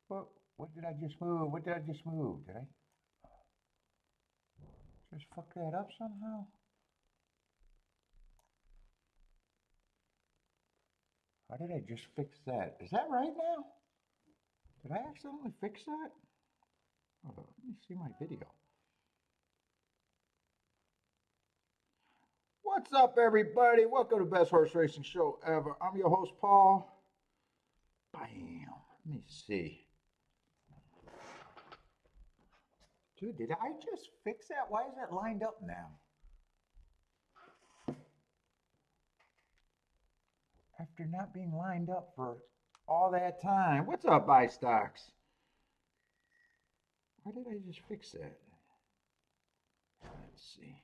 What did I just move? What did I just move? Did I just fuck that up somehow? How did I just fix that? Is that right now? Did I accidentally fix that? Hold on, let me see my video. What's up, everybody? Welcome to Best Horse Racing Show Ever. I'm your host, Paul. Bam. Let me see. Dude, did I just fix that? Why is that lined up now? After not being lined up for all that time. What's up, buy stocks? Why did I just fix that? Let's see.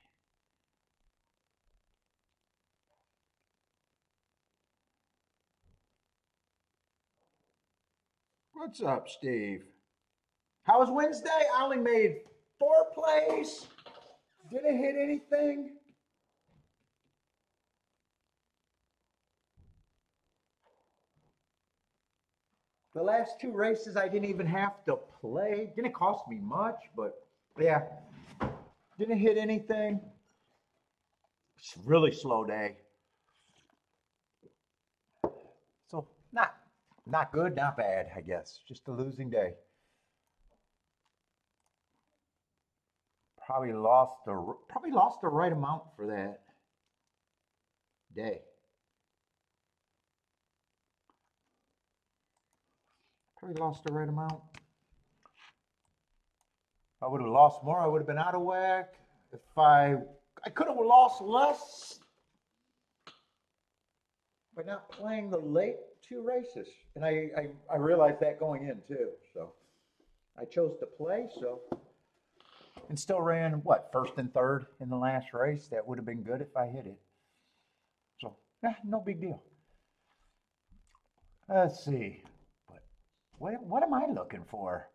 What's up, Steve? How was Wednesday? I only made 4 plays. Didn't hit anything. The last 2 races I didn't even have to play. Didn't cost me much, but yeah, didn't hit anything. It's a really slow day. So not good, not bad, I guess. Just a losing day. Probably lost the right amount for that day. Probably lost the right amount. If I would have lost more, I would have been out of whack. If I could have lost less by not playing the late 2 races. And I realized that going in too. So I chose to play, so and still ran what, first and third in the last race. That would have been good if I hit it. So yeah, no big deal. Let's see. But what am I looking for?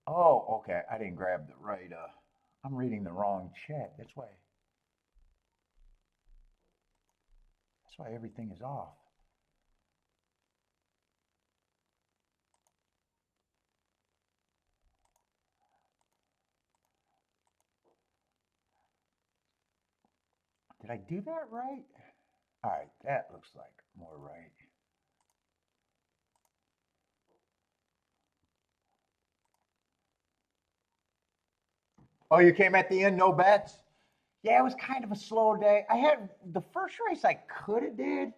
Oh, okay. I didn't grab the right I'm reading the wrong chat. That's why everything is off. Did I do that right? All right, that looks like more right. Oh, you came at the end, no bets? Yeah, it was kind of a slow day. I had the first race I could have did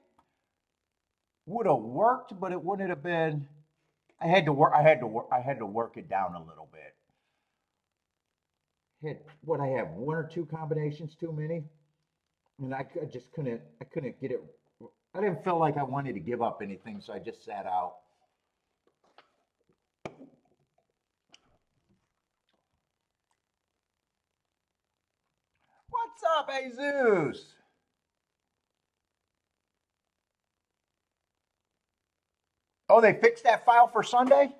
would have worked, but it wouldn't have been. I had to work it down a little bit. Had what I have 1 or 2 combinations too many, and I just couldn't. I couldn't get it. I didn't feel like I wanted to give up anything, so I just sat out. What's up, Jesus? Oh, they fixed that file for Sunday?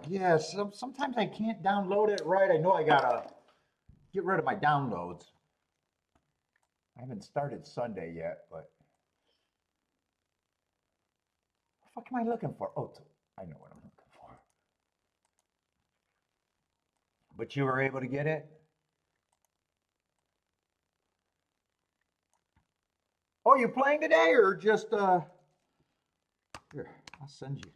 Yeah, sometimes I can't download it right. I know I gotta get rid of my downloads. I haven't started Sunday yet, but what am I looking for? Oh, I know what I'm looking for. But you were able to get it? Oh, you playing today or just here, I'll send you.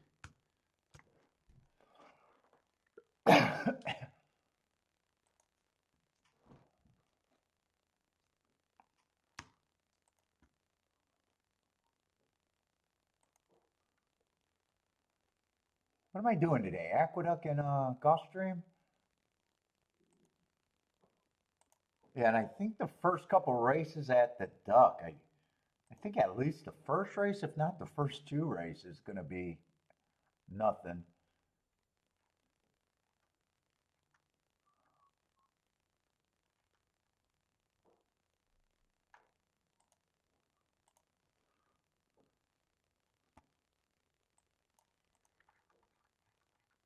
What am I doing today? Aqueduct and Gulfstream? Yeah, and I think the first couple races at the Duck, I think at least the first race, if not the first 2 races, going to be nothing.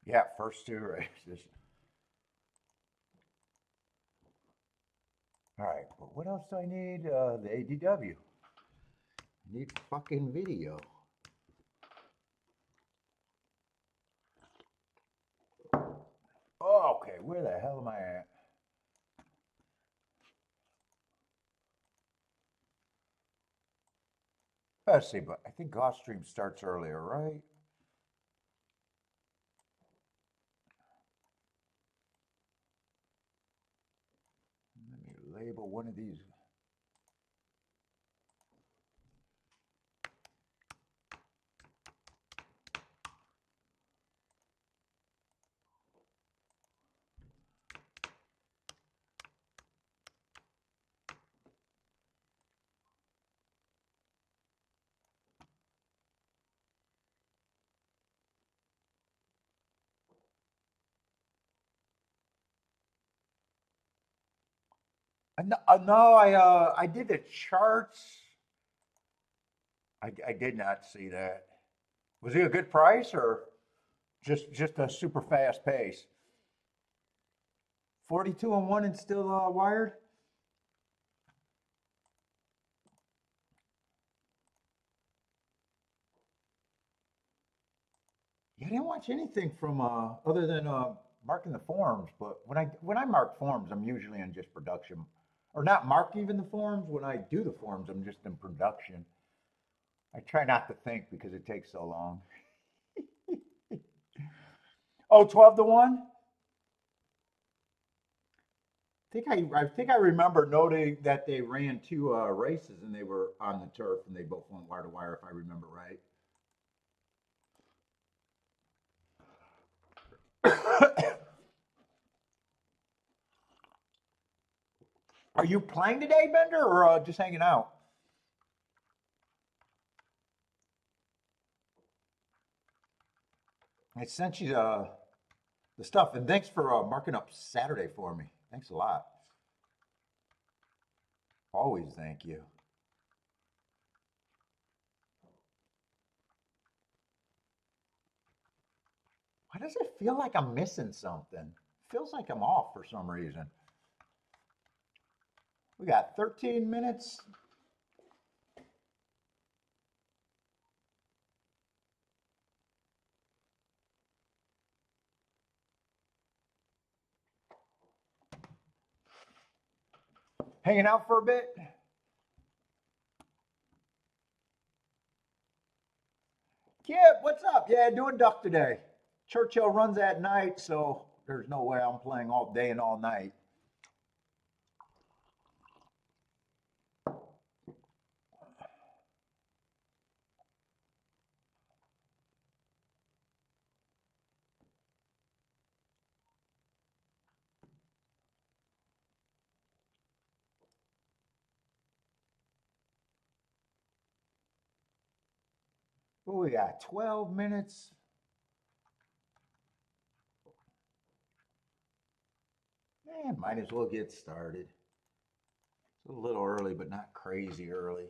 Yeah, first 2 races. All right, but what else do I need? The ADW. Need fucking video. Oh, okay, where the hell am I at? Let's see, but I think Gulfstream starts earlier, right? Let me label one of these. No, I did the charts. I did not see that. Was he a good price or just a super fast pace? 42 and 1 and still wired? Yeah, I didn't watch anything from other than marking the forms. But when I mark forms, I'm usually in just production, or not mark even the forms. When I do the forms, I'm just in production. I try not to think because it takes so long. Oh, 12 to 1? I think I remember noting that they ran two races and they were on the turf and they both went wire to wire if I remember right. Are you playing today, Bender, or just hanging out? I sent you the stuff, and thanks for marking up Saturday for me. Thanks a lot. Always thank you. Why does it feel like I'm missing something? Feels like I'm off for some reason. We got 13 minutes. Hanging out for a bit. Kip, what's up? Yeah, doing duck today. Churchill runs at night, so there's no way I'm playing all day and all night. Oh, we got 12 minutes. Man, might as well get started. It's a little early, but not crazy early.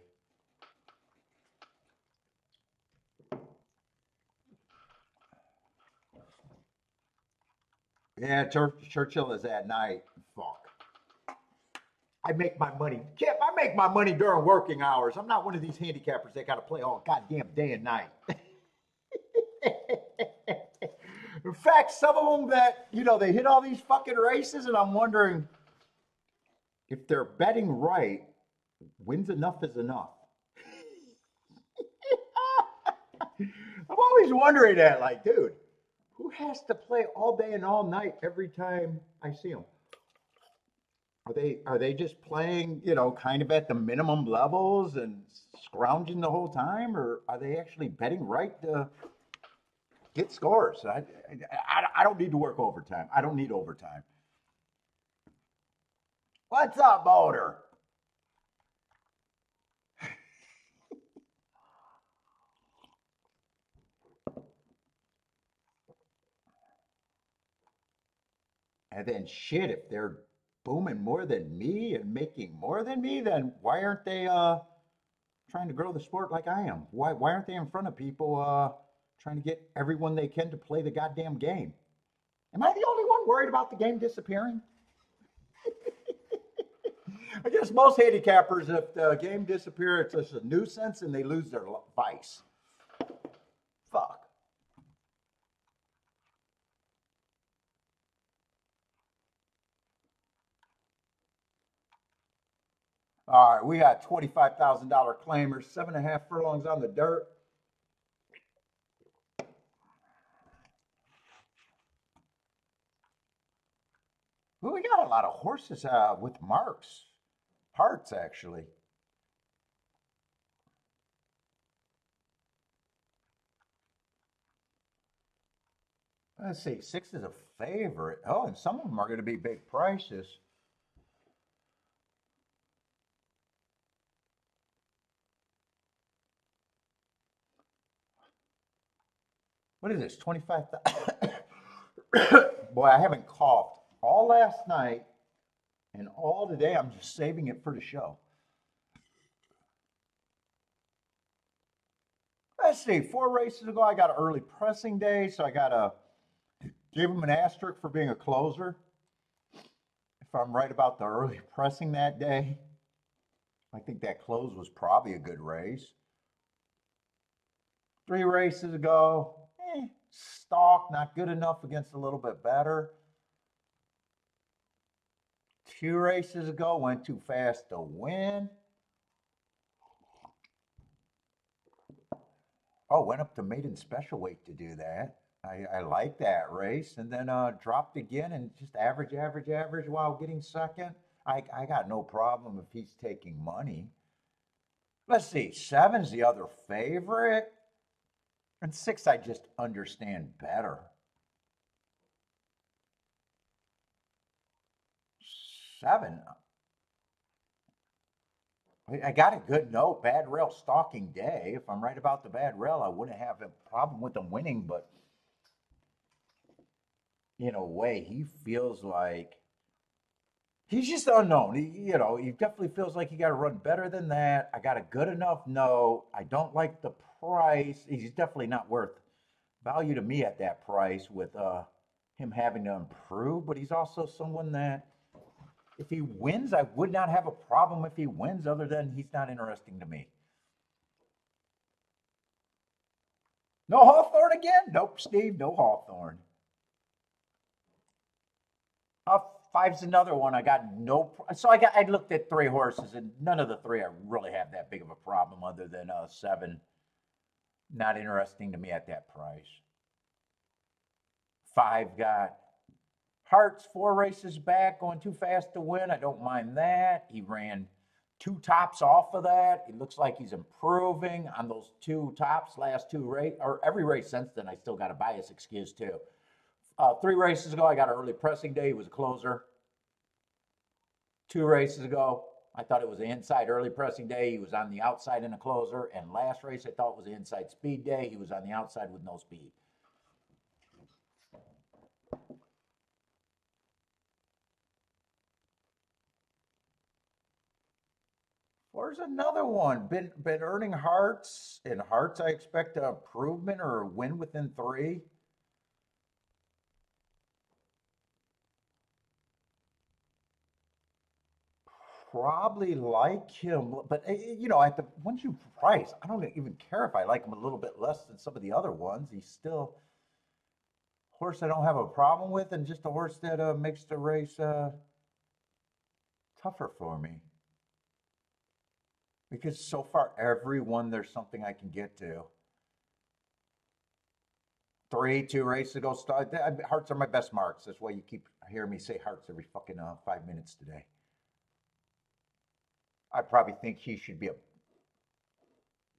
Yeah, Churchill is at night. Fuck. I make my money. Kip, I make my money during working hours. I'm not one of these handicappers that got to play all goddamn day and night. In fact, some of them that, they hit all these fucking races, and I'm wondering if they're betting right, wins enough is enough. I'm always wondering that, like, dude, who has to play all day and all night every time I see them? Are they just playing, kind of at the minimum levels and scrounging the whole time, or are they actually betting right to get scores? I don't need to work overtime. I don't need overtime. What's up, Boulder? And then shit, if they're booming more than me and making more than me, then why aren't they trying to grow the sport like I am? Why aren't they in front of people trying to get everyone they can to play the goddamn game? Am I the only one worried about the game disappearing? I guess most handicappers, if the game disappears, it's just a nuisance and they lose their vice. Fuck. All right, we got $25,000 claimers, 7.5 furlongs on the dirt. Well, we got a lot of horses with marks, hearts actually. Let's see, 6 is a favorite. Oh, and some of them are going to be big prices. What is this, 25,000? Boy, I haven't coughed all last night and all today. I'm just saving it for the show. Let's see, 4 races ago, I got an early pressing day, so I got to give him an asterisk for being a closer. If I'm right about the early pressing that day, I think that close was probably a good race. 3 races ago, stalk, not good enough against a little bit better. 2 races ago, went too fast to win. Oh, went up to maiden special weight to do that. I like that race. And then dropped again and just average while getting second. I got no problem if he's taking money. Let's see, 7's the other favorite. And 6, I just understand better. 7, I got a good note, bad rail stalking day. If I'm right about the bad rail, I wouldn't have a problem with them winning, but in a way, he feels like he's just unknown. He definitely feels like he got to run better than that. I got a good enough note. I don't like the price. He's definitely not worth value to me at that price with him having to improve, but he's also someone that if he wins, I would not have a problem if he wins, other than he's not interesting to me. No Hawthorne again? Nope, Steve, no Hawthorne. 5's another one. I got no. So I looked at 3 horses, and none of the 3 I really have that big of a problem, other than 7. Not interesting to me at that price. 5 got Hearts 4 races back, going too fast to win. I don't mind that. He ran 2 tops off of that. It looks like he's improving on those 2 tops, last 2 race, or every race since then. I still got a bias excuse too. 3 races ago, I got an early pressing day. He was a closer. 2 races ago, I thought it was the inside early pressing day. He was on the outside in a closer. And last race, I thought was the inside speed day. He was on the outside with no speed. Where's another one? Been earning hearts. In hearts, I expect an improvement or a win within 3. Probably like him, but at the once you price, I don't even care if I like him a little bit less than some of the other ones. He's still a horse I don't have a problem with, and just a horse that makes the race tougher for me. Because so far, every one there's something I can get to. 3, 2 races ago, hearts are my best marks. That's why you keep hearing me say hearts every fucking 5 minutes today. I probably think he should be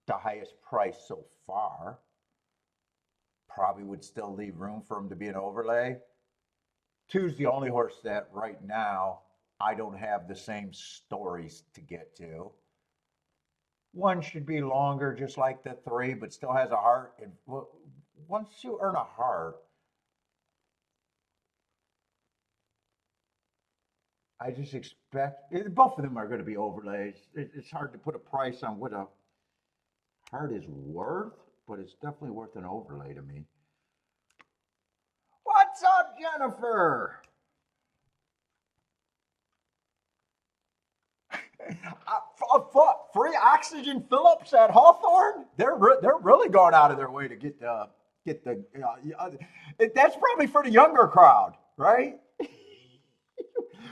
the highest price so far. Probably would still leave room for him to be an overlay. 2's the only horse that right now I don't have the same stories to get to. 1 should be longer, just like the 3, but still has a heart. And once you earn a heart, I just expect both of them are going to be overlays. It's hard to put a price on what a heart is worth, but it's definitely worth an overlay to me. What's up, Jennifer? Free oxygen Phillips at Hawthorne. They're really going out of their way to get the. That's probably for the younger crowd, right?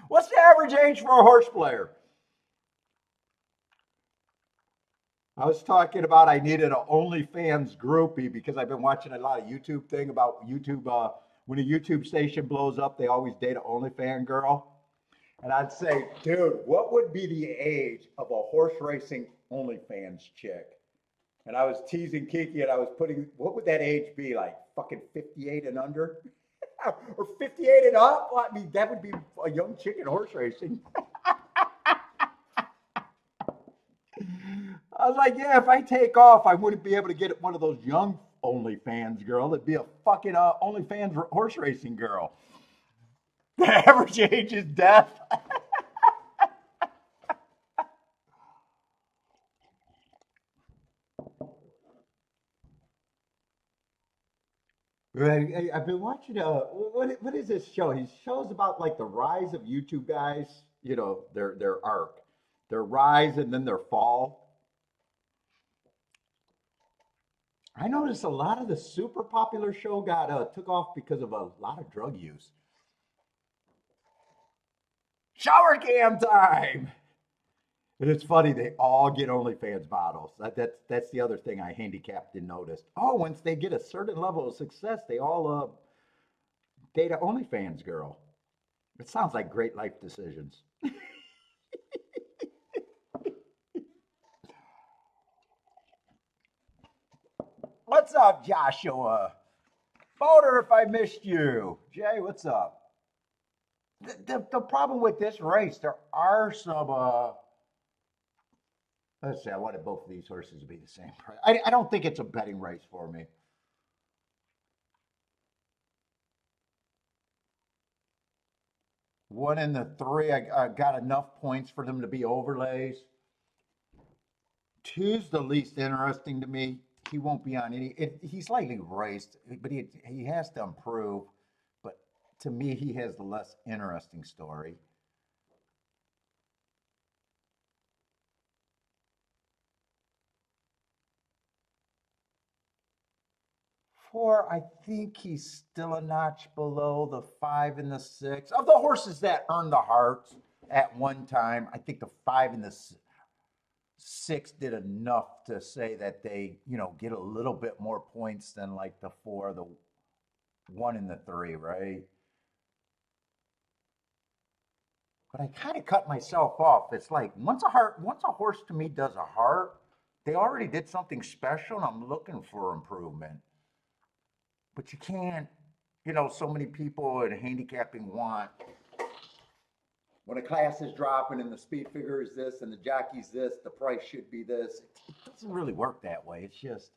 What's the average age for a horse player? I was talking about I needed an OnlyFans groupie because I've been watching a lot of YouTube thing about YouTube. When a YouTube station blows up, they always date an OnlyFans girl. And I'd say, dude, what would be the age of a horse racing OnlyFans chick? And I was teasing Kiki and I was putting, what would that age be? Like fucking 58 and under? Or 58 and up? Well, I mean, that would be a young chick in horse racing. I was like, yeah, if I take off, I wouldn't be able to get one of those young OnlyFans girl. It'd be a fucking OnlyFans horse racing girl. The average age is death. Right. I've been watching what is this show? He shows about like the rise of YouTube guys, their arc, their rise and then their fall. I noticed a lot of the super popular show got took off because of a lot of drug use. Shower cam time. And it's funny, they all get OnlyFans bottles. That's the other thing I handicapped and noticed. Oh, once they get a certain level of success, they all date an OnlyFans girl. It sounds like great life decisions. What's up, Joshua? Boulder, if I missed you. Jay, what's up? The problem with this race, there are some let's see, I wanted both of these horses to be the same price. I don't think it's a betting race for me. One in the three, I got enough points for them to be overlays. Two's the least interesting to me. He won't be on any. He's slightly raced, but he has to improve. But to me, he has the less interesting story. Four, I think he's still a notch below the five and the six. Of the horses that earned the hearts at one time, I think the five and the six did enough to say that they, get a little bit more points than like the four, the one and the three, right? But I kind of cut myself off. It's like once a horse to me does a heart, they already did something special, and I'm looking for improvement. But you can't, so many people in handicapping want when a class is dropping and the speed figure is this and the jockey's this, the price should be this. It doesn't really work that way. It's just,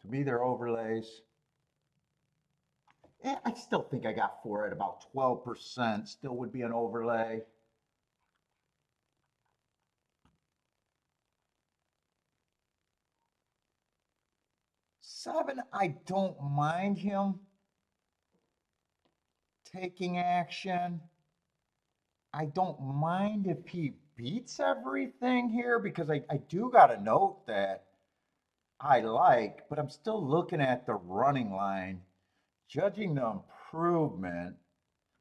to me, they're overlays. Yeah, I still think I got four at about 12%. Still would be an overlay. Seven, I don't mind him taking action. I don't mind if he beats everything here because I do got a note that I like, but I'm still looking at the running line, judging the improvement.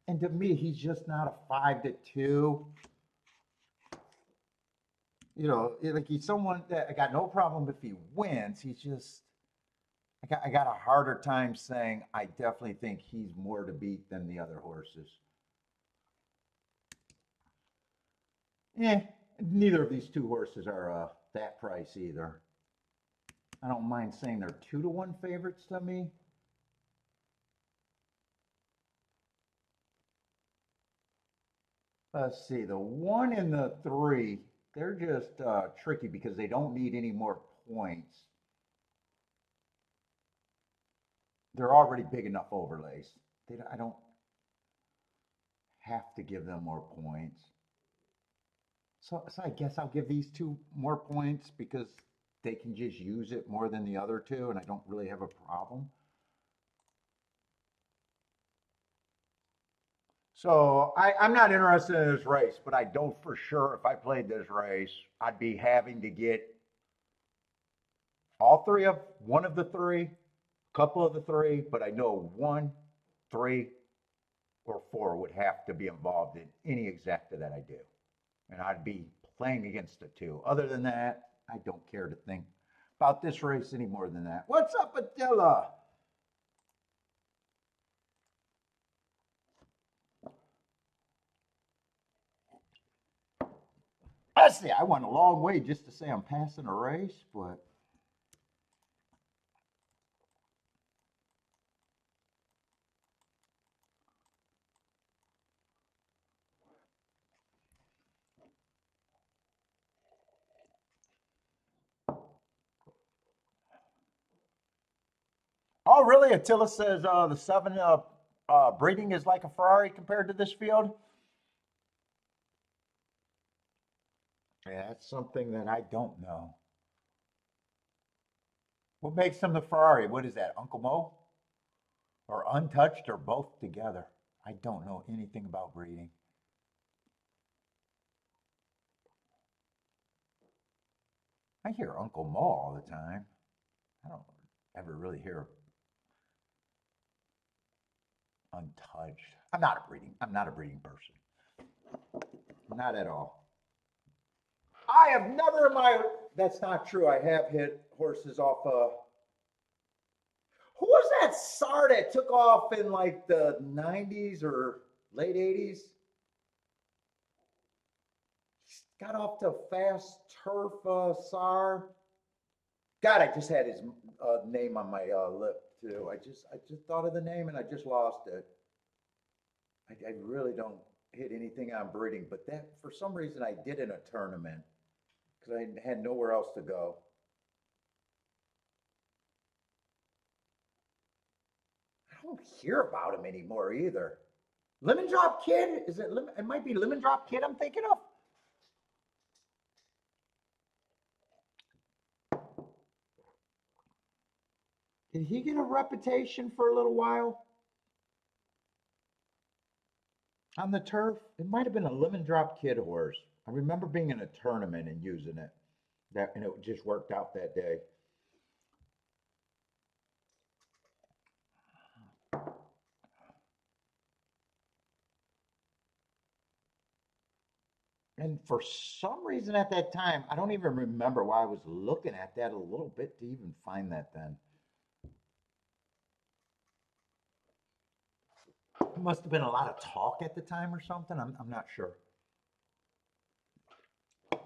And to me, he's just not a 5-2. Like he's someone that I got no problem if he wins. He's just, I got a harder time saying I definitely think he's more to beat than the other horses. Yeah, neither of these two horses are that price either. I don't mind saying they're 2-1 favorites to me. Let's see, the one and the three, they're just tricky because they don't need any more points. They're already big enough overlays. I don't have to give them more points. So I guess I'll give these two more points because they can just use it more than the other two, and I don't really have a problem. So I'm not interested in this race, but I know for sure if I played this race, I'd be having to get all three of one of the three, a couple of the three, but I know one, three, or four would have to be involved in any exacta that I do. And I'd be playing against the two. Other than that, I don't care to think about this race any more than that. What's up, Attila? I see, I went a long way just to say I'm passing a race, but oh, really? Attila says the seven breeding is like a Ferrari compared to this field. Yeah, that's something that I don't know. What makes them the Ferrari? What is that, Uncle Mo? Or untouched or both together? I don't know anything about breeding. I hear Uncle Mo all the time. I don't ever really hear untouched. I'm not a breeding person. Not at all. I have never in my, that's not true. I have hit horses off who was that SAR that took off in like the 90s or late 80s? Got off to fast turf SAR. God, I just had his name on my lip too. I just thought of the name and I just lost it. I really don't hit anything on breeding, but that for some reason I did in a tournament because I had nowhere else to go. I don't hear about him anymore either. Lemon Drop Kid? Is it? It might be Lemon Drop Kid. I'm thinking of. Did he get a reputation for a little while on the turf? It might have been a Lemon Drop Kid horse. I remember being in a tournament and using it. That and it just worked out that day. And for some reason at that time, I don't even remember why I was looking at that a little bit to even find that then. It must have been a lot of talk at the time or something. I'm not sure. I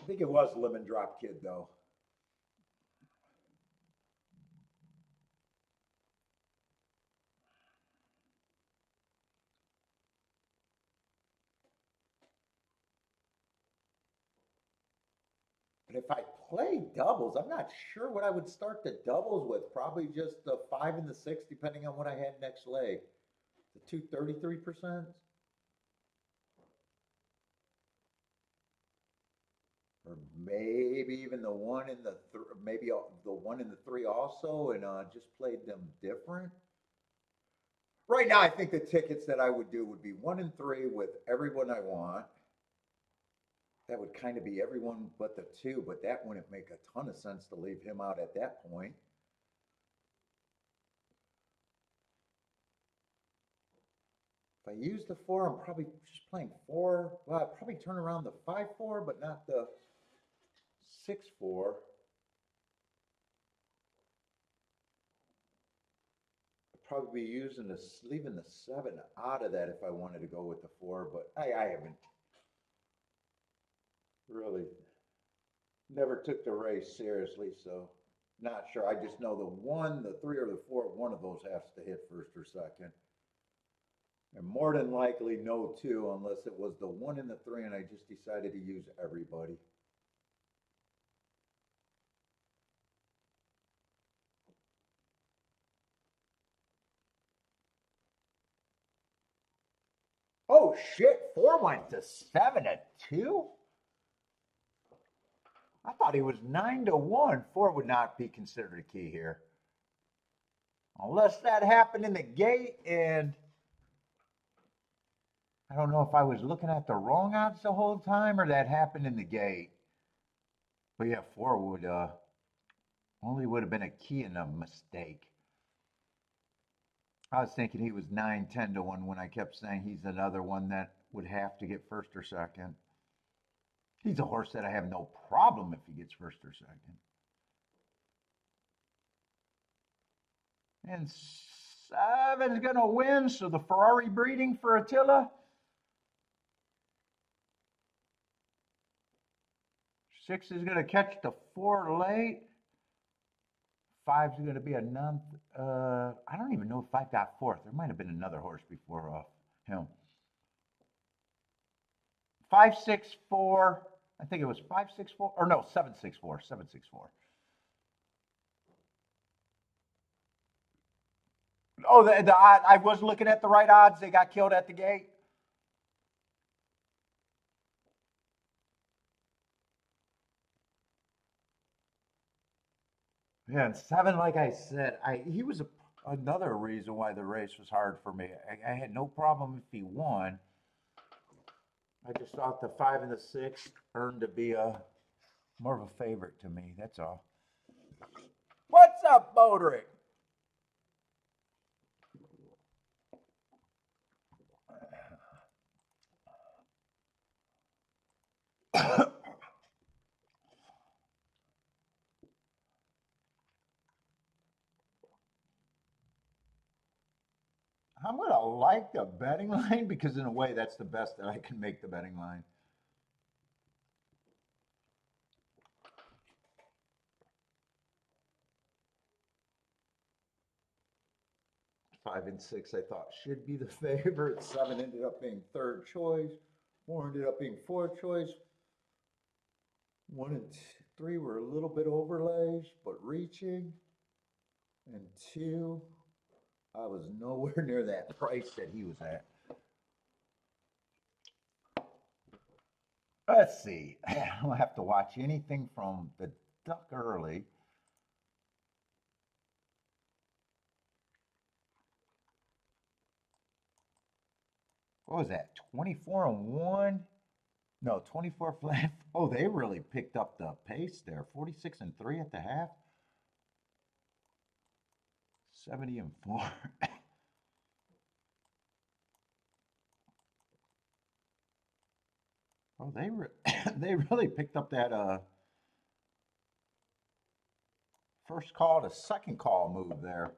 think it was Lemon Drop Kid though. But if I play doubles, I'm not sure what I would start the doubles with. Probably just the 5 and the 6, depending on what I had next leg. The 233%. Or maybe even the one in the maybe the one in the three also, and just played them different. Right now, I think the tickets that I would do would be 1 and 3 with everyone I want. That would kind of be everyone but the two, but that wouldn't make a ton of sense to leave him out at that point. If I use the 4, I'm probably just playing 4. Well, I'd probably turn around the 5-4, but not the 6-4. I'd probably be using this, leaving the 7 out of that if I wanted to go with the 4, but I haven't really never took the race seriously, so not sure. I just know the 1, the 3, or the 4, one of those has to hit first or second. And more than likely no 2 unless it was the 1 and the 3 and I just decided to use everybody. Oh shit, 4 went to 7-2? I thought he was 9-1. 4 would not be considered a key here. Unless that happened in the gate and I don't know if I was looking at the wrong odds the whole time or that happened in the gate. But yeah, 4 would only would have been a key in a mistake. I was thinking he was 9-10 to 1 when I kept saying he's another one that would have to get first or second. He's a horse that I have no problem if he gets first or second. And 7's going to win, so the Ferrari breeding for Attila. 6 is going to catch the 4 late. 5's going to be a none. I don't even know if 5 got 4th. There might have been another horse before him. 5-6-4. I think it was 5-6-4. Or no, 7-6-4. 7-6-4. Oh, the I was looking at the right odds. They got killed at the gate. Yeah, and 7, like I said, he was another reason why the race was hard for me. I had no problem if he won. I just thought the 5 and the 6 earned to be more of a favorite to me. That's all. What's up, Bodrick? I'm going to like the betting line because in a way that's the best that I can make the betting line. 5 and 6 I thought should be the favorite. 7 ended up being 3rd choice. 4 ended up being 4th choice. 1 and 3 were a little bit overlays, but reaching. And 2, I was nowhere near that price that he was at. Let's see. I don't have to watch anything from the duck early. What was that? 24 and 1? No, 24 flat. Oh, they really picked up the pace there. 46 and 3 at the half. 70 and 4. Oh, they really picked up that first call to second call move there.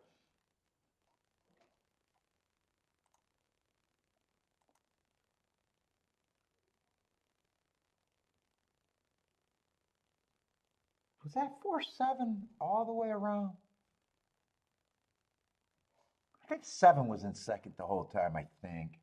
Was that 4-7 all the way around? I think 7 was in second the whole time, I think.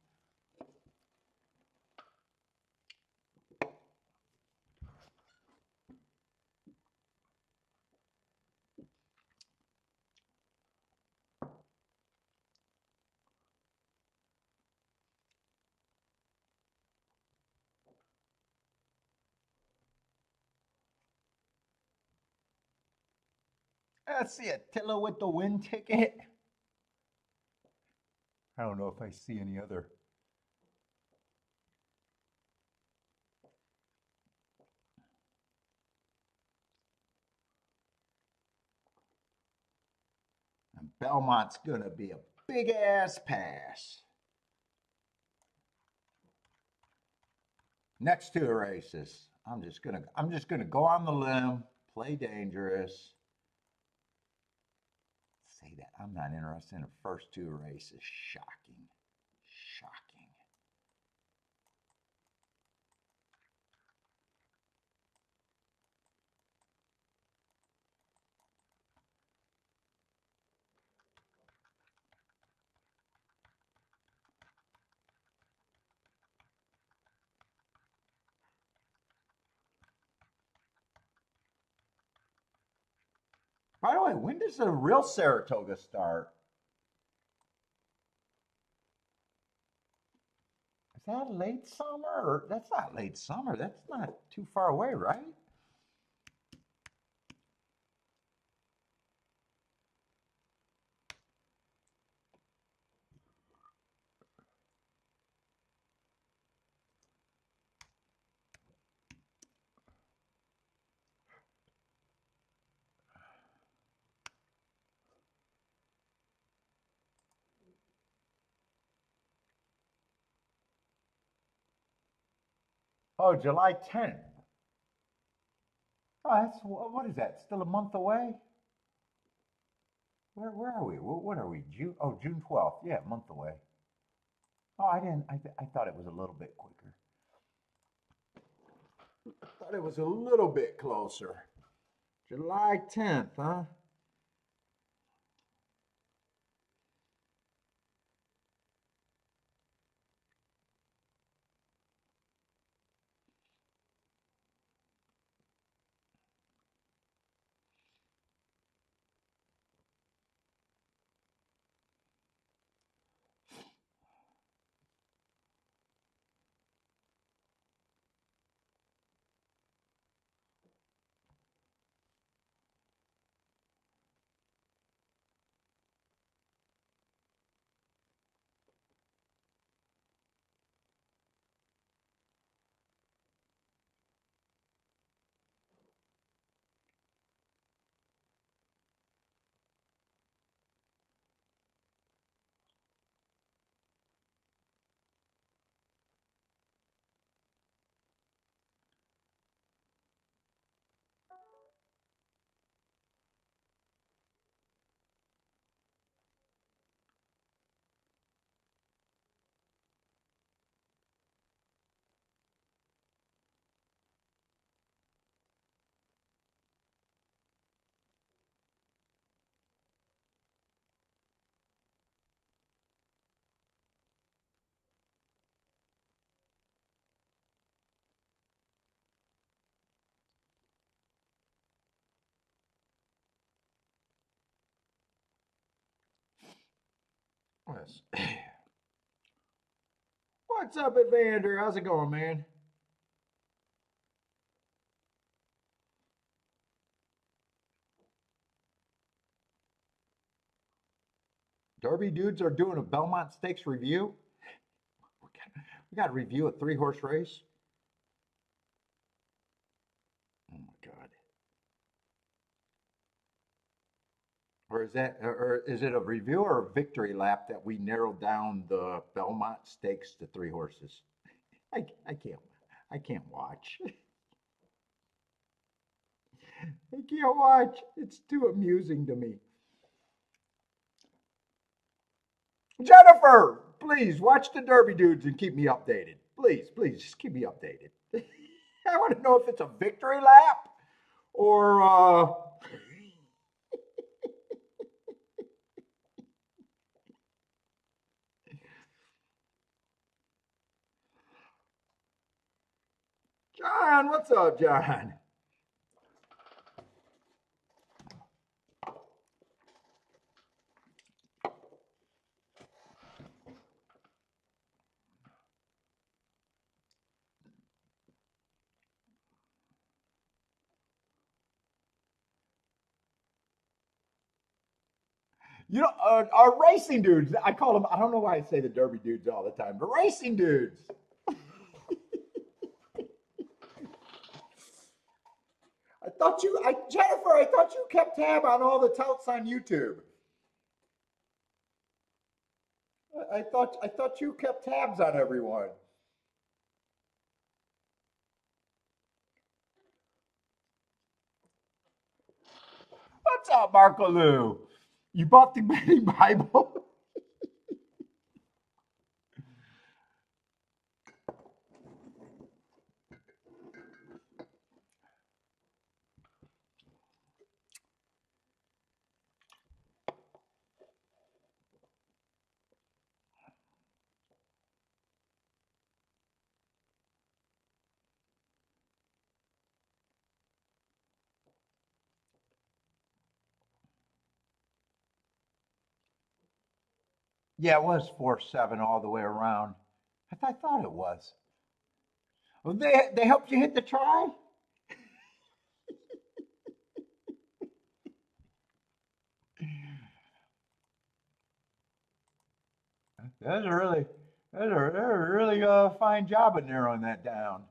Let's see, Attila with the win ticket. I don't know if I see any other. And Belmont's gonna be a big ass pass. Next 2 races, I'm just gonna go on the limb, play dangerous. Say that I'm not interested in the first 2 races. Shocking. Shocking. By the way, when does the real Saratoga start? Is that late summer? Or that's not late summer. That's not too far away, right? Oh, July 10th. Oh, that's what is that? Still a month away? Where are we? What are we? June? Oh, June 12th. Yeah, a month away. Oh, I didn't. I thought it was a little bit quicker. I thought it was a little bit closer. July 10th, huh? Yes. What's up, Evander? How's it going, man? Derby dudes are doing a Belmont Stakes review. We got to review a 3-horse race. Oh my God. Or is it a review or a victory lap that we narrowed down the Belmont Stakes to 3 horses? I can't, I can't watch. I can't watch. It's too amusing to me. Jennifer, please watch the Derby dudes and keep me updated. Please, please, just keep me updated. I want to know if it's a victory lap or John. What's up, John? You know, our racing dudes. I call them. I don't know why I say the Derby dudes all the time. The racing dudes. Jennifer. I thought you kept tab on all the touts on YouTube. I thought you kept tabs on everyone. What's up, Marco Lou? You bought the betting Bible? Yeah, it was 4-7 all the way around. I thought it was. Well, they helped you hit the try. That's a really, that's a really fine job of narrowing that down.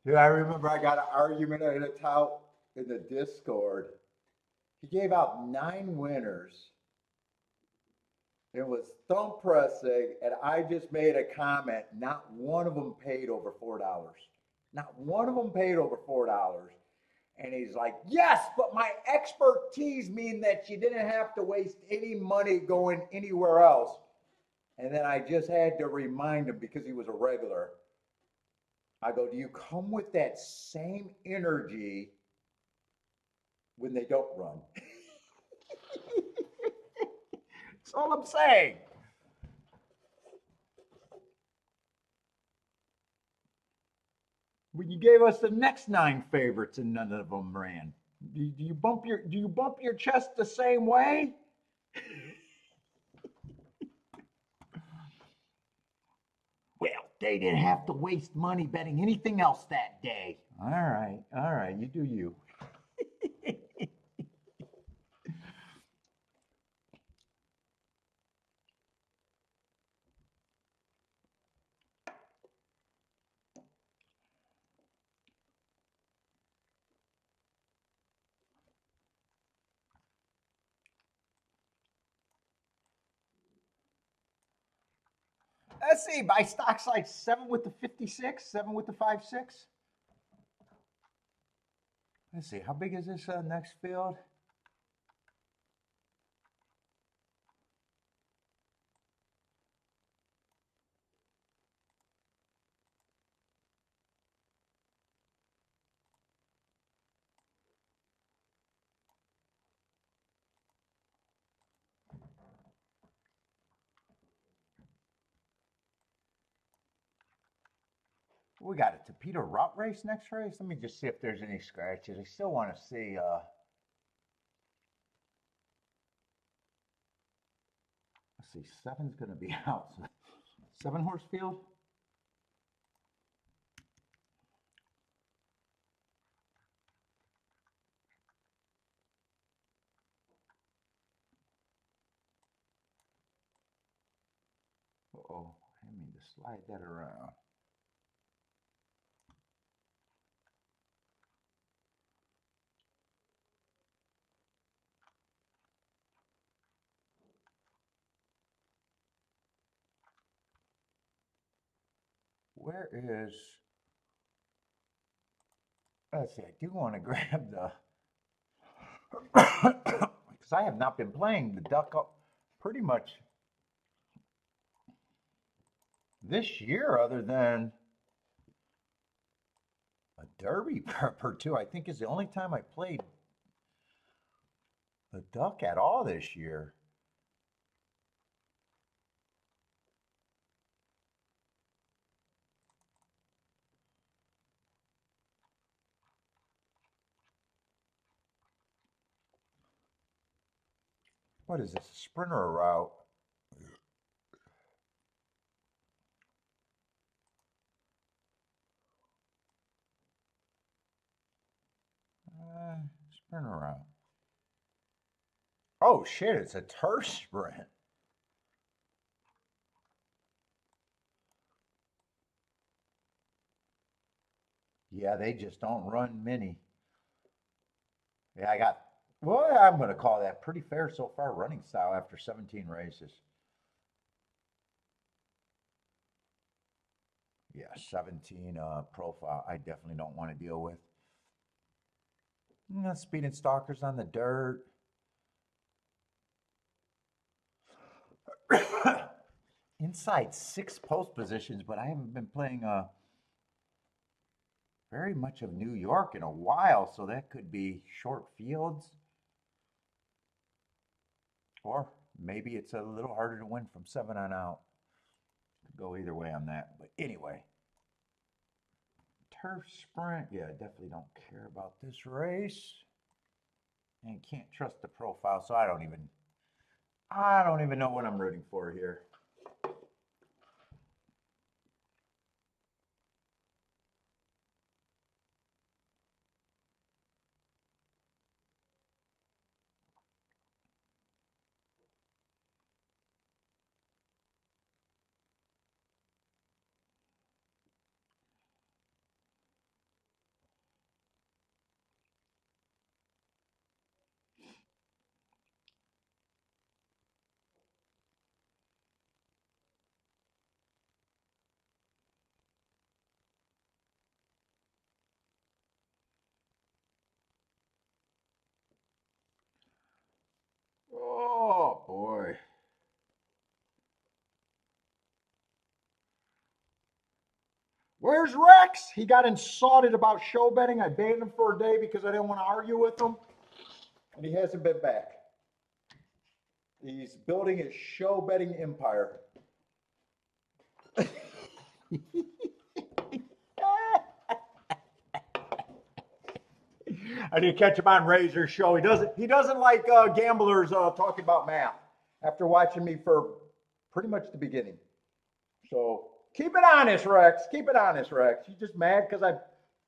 Dude, I remember I got an argument at a tout in the Discord. He gave out 9 winners. It was thumb pressing, and I just made a comment. Not one of them paid over $4. Not one of them paid over $4. And he's like, yes, but my expertise mean that you didn't have to waste any money going anywhere else. And then I just had to remind him because he was a regular. I go, do you come with that same energy when they don't run? That's all I'm saying. When you gave us the next 9 favorites and none of them ran, do you bump your chest the same way? Well, they didn't have to waste money betting anything else that day. All right, you do you. Let's see, buy stocks like 7 with the 56, 7 with the 5.6. Let's see, how big is this next field? We got a torpedo route race next race. Let me just see if there's any scratches. I still want to see. Let's see, 7's going to be out. So 7-horse field. Uh-oh, I mean to slide that around. Where is, let's see, I do want to grab the, because I have not been playing the duck up pretty much this year other than a derby per two. I think is the only time I played the duck at all this year. What is this, a sprinter or route? Sprinter route. Oh shit, it's a turf sprint. Yeah, they just don't run many. Yeah, I got, well, I'm going to call that pretty fair so far running style after 17 races. Yeah, 17 profile, I definitely don't want to deal with. Speeding stalkers on the dirt. Inside 6 post positions, but I haven't been playing very much of New York in a while, so that could be short fields. Or maybe it's a little harder to win from 7 on out. Could go either way on that. But anyway, turf sprint. Yeah, I definitely don't care about this race. And can't trust the profile, so I don't even know what I'm rooting for here. Oh, boy. Where's Rex? He got insulted about show betting. I banned him for a day because I didn't want to argue with him. And he hasn't been back. He's building his show betting empire. I did catch him on Razor's show. He doesn't like gamblers talking about math after watching me for pretty much the beginning. So keep it honest, Rex. Keep it honest, Rex. You just mad because I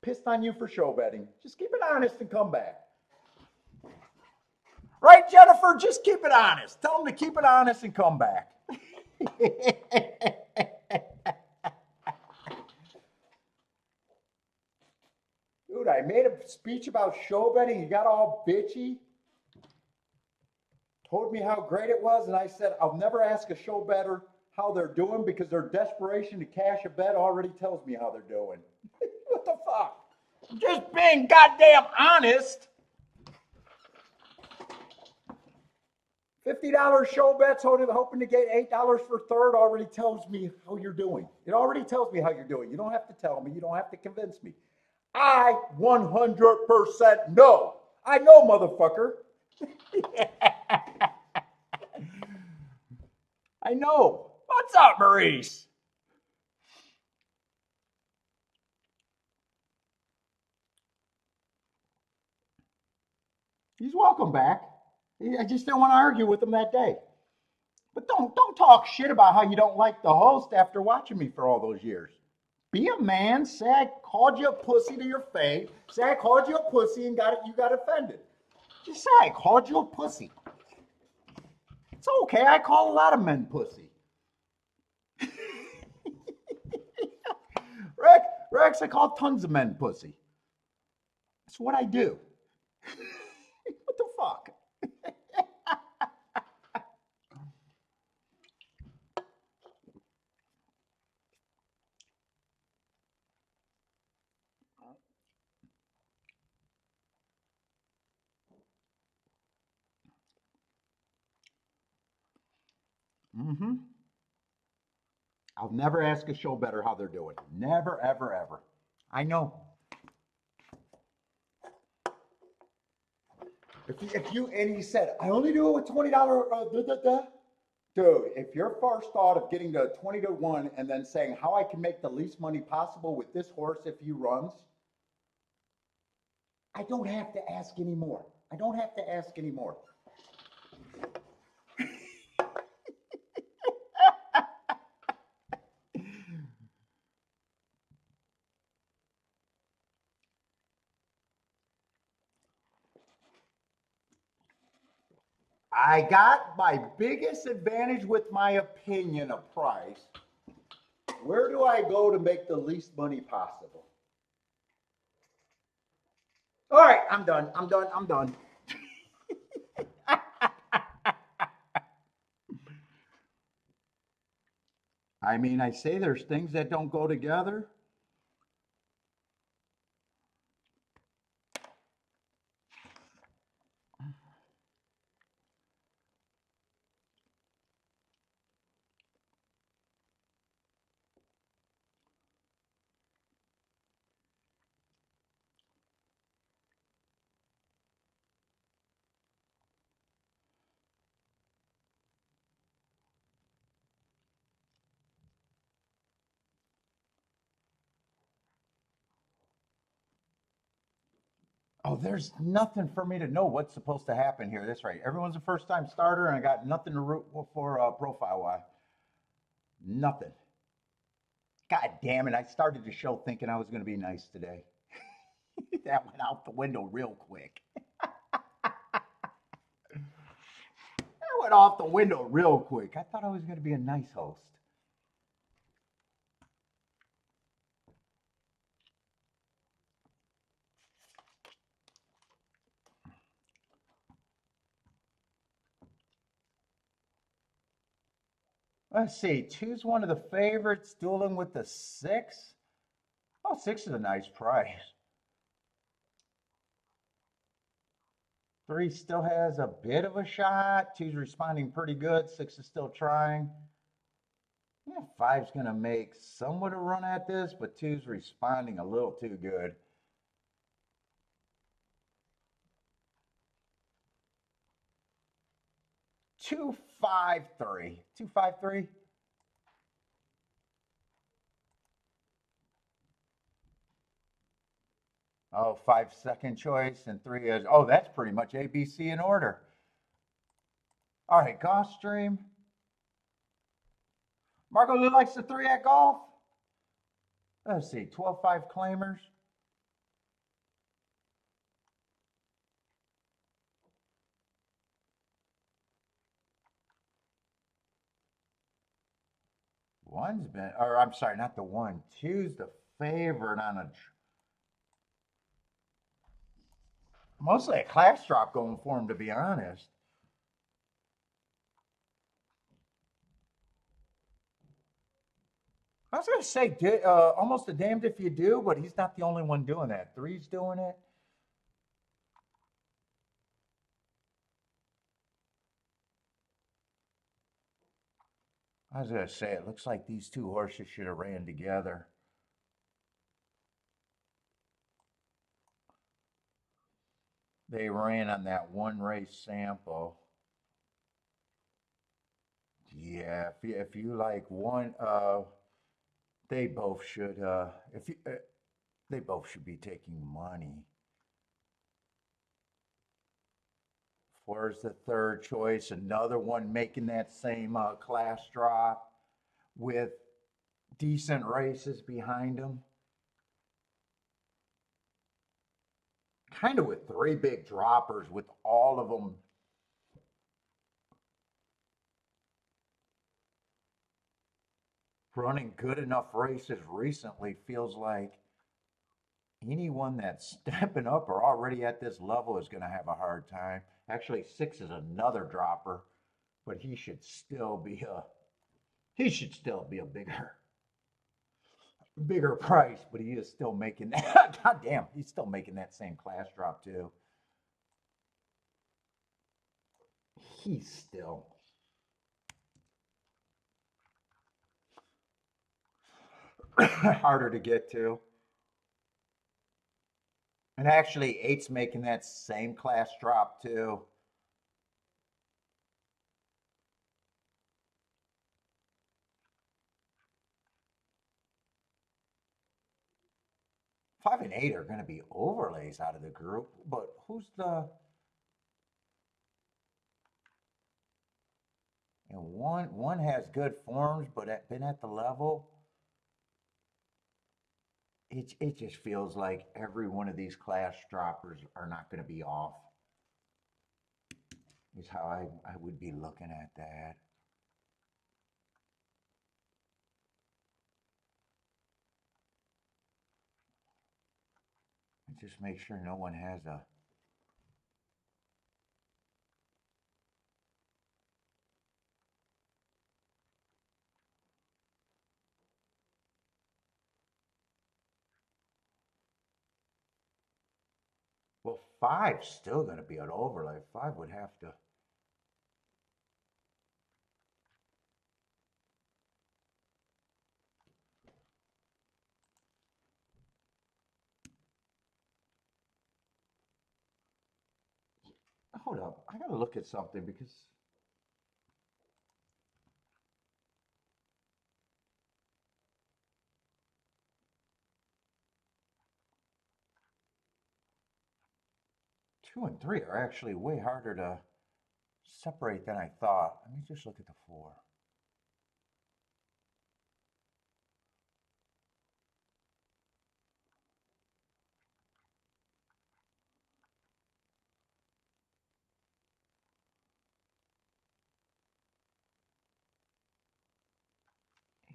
pissed on you for show betting. Just keep it honest and come back. Right, Jennifer? Just keep it honest. Tell him to keep it honest and come back. Dude, I made a speech about show betting. He got all bitchy. Told me how great it was. And I said, I'll never ask a show bettor how they're doing because their desperation to cash a bet already tells me how they're doing. What the fuck? Just being goddamn honest. $50 show bets hoping to get $8 for third already tells me how you're doing. It already tells me how you're doing. You don't have to tell me. You don't have to convince me. I 100% know. I know, motherfucker. I know. What's up, Maurice? He's welcome back. I just didn't want to argue with him that day. But don't talk shit about how you don't like the host after watching me for all those years. Be a man. Say I called you a pussy to your face. Say I called you a pussy and you got offended. Just say I called you a pussy. It's okay. I call a lot of men pussy. Rex, I call tons of men pussy. That's what I do. What the fuck? Mm-hmm. I'll never ask a show bettor how they're doing. Never, ever, ever. I know. And he said, I only do it with $20. Dude, if your first thought of getting to 20 to 1 and then saying how I can make the least money possible with this horse if he runs, I don't have to ask anymore. I don't have to ask anymore. I got my biggest advantage with my opinion of price. Where do I go to make the least money possible? All right, I'm done. I mean, I say there's things that don't go together. Oh, there's nothing for me to know what's supposed to happen here. That's right. Everyone's a first-time starter, and I got nothing to root for profile-wise. Nothing. God damn it. I started the show thinking I was going to be nice today. That went out the window real quick. That went off the window real quick. I thought I was going to be a nice host. Let's see. Two's one of the favorites, dueling with the 6. Oh, 6 is a nice price. 3 still has a bit of a shot. 2's responding pretty good. 6 is still trying. Yeah, 5's going to make somewhat a run at this, but 2's responding a little too good. Two, 5, 3. 2, 5, 3. Oh, 5 second choice and 3 is, oh, that's pretty much A, B, C in order. All right, Gulfstream. Marco, who likes the 3 at golf? Let's see, 12-5 claimers. One's been, or I'm sorry, not the 1. 2's the favorite on a, mostly a class drop going for him, to be honest. I was going to say, almost a damned if you do, but he's not the only one doing that. 3's doing it. I was going to say, it looks like these 2 horses should have ran together. They ran on that 1 race sample. Yeah, if you like one, they both should. If you, they both should be taking money. 4 is the 3rd choice. Another one making that same class drop with decent races behind them. Kind of with 3 big droppers, with all of them running good enough races recently. Feels like anyone that's stepping up or already at this level is going to have a hard time. Actually, 6 is another dropper, but he should still be a bigger price, but he is still making that. God damn, he's still making that same class drop too. He's still harder to get to. And actually, 8's making that same class drop too. Five and 8 are going to be overlays out of the group, but who's the? And one has good forms, but been at the level. It just feels like every one of these class droppers are not going to be off. Is how I would be looking at that. Just make sure no one has a. Well, 5's still going to be an overlay. 5 would have to. Hold up. I got to look at something because. Two and 3 are actually way harder to separate than I thought. Let me just look at the 4.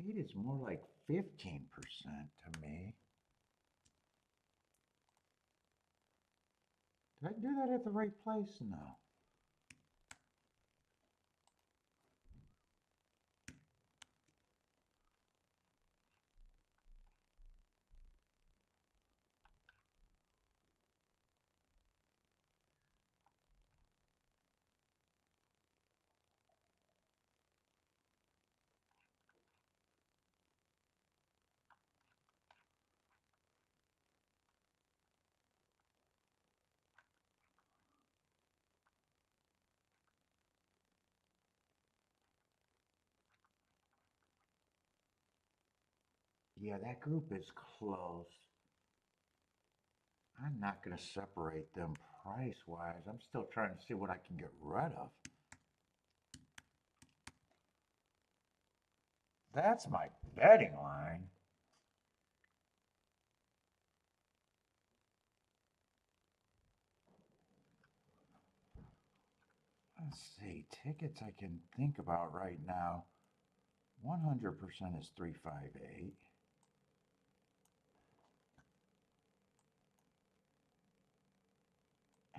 Eight is more like 15% to me. Did I do that at the right place? No. Yeah, that group is close. I'm not going to separate them price-wise. I'm still trying to see what I can get rid of. That's my betting line. Let's see, tickets I can think about right now. 100% is 358.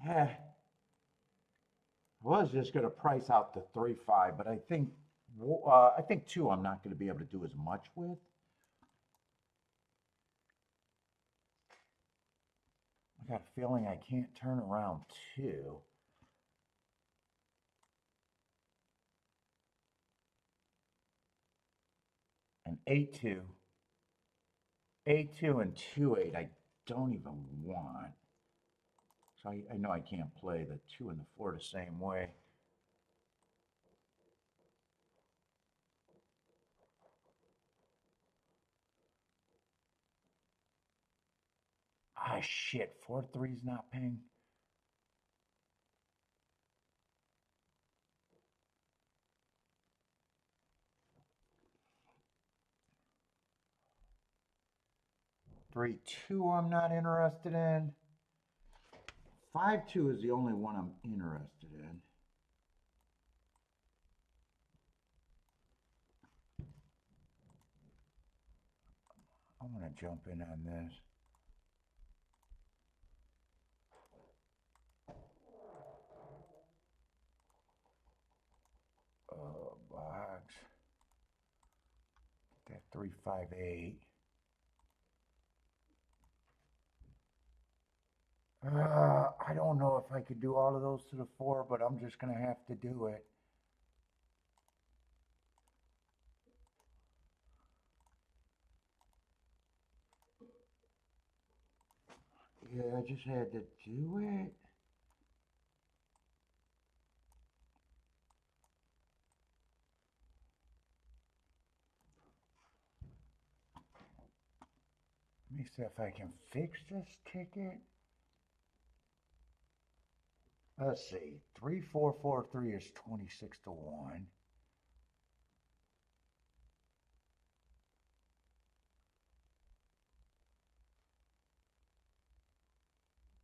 I was just going to price out the 3.5, but I think two I'm not going to be able to do as much with. I got a feeling I can't turn around two. And 8-2. 8-2 and 2-8 I don't even want. So I know I can't play the 2 and the 4 the same way. Ah, shit. 4-3's not paying. Three, two, I'm not interested in. 5-2 is the only one I'm interested in. I'm going to jump in on this. Box. That 358. I don't know if I could do all of those to the 4, but I'm just going to have to do it. Yeah, I just had to do it. Let me see if I can fix this ticket. Let's see. 3-4-4-3 is 26-1.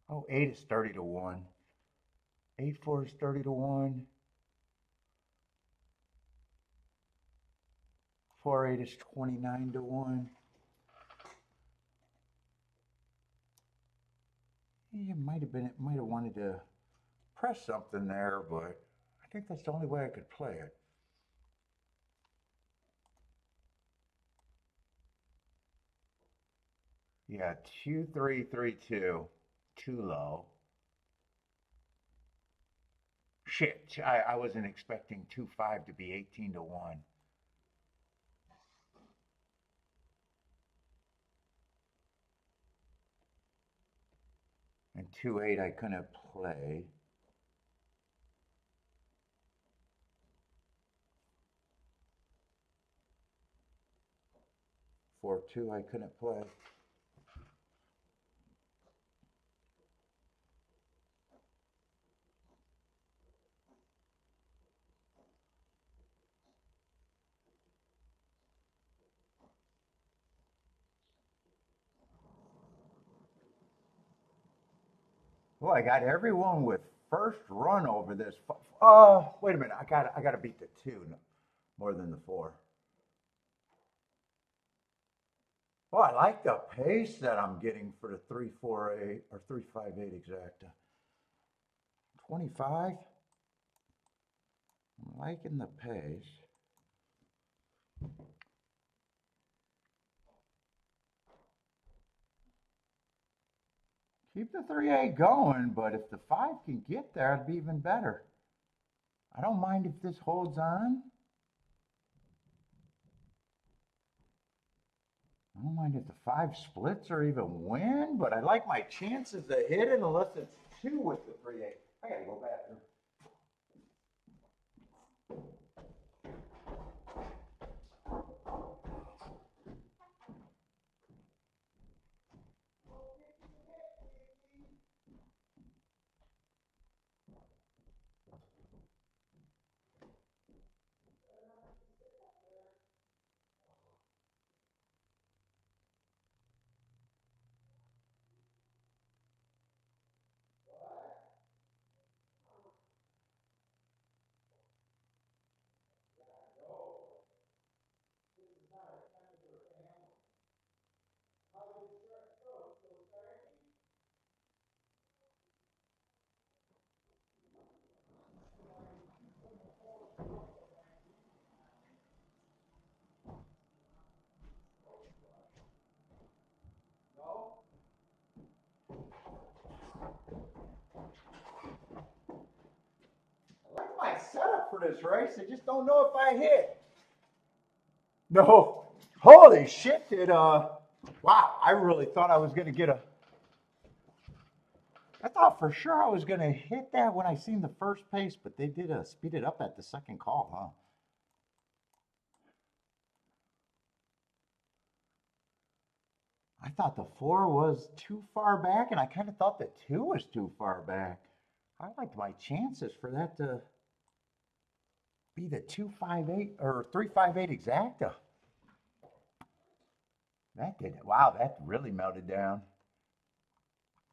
Oh, 8 is 30-1. 8-4 is 30-1. 4-8 is 29-1. It might have wanted to press something there, but I think that's the only way I could play it. Yeah, 2-3-3-2, too low. Shit, I wasn't expecting 2-5 to be 18-1. And 2-8 I couldn't play. 4-2 I couldn't play. Well, I got everyone with first run over this. Oh, wait a minute. I got to beat the 2 more than the 4. Well, I like the pace that I'm getting for the 3-4-8 or 3-5-8 exacta. 25. I'm liking the pace. Keep the 3-8 going, but if the 5 can get there, it'd be even better. I don't mind if this holds on. I don't mind if the 5 splits or even win, but I like my chances of hitting unless it's 2 with the 3-8. I gotta go bathroom. this race. I just don't know if I hit. No. Holy shit, wow, I really thought I was going to get a... I thought for sure I was going to hit that when I seen the first pace, but they did speed it up at the second call, huh? I thought the 4 was too far back, and I kind of thought the 2 was too far back. I liked my chances for that to be the 258 or 358 exacta. That did, wow, that really melted down.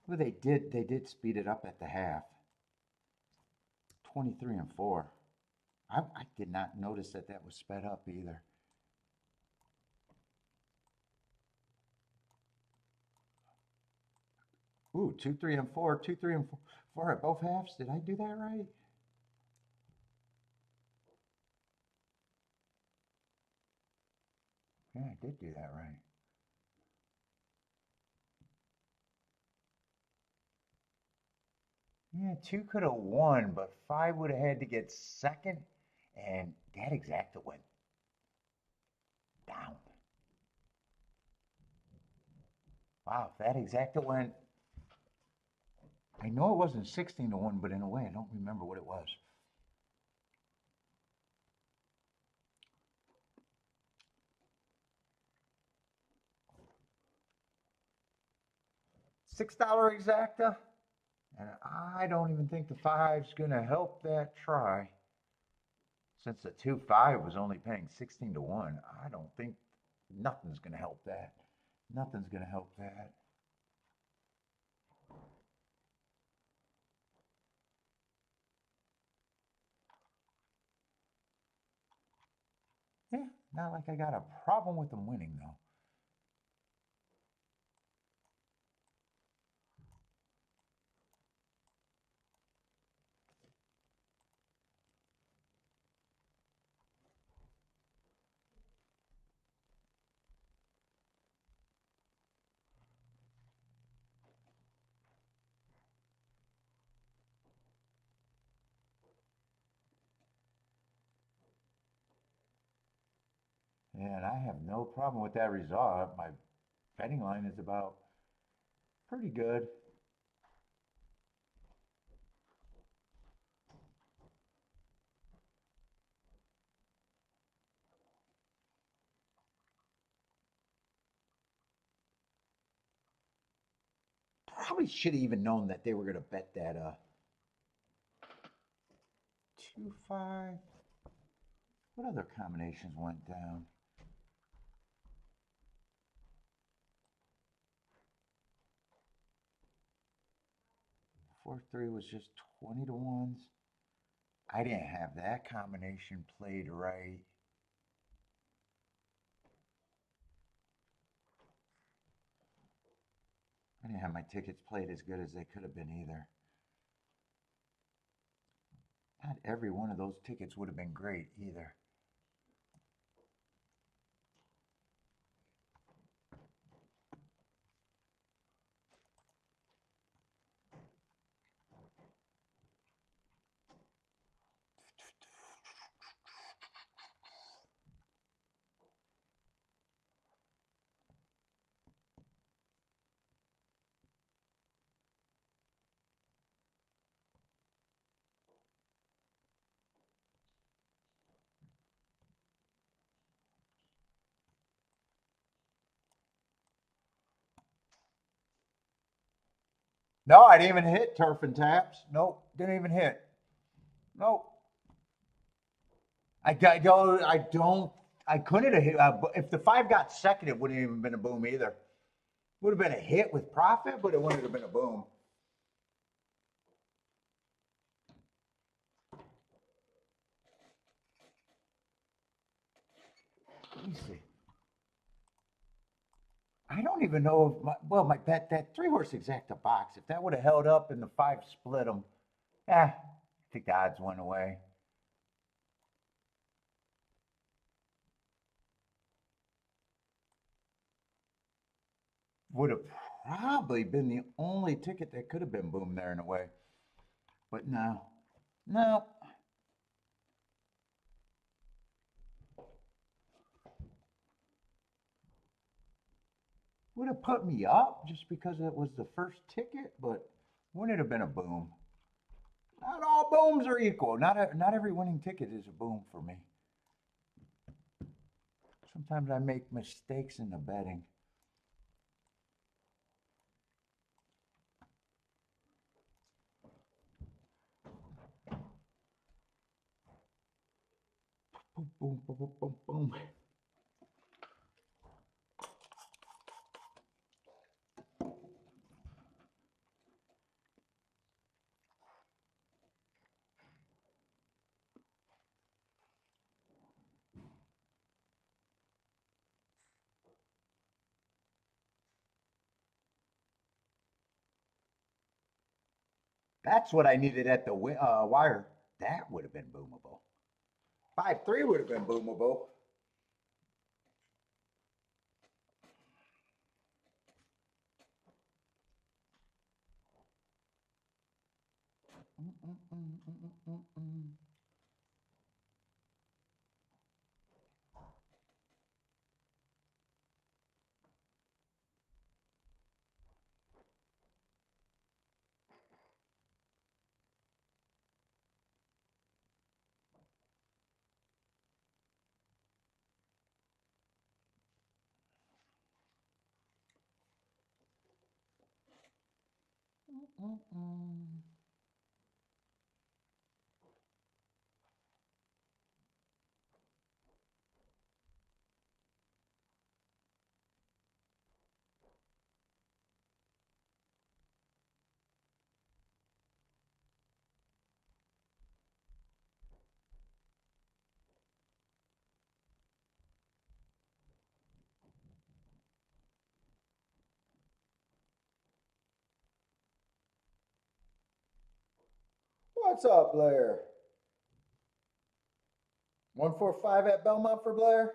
Well, they did speed it up at the half. 23 and 4. I did not notice that was sped up either. Ooh, 2, 3, and 4. 2, 3, and 4 at both halves. Did I do that right? Yeah, I did do that right. Yeah, 2 could have won, but 5 would have had to get second, and that exacta went down. Wow, if that exacta went, I know it wasn't 16 to 1, but in a way, I don't remember what it was. $6 exacta, and I don't even think the 5's gonna help that try. Since the 2.5 was only paying 16 to 1, I don't think nothing's gonna help that. Nothing's gonna help that. Yeah, not like I got a problem with them winning though. Yeah, and I have no problem with that result. My betting line is about pretty good. Probably should have even known that they were going to bet that 2-5. What other combinations went down? 4-3 was just 20 to 1s. I didn't have that combination played right. I didn't have my tickets played as good as they could have been either. Not every one of those tickets would have been great either. No, I didn't even hit turf and taps. Nope, didn't even hit. Nope. I don't. I couldn't have hit. If the 5 got second, it wouldn't have even been a boom either. Would have been a hit with profit, but it wouldn't have been a boom. Let me see. I don't even know if my bet that 3-horse exacta box. If that would have held up and the 5 split them, I think the odds went away. Would have probably been the only ticket that could have been boom there in a way. But no. would have put me up just because it was the first ticket, but wouldn't it have been a boom? Not all booms are equal. Not every winning ticket is a boom for me. Sometimes I make mistakes in the betting. Boom, boom, boom, boom, boom, boom. That's what I needed at the wire. That would have been boomable. 5-3 would have been boomable. What's up, Blair? 145 at Belmont for Blair?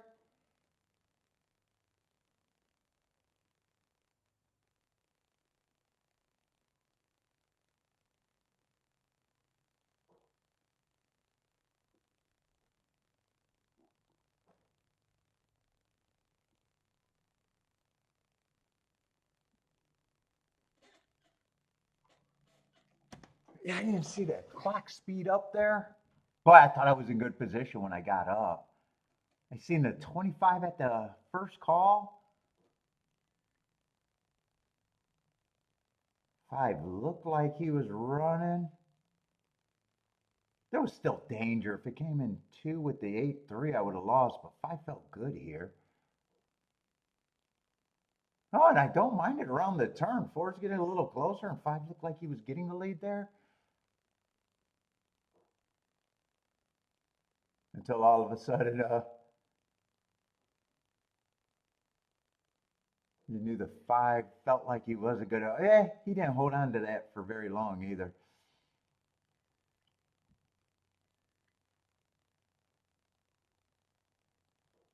Yeah, I didn't see that clock speed up there. Boy, I thought I was in good position when I got up. I seen the 25 at the first call. 5 looked like he was running. There was still danger. If it came in 2 with the 8-3, I would have lost, but 5 felt good here. Oh, and I don't mind it around the turn. 4's getting a little closer, and 5 looked like he was getting the lead there. Until all of a sudden, you knew the 5 felt like he wasn't going to. He didn't hold on to that for very long either.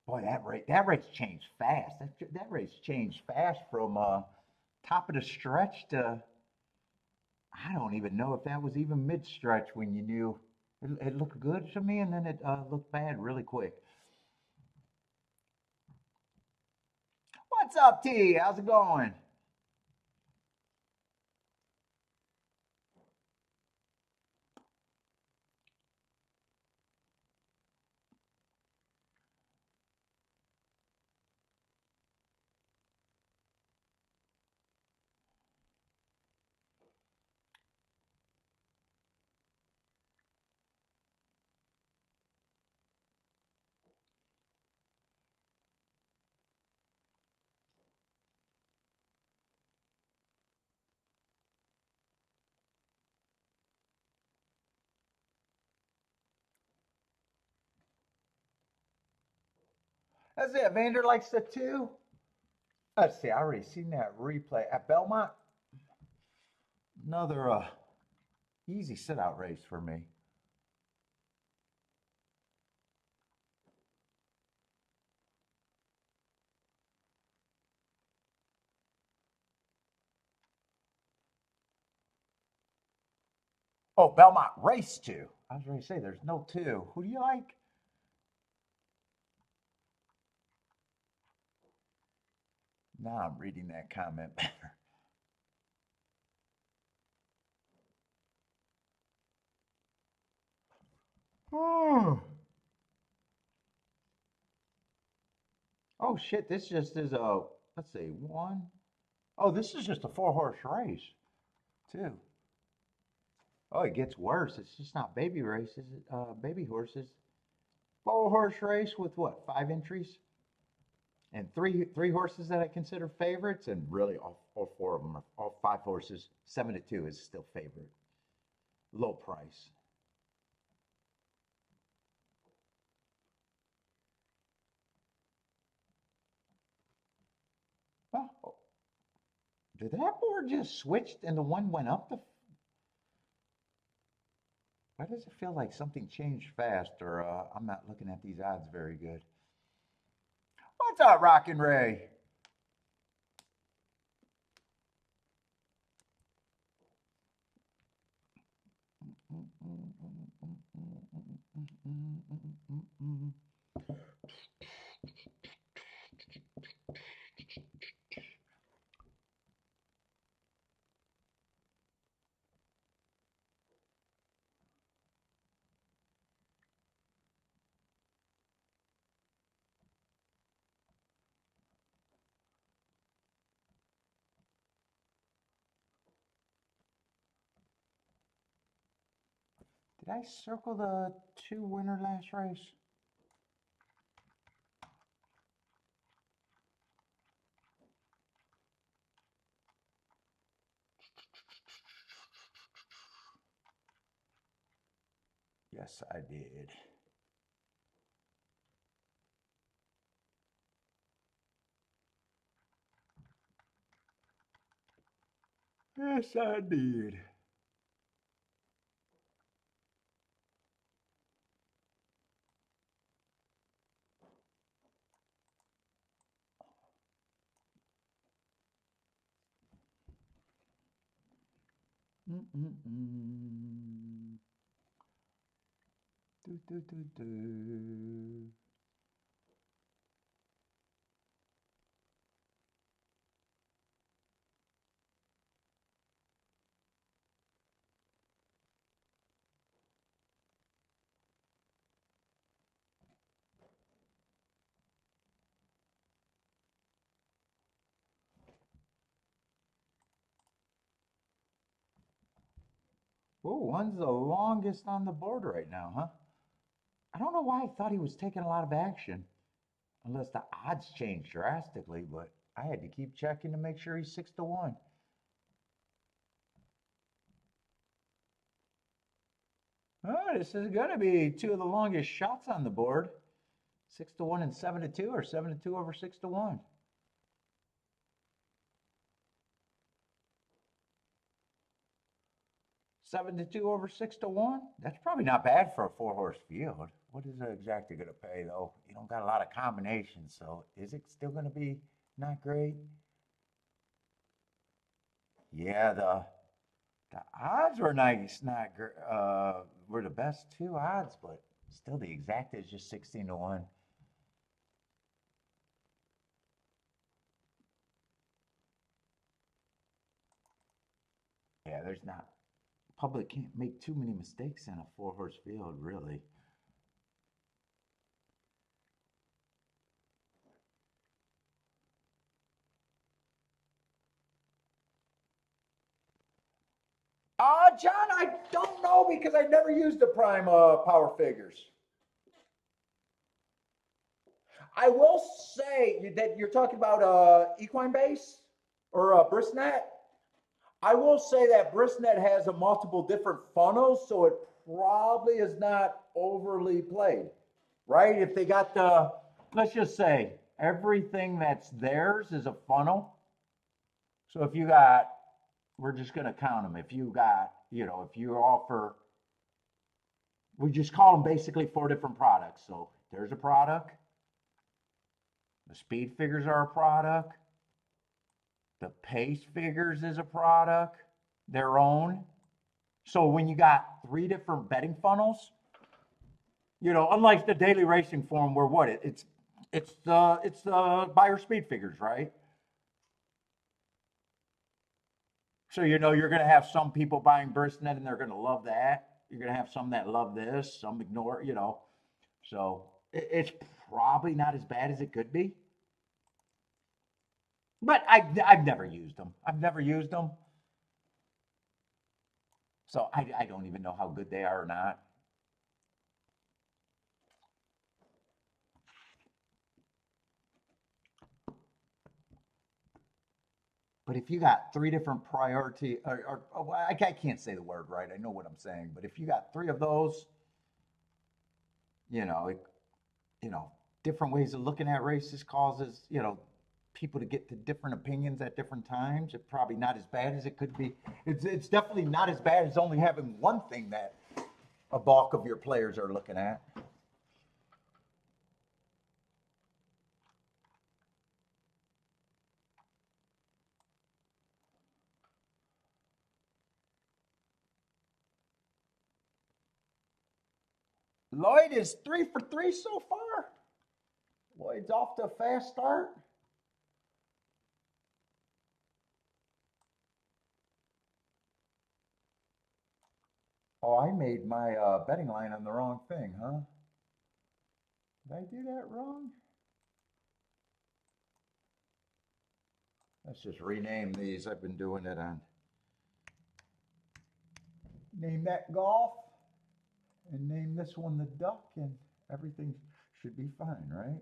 Boy, that race changed fast. That race changed fast from top of the stretch to I don't even know if that was even mid stretch when you knew it looked good to me, and then it looked bad really quick. What's up, T? How's it going? That's it. Vander likes the 2. Let's see. I already seen that replay at Belmont. Another easy sit out race for me. Oh, Belmont race 2. I was ready to say there's no 2. Who do you like? Now I'm reading that comment better. Oh. Oh shit, this just is a, let's see, one. Oh, this is just a 4-horse race, too. Oh, it gets worse. It's just not baby races, baby horses. 4-horse race with what, 5 entries? And three horses that I consider favorites, and really all 4 of them are, all 5 horses. 7-2 is still favorite. Low price. Oh, did that board just switched and the one went up the? Why does it feel like something changed fast, or I'm not looking at these odds very good? What's up, Rockin' Ray? Did I circle the 2 winner last race? Yes, I did. Yes, I did. Do, do, do, do. Oh, one's the longest on the board right now, huh? I don't know why I thought he was taking a lot of action, unless the odds changed drastically, but I had to keep checking to make sure he's 6-1. Oh, this is going to be 2 of the longest shots on the board. 6-1 and 7-2, or 7-2 over 6-1. Seven to two over 6-1. That's probably not bad for a 4-horse field. What is the exactly going to pay though? You don't got a lot of combinations, so is it still going to be not great? Yeah, the odds were nice, not were the best 2 odds, but still the exact is just 16-1. Yeah, there's not. Public can't make too many mistakes in a 4-horse field, really. John, I don't know because I never used the prime power figures. I will say that you're talking about equine base or brisnet. I will say that brisnet has a multiple different funnels, so it probably is not overly played, right? If they got the, let's just say everything that's theirs is a funnel. So if you got, we're just going to count them. If you got, if you offer, we just call them basically 4 different products. So there's a product. The speed figures are a product. The pace figures is a product, their own. So when you got 3 different betting funnels, unlike the daily racing form where it's the buyer speed figures, right? So, you know, you're going to have some people buying burst net and they're going to love that. You're going to have some that love this, some ignore, you know. So it's probably not as bad as it could be. But I've never used them. I've never used them. So I don't even know how good they are or not. But if you got three different priority, I can't say the word right. I know what I'm saying. But if you got three of those, you know, you know, different ways of looking at races causes, you know, people to get to different opinions at different times. It's probably not as bad as it could be. It's definitely not as bad as only having one thing that a bulk of your players are looking at. Lloyd is 3 for 3 so far. Lloyd's off to a fast start. Oh, I made my betting line on the wrong thing, huh? Did I do that wrong? Let's just rename these. I've been doing it on. Name that golf and name this one the duck, and everything should be fine, right?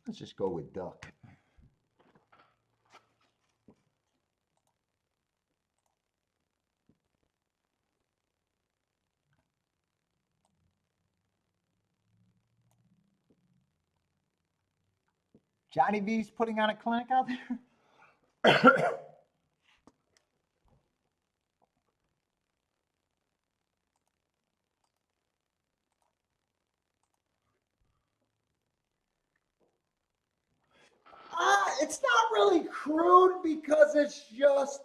Let's just go with duck. Johnny V's putting on a clinic out there. It's not really crude because it's just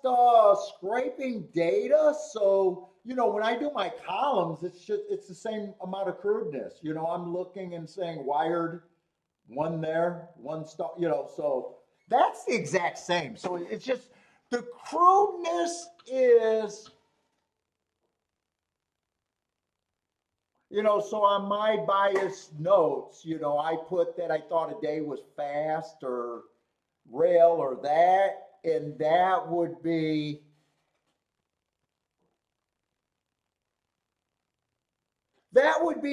scraping data. So, you know, when I do my columns, it's the same amount of crudeness. You know, I'm looking and saying wired, one there, one star, you know, so that's the exact same. So it's just the crudeness is, you know, so on my bias notes, you know, I put that I thought a day was fast or rail or that, and that would be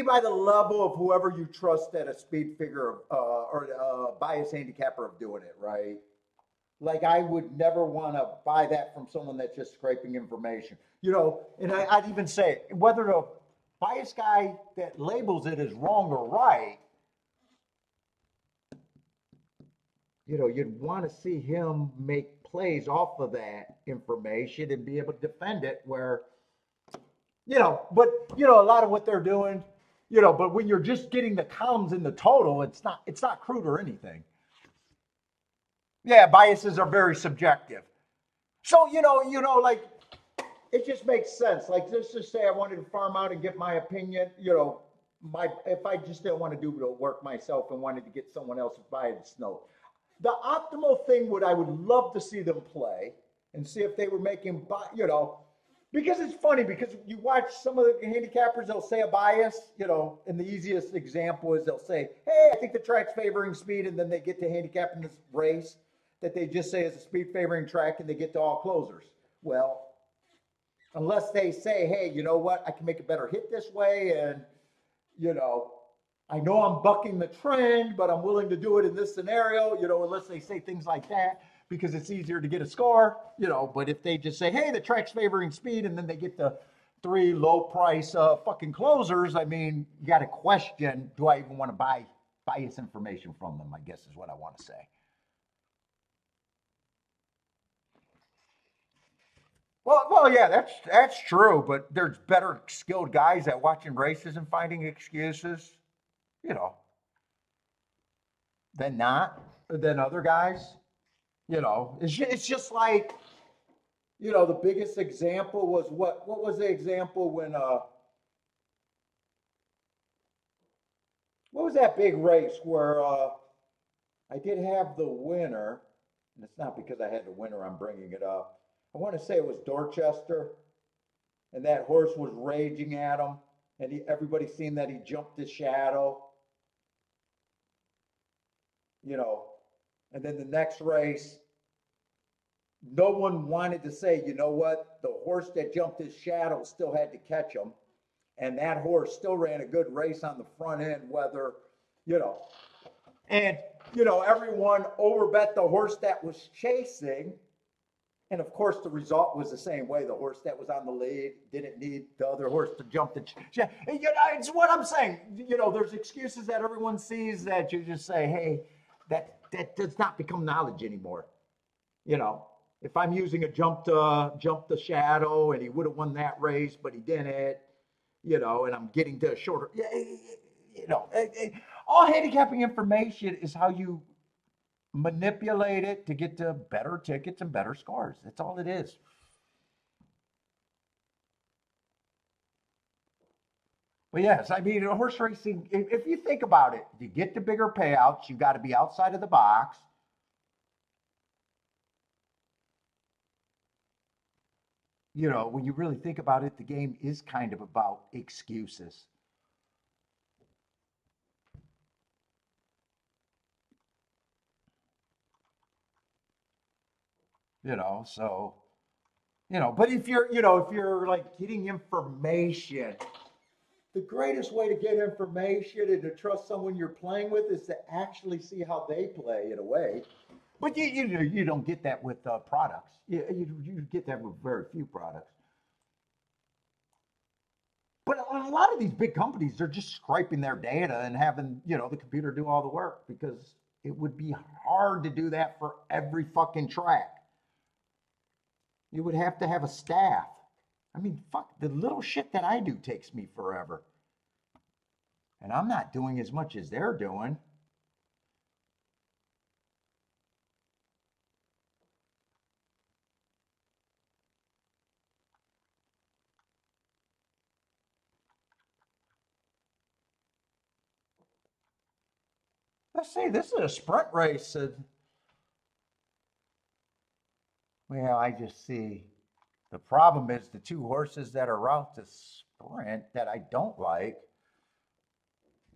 by the level of whoever you trust at a speed figure or bias handicapper of doing it, right? Like I would never want to buy that from someone that's just scraping information, you know. And I'd even say whether the bias guy that labels it is wrong or right, you know, you'd want to see him make plays off of that information and be able to defend it where, you know, but you know, a lot of what they're doing, you know, but when you're just getting the columns in the total, it's not crude or anything. Yeah, biases are very subjective. So, like it just makes sense. Like let's just say I wanted to farm out and get my opinion, you know, my if I just didn't want to do the work myself and wanted to get someone else to buy the snow. The optimal thing would I would love to see them play and see if they were making, you know, because it's funny because you watch some of the handicappers, they'll say a bias, you know, and the easiest example is they'll say, hey, I think the track's favoring speed, and then they get to handicapping this race that they just say is a speed favoring track and they get to all closers. Well, unless they say, hey, you know what, I can make a better hit this way, and, you know, I know I'm bucking the trend, but I'm willing to do it in this scenario, you know, unless they say things like that because it's easier to get a score, you know. But if they just say, hey, the track's favoring speed, and then they get the three low price fucking closers, I mean, you got to question, do I even want to buy bias information from them, I guess is what I want to say. Well, yeah, that's true, but there's better skilled guys at watching races and finding excuses, you know, than not than other guys. You know, it's just like, you know, the biggest example was what was the example when what was that big race where I did have the winner And it's not because I had the winner I'm bringing it up. I want to say it was Dorchester, and that horse was raging at him, and everybody seen that he jumped his shadow, you know. And then the next race, no one wanted to say, you know what, the horse that jumped his shadow still had to catch him. And that horse still ran a good race on the front end, whether, you know, and, you know, everyone overbet the horse that was chasing. And of course, the result was the same way. The horse that was on the lead didn't need the other horse to jump the. You know, it's what I'm saying. You know, there's excuses that everyone sees that you just say, hey, that does not become knowledge anymore. You know, if I'm using a jump the shadow and he would have won that race, but he didn't, you know, and I'm getting to a shorter, you know, all handicapping information is how you manipulate it to get to better tickets and better scores. That's all it is. But yes, I mean, horse racing, if you think about it, you get the bigger payouts, you got to be outside of the box. You know, when you really think about it, the game is kind of about excuses. You know, so, you know, but if you're, you know, if you're like getting information, the greatest way to get information and to trust someone you're playing with is to actually see how they play in a way. But you don't get that with products. You get that with very few products. But a lot of these big companies, they're just scraping their data and having, you know, the computer do all the work because it would be hard to do that for every fucking track. You would have to have a staff. I mean, fuck, the little shit that I do takes me forever. And I'm not doing as much as they're doing. Let's see, this is a sprint race. Well, I just see the problem is the two horses that are out to sprint that I don't like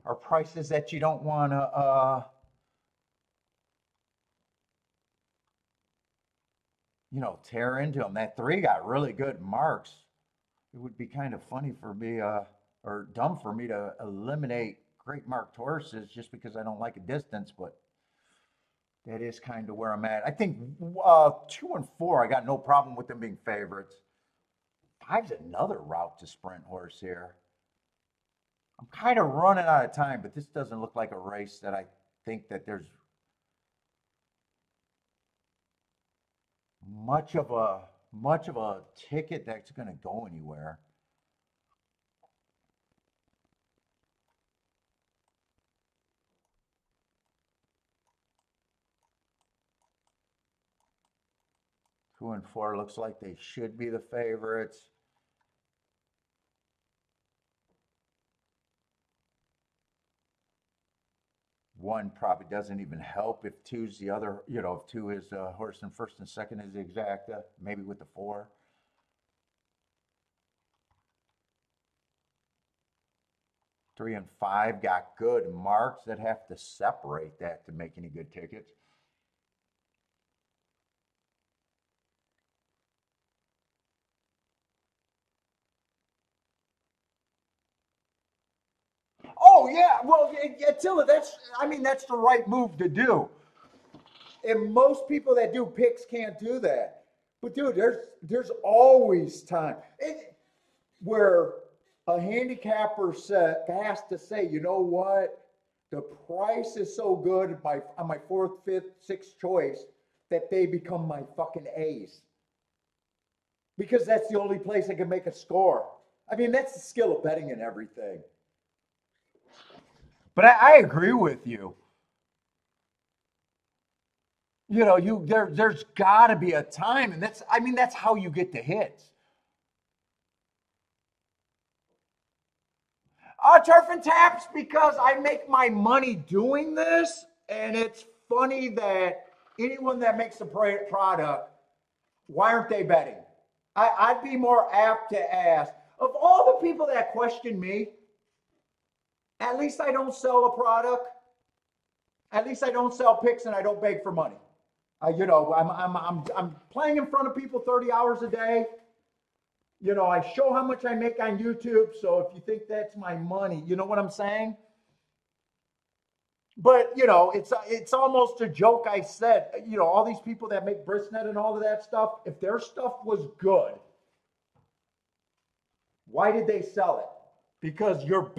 are prices that you don't want to, you know, tear into them. That three got really good marks. It would be kind of funny for me, or dumb for me to eliminate great marked horses just because I don't like a distance, but that is kind of where I'm at. I think 2 and 4, I got no problem with them being favorites. Five's another route to sprint horse here. I'm kind of running out of time, but this doesn't look like a race that I think that there's much of a ticket that's going to go anywhere. Two and 4 looks like they should be the favorites. One probably doesn't even help if two's the other, you know, if two is horse and first and second is the exacta, maybe with the 4. 3 and 5 got good marks that have to separate that to make any good tickets. Oh yeah, well, Attila, I mean, that's the right move to do. And most people that do picks can't do that. But dude, there's always time where a handicapper has to say, you know what, the price is so good on my fourth, fifth, sixth choice that they become my fucking ace. Because that's the only place I can make a score. I mean, that's the skill of betting and everything. But I agree with you. You know, there's got to be a time, and that's how you get the hits. Turf and taps because I make my money doing this, and it's funny that anyone that makes a product, why aren't they betting? I'd be more apt to ask, of all the people that question me, at least I don't sell a product. At least I don't sell picks and I don't beg for money. I'm playing in front of people 30 hours a day. I show how much I make on YouTube. So if you think that's my money, you know what I'm saying? But it's almost a joke. I said, all these people that make brisket and all of that stuff, if their stuff was good, why did they sell it? Because you're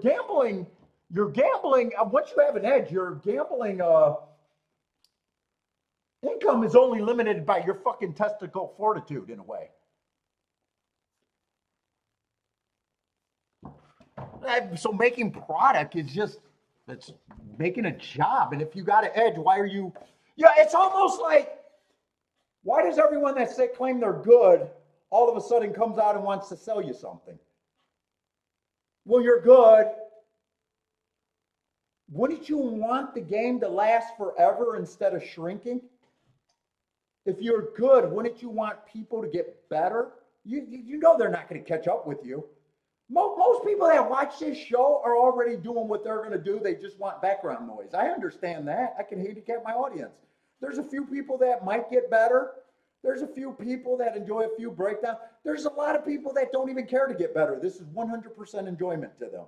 gambling. You're gambling. Once you have an edge, your gambling income is only limited by your fucking testicle fortitude in a way. So making product is just, it's making a job. And if you got an edge, why are you? Yeah, it's almost like, why does everyone that claim they're good all of a sudden comes out and wants to sell you something? Well, you're good. Wouldn't you want the game to last forever instead of shrinking? If you're good, wouldn't you want people to get better? You know they're not going to catch up with you. Most people that watch this show are already doing what they're going to do. They just want background noise. I understand that. I can handicap my audience. There's a few people that might get better. There's a few people that enjoy a few breakdowns. There's a lot of people that don't even care to get better. This is 100% enjoyment to them.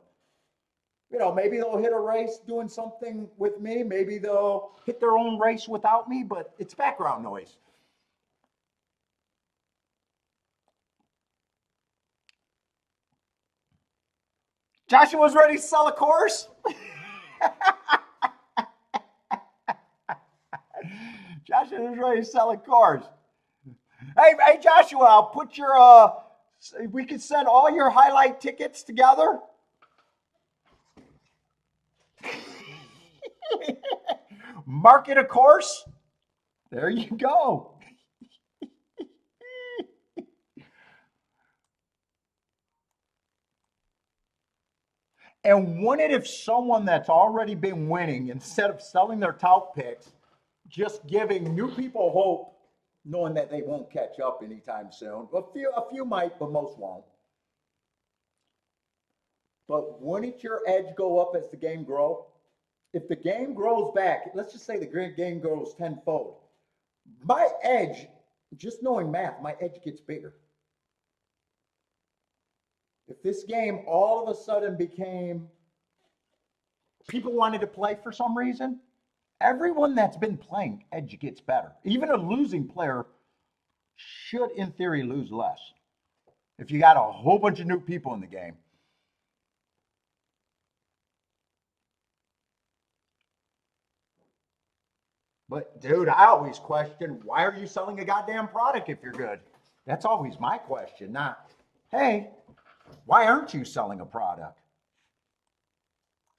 Maybe they'll hit a race doing something with me. Maybe they'll hit their own race without me, but it's background noise. Joshua's ready to sell a course? Joshua's ready to sell a course. Hey, Joshua, I'll put your, we could send all your highlight tickets together. Market a course. There you go. And wouldn't it if someone that's already been winning, instead of selling their tout picks, just giving new people hope, knowing that they won't catch up anytime soon? A few might, but most won't. But wouldn't your edge go up as the game grows? If the game grows back, let's just say the game grows tenfold. My edge, just knowing math, my edge gets bigger. If this game all of a sudden became, people wanted to play for some reason, everyone that's been playing, edge gets better. Even a losing player should, in theory, lose less if you got a whole bunch of new people in the game. But dude, I always question, why are you selling a goddamn product if you're good? That's always my question, not, hey, why aren't you selling a product?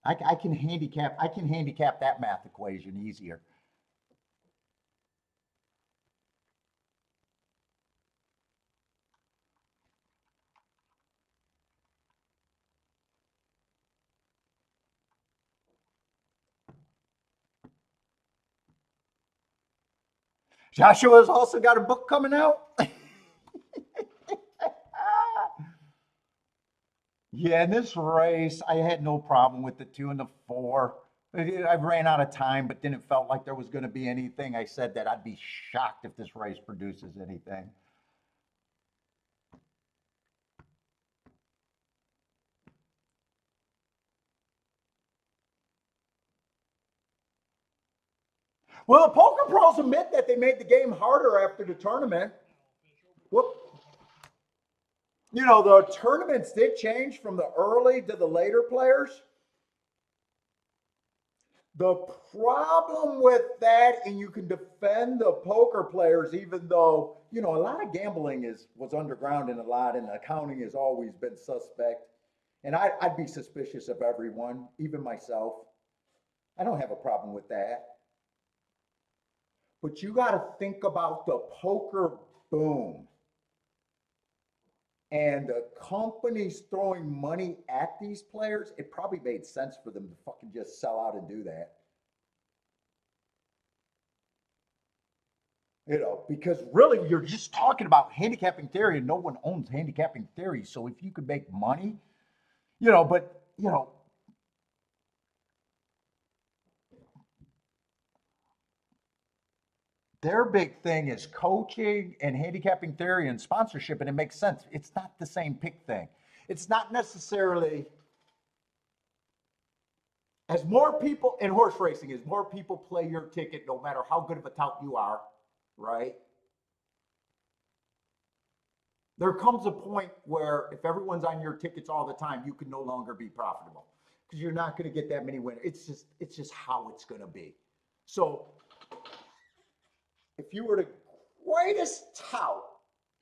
I can handicap that math equation easier. Joshua's also got a book coming out. Yeah, in this race, I had no problem with the 2 and the 4. I ran out of time, but then it felt like there was going to be anything. I said that I'd be shocked if this race produces anything. Well, the poker pros admit that they made the game harder after the tournament. Whoop. The tournaments did change from the early to the later players. The problem with that, and you can defend the poker players, even though, a lot of gambling was underground and accounting has always been suspect. And I'd be suspicious of everyone, even myself. I don't have a problem with that. But you got to think about the poker boom and the companies throwing money at these players. It probably made sense for them to fucking just sell out and do that. You know, because really you're just talking about handicapping theory and no one owns handicapping theory. So if you could make money, but their big thing is coaching and handicapping theory and sponsorship, and it makes sense. It's not the same pick thing. It's not necessarily as more people in horse racing, as more people play your ticket, no matter how good of a tout you are, right? There comes a point where if everyone's on your tickets all the time, you can no longer be profitable because you're not going to get that many winners. It's just how it's going to be. So if you were the greatest tout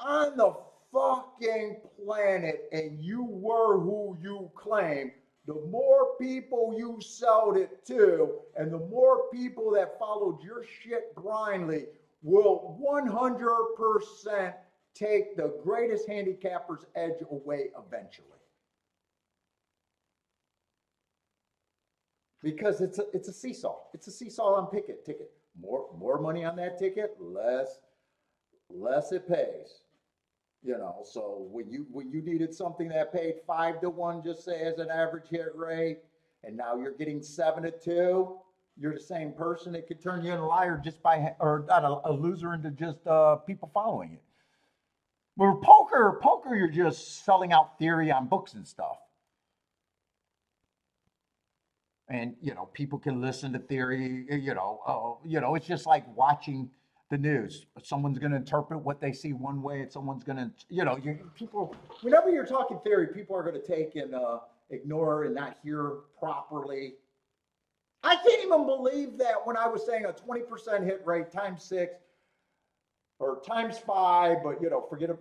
on the fucking planet and you were who you claim, the more people you sold it to and the more people that followed your shit blindly will 100% take the greatest handicapper's edge away eventually. Because it's a seesaw. It's a seesaw on ticket. More money on that ticket, less it pays. So when you needed something that paid 5-1, just say as an average hit rate, and now you're getting 7-2, you're the same person. It could turn you into a liar just by, or not a loser into just people following it. Where poker, you're just selling out theory on books and stuff. And, people can listen to theory, it's just like watching the news. Someone's going to interpret what they see one way and someone's going to, people, whenever you're talking theory, people are going to take and ignore and not hear properly. I can't even believe that when I was saying a 20% hit rate times 6 or times 5, but forget it,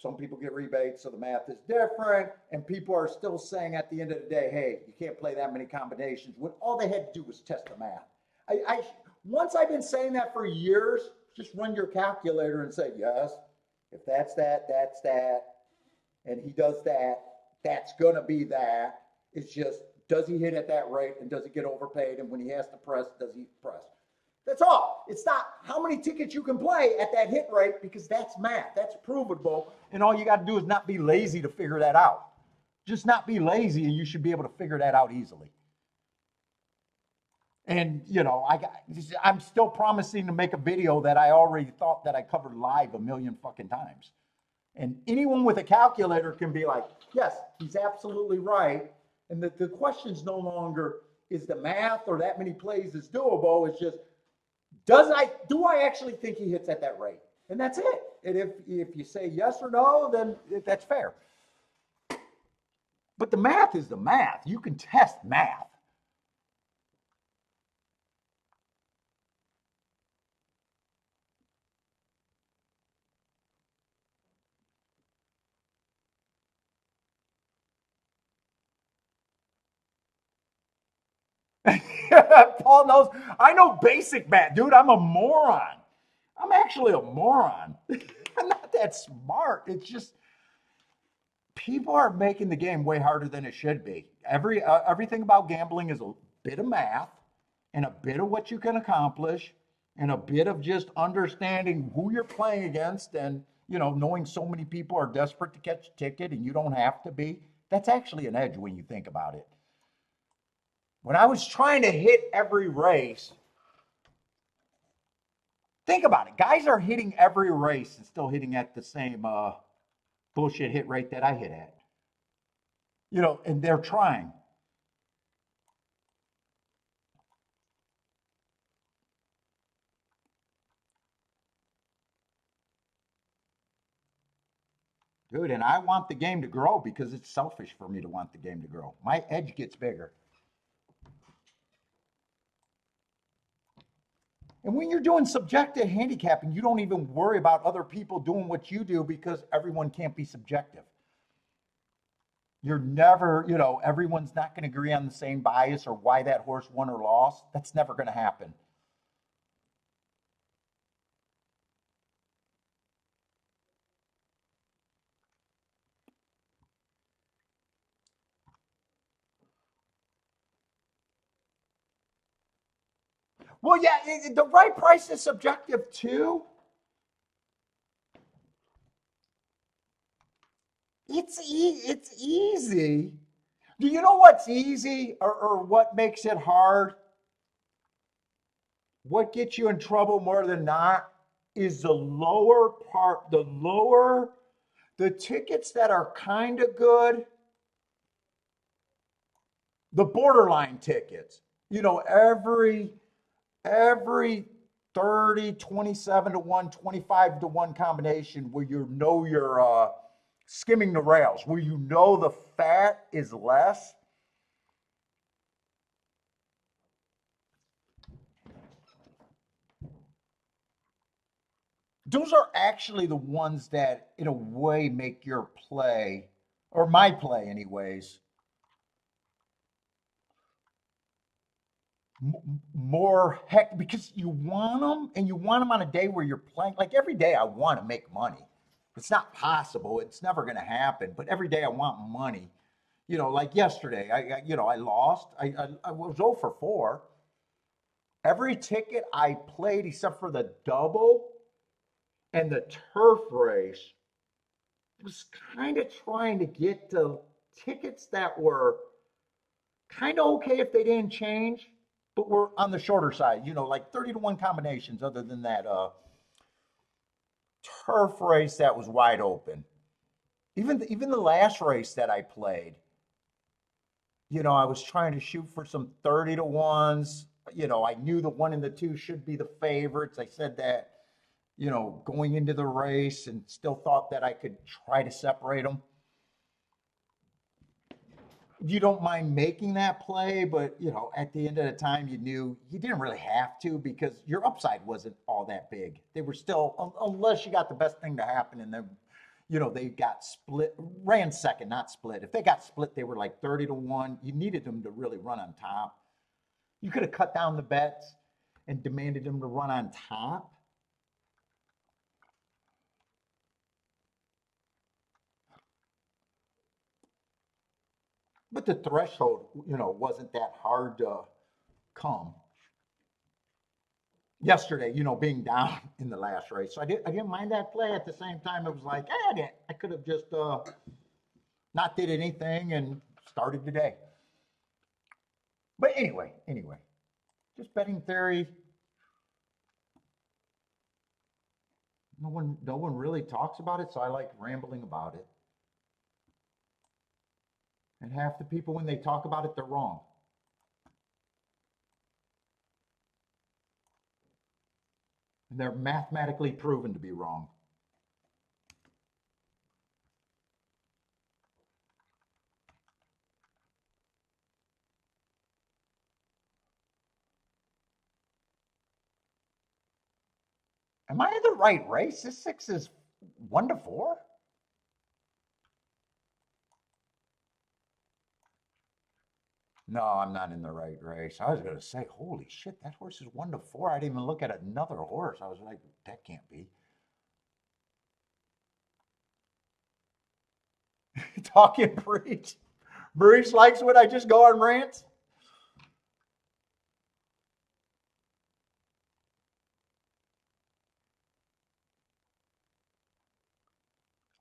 some people get rebates, so the math is different, and people are still saying at the end of the day, hey, you can't play that many combinations, when all they had to do was test the math. Once I've been saying that for years, just run your calculator and say, yes, if that's that, and he does that, that's gonna be that. It's just, does he hit at that rate, and does he get overpaid, and when he has to press, does he press? That's all. It's not how many tickets you can play at that hit rate, because that's math. That's provable. And all you got to do is not be lazy to figure that out. Just not be lazy, and you should be able to figure that out easily. And, I'm still promising to make a video that I already thought that I covered live a million fucking times. And anyone with a calculator can be like, yes, he's absolutely right. And the question's no longer, is the math or that many plays is doable? It's just, do I actually think he hits at that rate? And that's it. And if you say yes or no, then that's fair. But the math is the math. You can test math. Paul knows. I know basic math, dude. I'm a moron. I'm actually a moron. I'm not that smart. It's just people are making the game way harder than it should be. Everything about gambling is a bit of math and a bit of what you can accomplish and a bit of just understanding who you're playing against and knowing so many people are desperate to catch a ticket and you don't have to be. That's actually an edge when you think about it. When I was trying to hit every race, think about it. Guys are hitting every race and still hitting at the same bullshit hit rate that I hit at. And they're trying. Dude, and I want the game to grow because it's selfish for me to want the game to grow. My edge gets bigger. And when you're doing subjective handicapping, you don't even worry about other people doing what you do because everyone can't be subjective. You're never, everyone's not going to agree on the same bias or why that horse won or lost. That's never going to happen. Well, yeah, the right price is subjective too. It's easy. Do you know what's easy or what makes it hard? What gets you in trouble more than not is the lower part, the tickets that are kind of good, the borderline tickets. You know, every 30, 27 to 1, 25 to 1 combination where you know you're skimming the rails, where you know the fat is less. Those are actually the ones that, in a way, make your play, or my play, anyways, more heck because you want them and you want them on a day where you're playing. Like every day, I want to make money. It's not possible. It's never going to happen. But every day, I want money. You know, like yesterday, I lost. I was 0 for 4. Every ticket I played, except for the double and the turf race, was kind of trying to get to tickets that were kind of okay if they didn't change, but were on the shorter side, you know, like 30 to 1 combinations, other than that turf race that was wide open. Even the last race that I played, you know, I was trying to shoot for some 30 to 1s. You know, I knew the 1 and the 2 should be the favorites. I said that, you know, going into the race, and still thought that I could try to separate them. You don't mind making that play, but you know, at the end of the time, you knew you didn't really have to because your upside wasn't all that big. They were still, unless you got the best thing to happen, and then, you know, they got split, ran second, not split. If they got split, they were like 30 to 1. You needed them to really run on top. You could have cut down the bets and demanded them to run on top. But the threshold, you know, wasn't that hard to come. Yesterday, you know, being down in the last race. So I didn't mind that play. At the same time, it was like, I could have just not did anything and started today. But anyway, just betting theory. No one really talks about it, so I like rambling about it. And half the people, when they talk about it, they're wrong. And they're mathematically proven to be wrong. Am I in the right race? This 6 is 1 to 4. No, I'm not in the right race. I was going to say, holy shit, that horse is 1 to 4. I didn't even look at another horse. I was like, that can't be. Talking Breach. Breach likes when I just go on rants.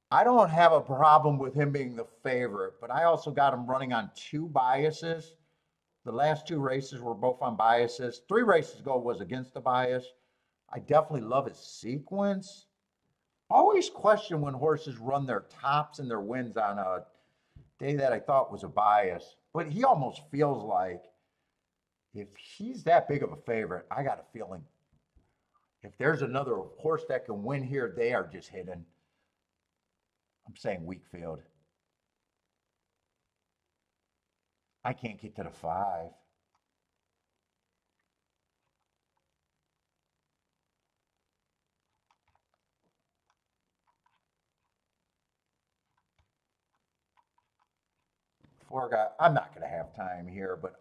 I don't have a problem with him being the favorite, but I also got him running on 2 biases. The last 2 races were both on biases. 3 races ago was against the bias. I definitely love his sequence. Always question when horses run their tops and their wins on a day that I thought was a bias. But he almost feels like if he's that big of a favorite, I got a feeling if there's another horse that can win here, they are just hidden. I'm saying weak field. I can't get to the 5. I'm not going to have time here, but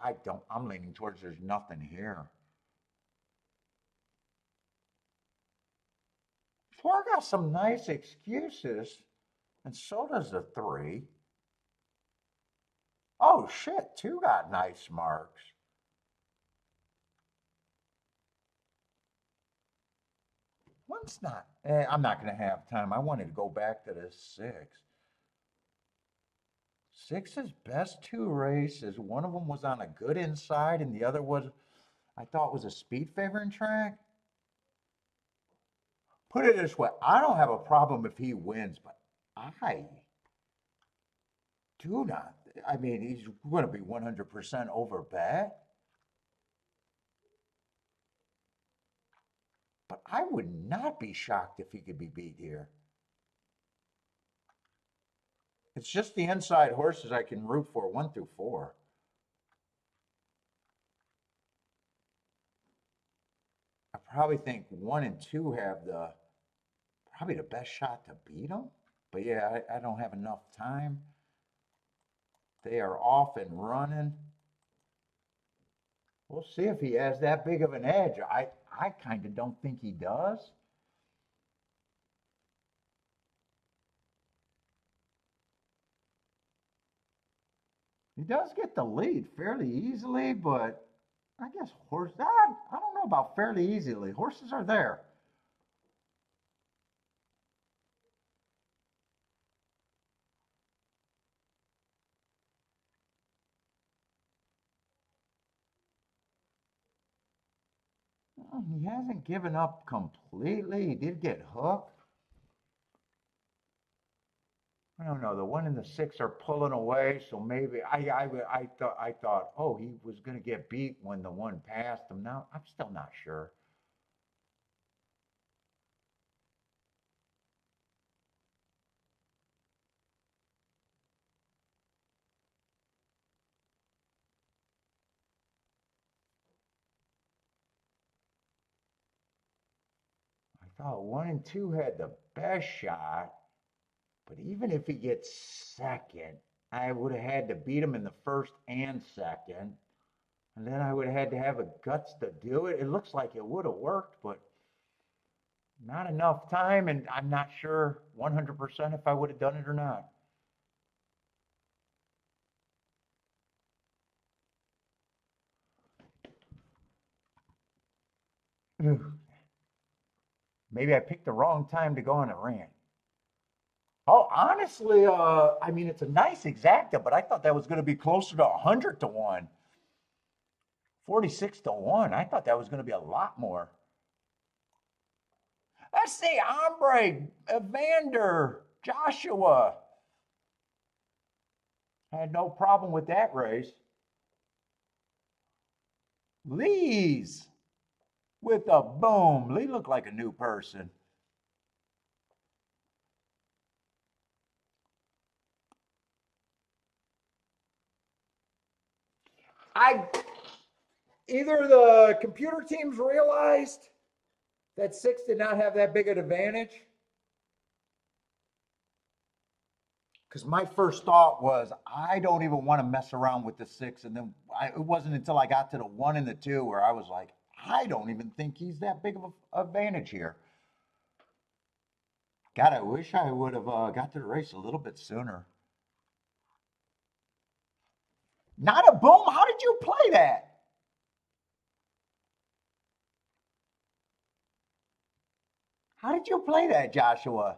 I'm leaning towards there's nothing here. 4 got some nice excuses, and so does the 3. Oh shit, 2 got nice marks. One's not. I'm not going to have time. I wanted to go back to this 6. Six's best two races, one of them was on a good inside and the other was, I thought, was a speed favoring track. Put it this way, I don't have a problem if he wins, but I do not. I mean, he's going to be 100% over bet. But I would not be shocked if he could be beat here. It's just the inside horses I can root for, 1 through 4. I probably think 1 and 2 have probably the best shot to beat him. But yeah, I don't have enough time. They are off and running. We'll see if he has that big of an edge. I kind of don't think he does. He does get the lead fairly easily, but I guess I don't know about fairly easily. Horses are there. He hasn't given up completely. He did get hooked. I don't know. The 1 and the 6 are pulling away, so maybe I thought, oh, he was going to get beat when the 1 passed him. Now I'm still not sure. I thought 1 and 2 had the best shot, but even if he gets second, I would have had to beat him in the first and second. And then I would have had to have the guts to do it. It looks like it would have worked, but not enough time. And I'm not sure 100% if I would have done it or not. Maybe I picked the wrong time to go on a rant. Oh, honestly, I mean, it's a nice exacta, but I thought that was going to be closer to 100 to 1. 46 to 1. I thought that was going to be a lot more. Let's see, Ombre, Evander, Joshua. I had no problem with that race. Lee's with a boom. Lee looked like a new person. Either the computer teams realized that 6 did not have that big an advantage. Because my first thought was, I don't even want to mess around with the 6. And then it wasn't until I got to the 1 and the 2 where I was like, I don't even think he's that big of an advantage here. God, I wish I would have got to the race a little bit sooner. Not a boom? How did you play that? How did you play that, Joshua?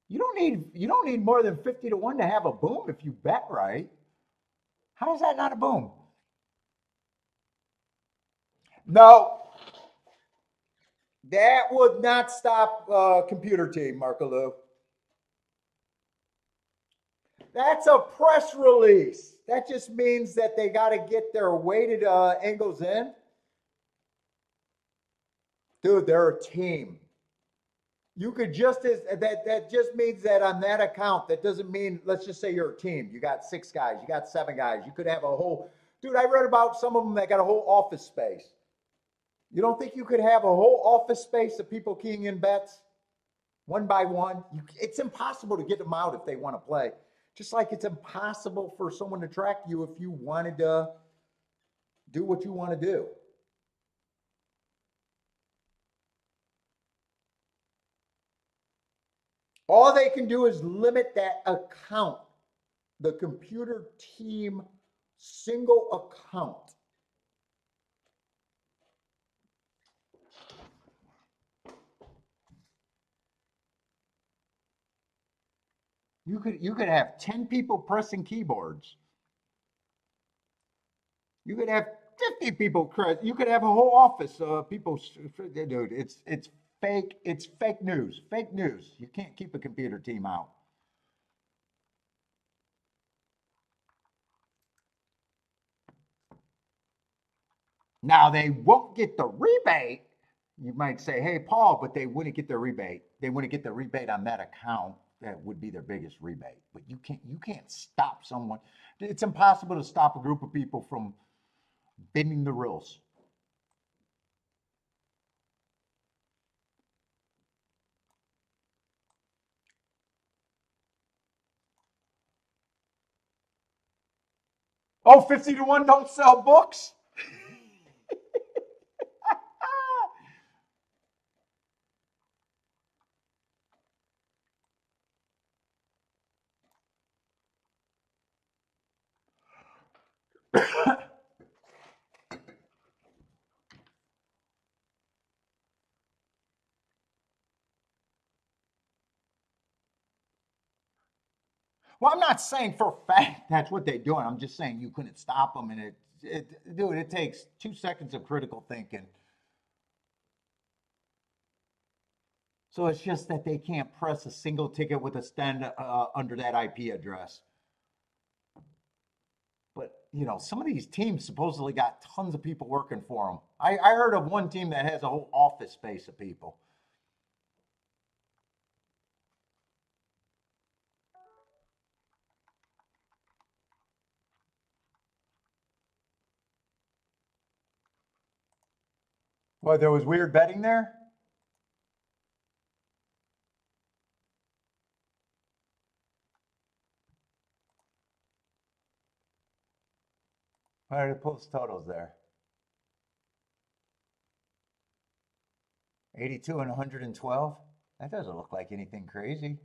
You don't need more than 50 to 1 to have a boom if you bet right. How is that not a boom? No. That would not stop computer team, Marco Lou. That's a press release. That just means that they got to get their weighted angles in. Dude, they're a team. You could just that just means that on that account, that doesn't mean, let's just say you're a team. You got 6 guys, you got 7 guys. You could have a whole, dude, I read about some of them that got a whole office space. You don't think you could have a whole office space of people keying in bets one by one? It's impossible to get them out if they want to play. Just like it's impossible for someone to track you if you wanted to do what you want to do. All they can do is limit that account, the computer team single account. You could have 10 people pressing keyboards. You could have 50 people press. You could have a whole office of people. Dude, it's fake. It's fake news. Fake news. You can't keep a computer team out. Now they won't get the rebate. You might say, "Hey, Paul," but they wouldn't get the rebate. They wouldn't get the rebate on that account. That would be their biggest rebate. But you can't stop someone. It's impossible to stop a group of people from bending the rules. Oh, 50 to 1 don't sell books? Well, I'm not saying for a fact that's what they're doing. I'm just saying you couldn't stop them. And dude, it takes 2 seconds of critical thinking. So it's just that they can't press a single ticket with a stand under that IP address. But, some of these teams supposedly got tons of people working for them. I heard of one team that has a whole office space of people. Well, there was weird betting there? All right, it pulls totals there. 82 and 112? That doesn't look like anything crazy.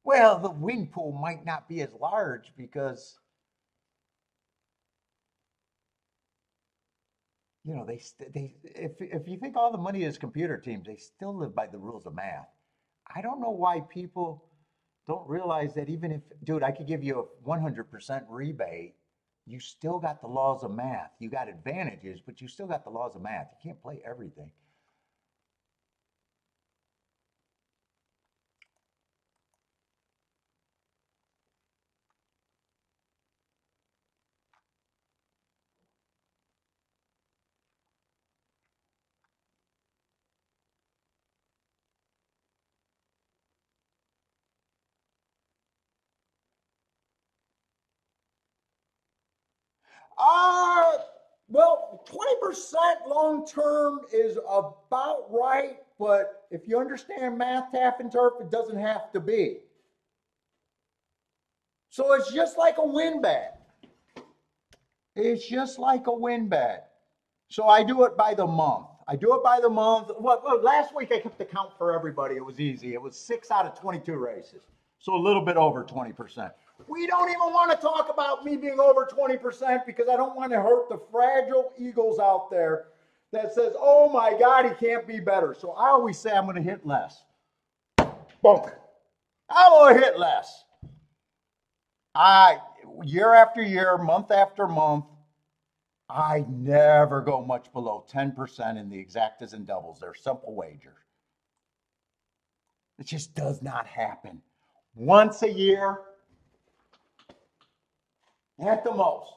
Well, the win pool might not be as large because, they if you think all the money is computer teams, they still live by the rules of math. I don't know why people don't realize that even if, dude, I could give you a 100% rebate, you still got the laws of math. You got advantages, but you still got the laws of math. You can't play everything. Uh, well, 20% long term is about right, but if you understand math, tap, and turf, it doesn't have to be. So it's just like a win bet. It's just like a win bet. So I do it by the month. I do it by the month. Well, last week I kept the count for everybody. It was easy. It was 6 out of 22 races. So a little bit over 20%. We don't even want to talk about me being over 20% because I don't want to hurt the fragile Eagles out there that says, oh my God, he can't be better. So I always say I'm going to hit less. Boom. I'm going to hit less. Year after year, month after month, I never go much below 10% in the exactas and doubles. They're simple wagers. It just does not happen. Once a year, at the most.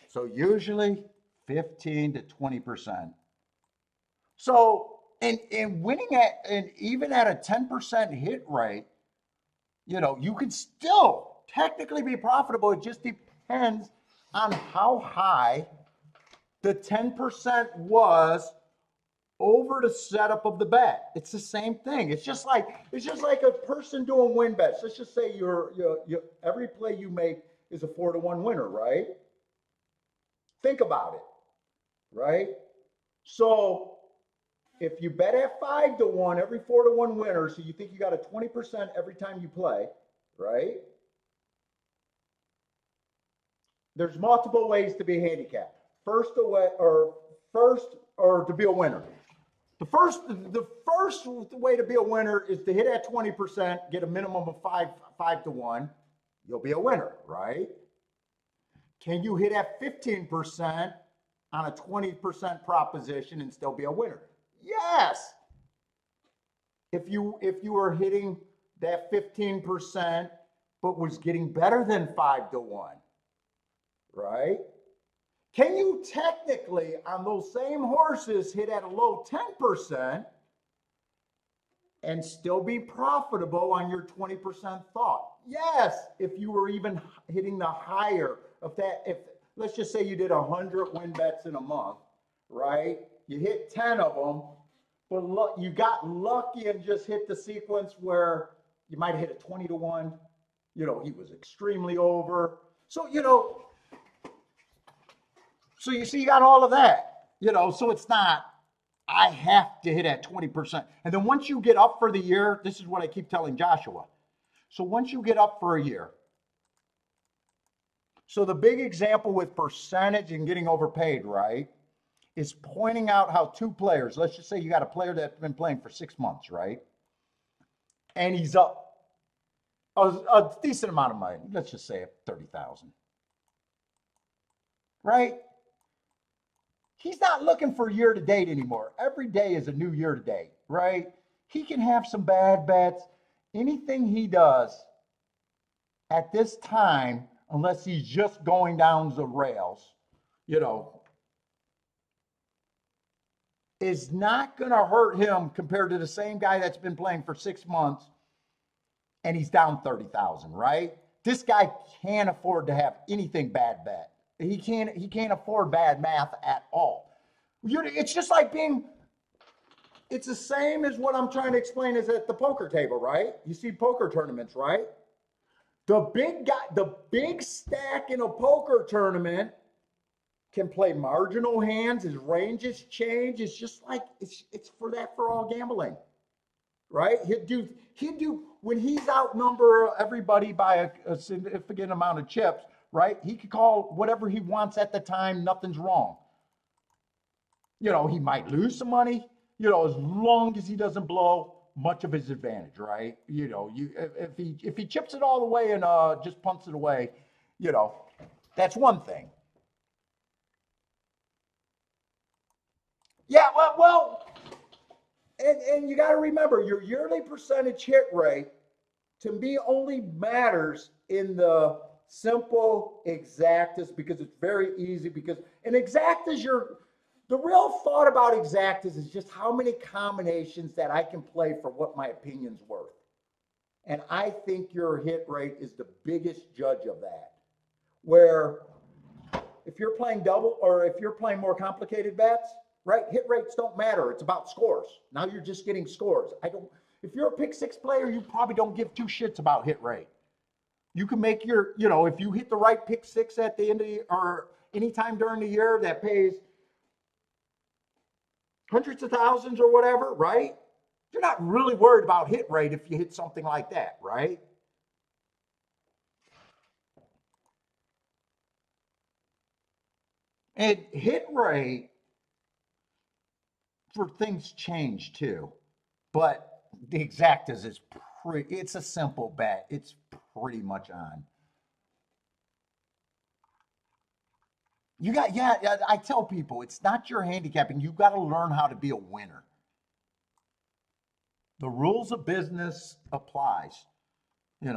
So usually 15 to 20%. So in winning and even at a 10% hit rate, you can still technically be profitable. It just depends on how high the 10% was over the setup of the bet. It's the same thing. It's just like a person doing win bets. Let's just say every play you make is a 4 to 1 winner, right? Think about it, right? So if you bet at 5 to 1, every 4 to 1 winner, so you think you got a 20% every time you play, right? There's multiple ways to be handicapped. First or to be a winner. The first way to be a winner is to hit at 20%, get a minimum of 5 to 1. You'll be a winner, right? Can you hit at 15% on a 20% proposition and still be a winner? Yes. If you were hitting that 15%, but was getting better than 5 to 1, right? Can you technically, on those same horses, hit at a low 10% and still be profitable on your 20% thought? Yes, if you were even hitting the higher of that. If let's just say you did 100 win bets in a month, right? You hit 10 of them, but look, you got lucky and just hit the sequence where you might have hit a 20 to 1. He was extremely over. So, so you see, you got all of that, so it's not, I have to hit at 20%. And then once you get up for the year, this is what I keep telling Joshua. So once you get up for a year, so the big example with percentage and getting overpaid, right, is pointing out how two players, let's just say you got a player that's been playing for 6 months, right? And he's up a decent amount of money, let's just say 30,000, right? He's not looking for year to date anymore. Every day is a new year to date, right? He can have some bad bets. Anything he does at this time, unless he's just going down the rails, is not going to hurt him compared to the same guy that's been playing for 6 months and he's down 30,000, right? This guy can't afford to have anything bad bet. He can't afford bad math at all. It's just like it's the same as what I'm trying to explain is at the poker table, right? You see poker tournaments, right? The big stack in a poker tournament can play marginal hands. His ranges change. It's just like it's for all gambling, right? He'd do when he's outnumber everybody by a significant amount of chips, right? He could call whatever he wants at the time. Nothing's wrong. He might lose some money, as long as he doesn't blow much of his advantage, right? If he chips it all the way and just punts it away, that's one thing. Yeah, well, and you got to remember your yearly percentage hit rate to me only matters in the simple exactas because it's very easy and exactas the real thought about exactas is just how many combinations that I can play for what my opinion's worth. And I think your hit rate is the biggest judge of that. Where if you're playing double or if you're playing more complicated bets, right, hit rates don't matter. It's about scores. Now you're just getting scores. If you're a pick six player, you probably don't give two shits about hit rate. You can make if you hit the right pick six at the end of the or anytime during the year that pays hundreds of thousands or whatever, right? You're not really worried about hit rate if you hit something like that, right? And hit rate for things change too, but the exactas is it's a simple bet. It's pretty much on. I tell people it's not your handicapping. You got to learn how to be a winner. The rules of business applies. You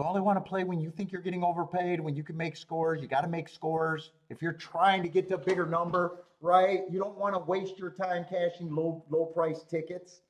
only want to play when you think you're getting overpaid, when you can make scores. You got to make scores. If you're trying to get to a bigger number, right? You don't want to waste your time cashing low price tickets.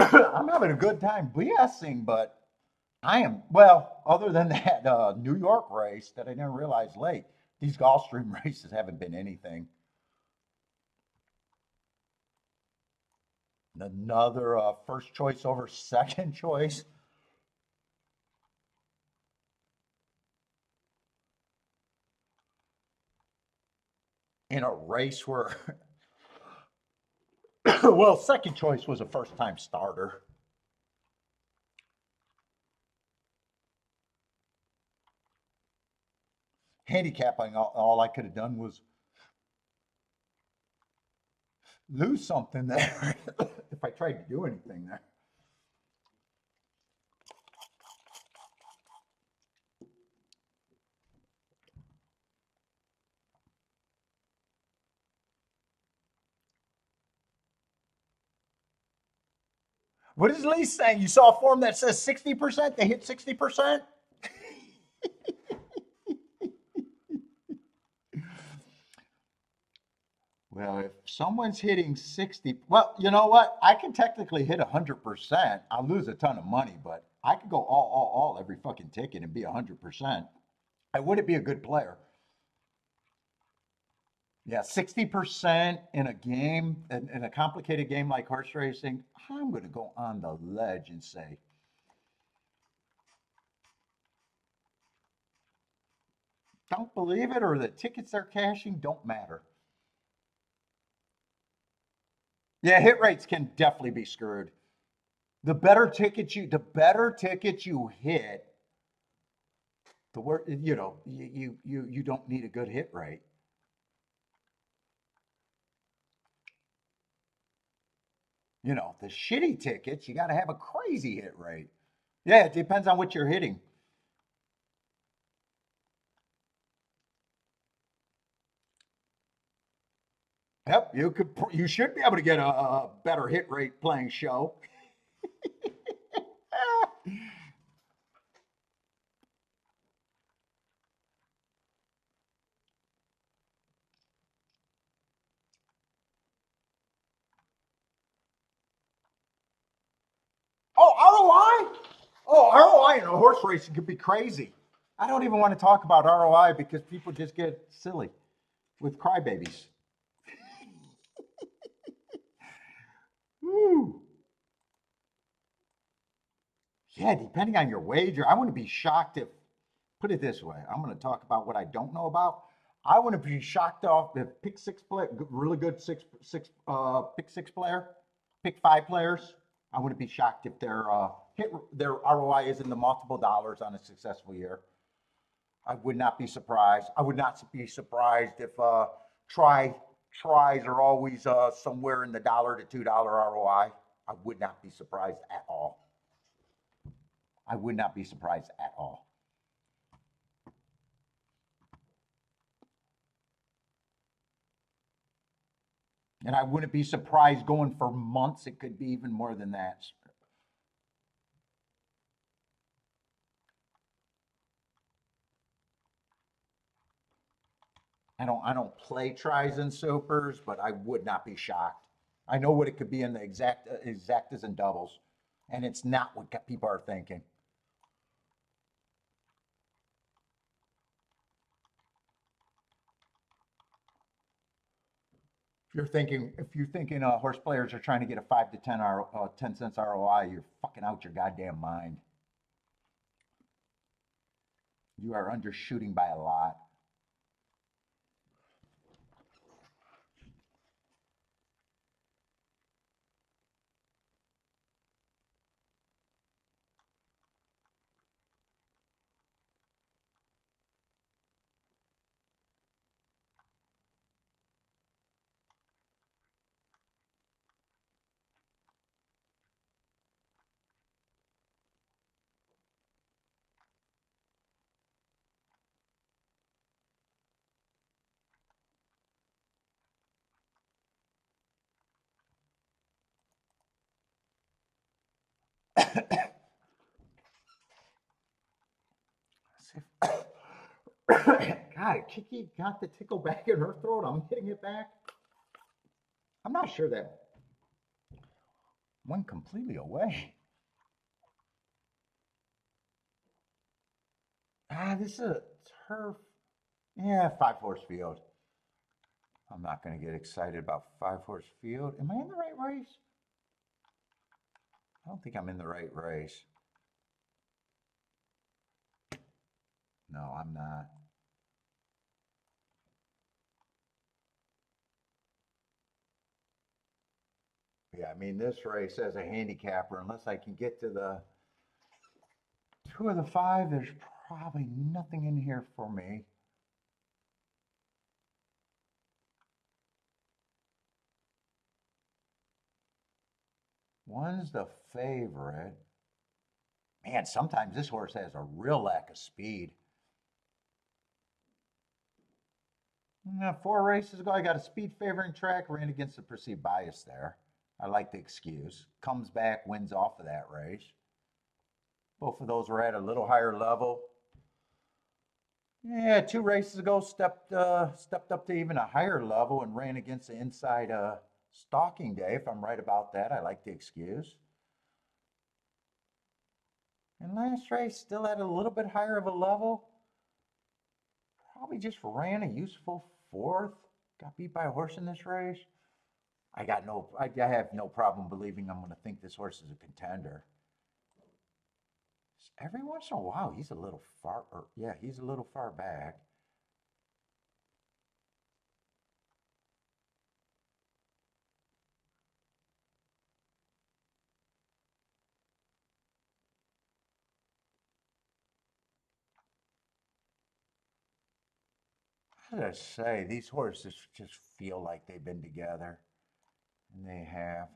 I'm having a good time BSing, but I am, well, other than that New York race that I didn't realize late, these Gulfstream races haven't been anything. Another first choice over second choice in a race where, well, second choice was a first time starter. Handicapping, all I could have done was lose something there if I tried to do anything there. What is Lee saying? You saw a form that says 60%? They hit 60%? Well, if someone's hitting 60, well, you know what? I can technically hit 100%. I'll lose a ton of money, but I could go all every fucking ticket and be 100%. I wouldn't be a good player. Yeah, 60% in a game, in a complicated game like horse racing, I'm going to go on the ledge and say, don't believe it, or the tickets they're cashing don't matter. Yeah, hit rates can definitely be screwed. The better tickets you hit, the worse, you don't need a good hit rate. The shitty tickets, you got to have a crazy hit rate. Yeah, it depends on what you're hitting. Yep, you should be able to get a better hit rate playing show. Oh, ROI? Oh, ROI in a horse racing could be crazy. I don't even want to talk about ROI because people just get silly with crybabies. Woo. Yeah, depending on your wager, I wouldn't be shocked if, put it this way, I'm going to talk about what I don't know about. I wouldn't be shocked off if pick six play, really good pick six player, pick five players. I wouldn't be shocked if their ROI is in the multiple dollars on a successful year. I would not be surprised. I would not be surprised if try tries are always somewhere in the $1 to $2 ROI. I would not be surprised at all. I would not be surprised at all. And I wouldn't be surprised going for months. It could be even more than that. I don't play tries and supers, but I would not be shocked. I know what it could be in the exactas and doubles, and it's not what people are thinking. If you're thinking horse players are trying to get a 5 to 10 cents ROI, you're fucking out your goddamn mind. You are undershooting by a lot. God, Kiki got the tickle back in her throat. I'm hitting it back. I'm not sure that. Went completely away. This is a turf. Yeah, 5-horse field. I'm not going to get excited about 5-horse field. Am I in the right race? I don't think I'm in the right race. No, I'm not. Yeah, I mean, this race as a handicapper, unless I can get to the 2 of the 5, there's probably nothing in here for me. One's the favorite. Man, sometimes this horse has a real lack of speed. 4 races ago, I got a speed favoring track, ran against the perceived bias there. I like the excuse. Comes back, wins off of that race. Both of those were at a little higher level. Yeah, 2 races ago, stepped up to even a higher level and ran against the inside stalking day. If I'm right about that, I like the excuse. And last race, still at a little bit higher of a level. Probably just ran a useful 4th. Got beat by a horse in this race. I have no problem believing I'm going to think this horse is a contender. Every once in a while, he's a little far, he's a little far back. How did I say? These horses just feel like they've been together, and they have.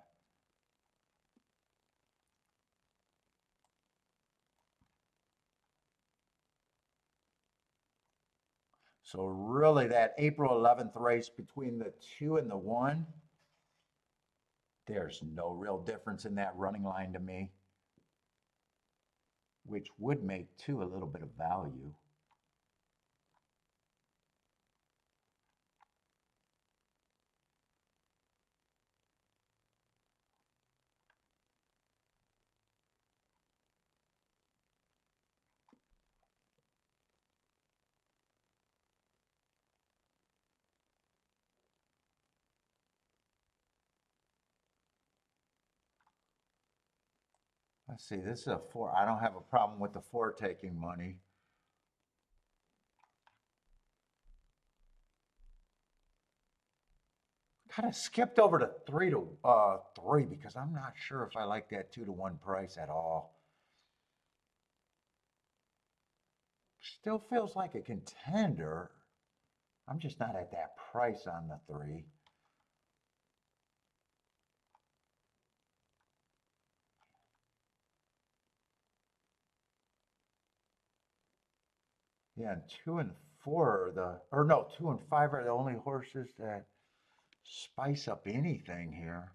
So really that April 11th race between the 2 and the 1, there's no real difference in that running line to me, which would make 2 a little bit of value. Let's see, this is a 4. I don't have a problem with the 4 taking money. Kind of skipped over to 3 because I'm not sure if I like that 2 to 1 price at all. Still feels like a contender. I'm just not at that price on the 3. Yeah, and 2 and 4 are no, 2 and 5 are the only horses that spice up anything here.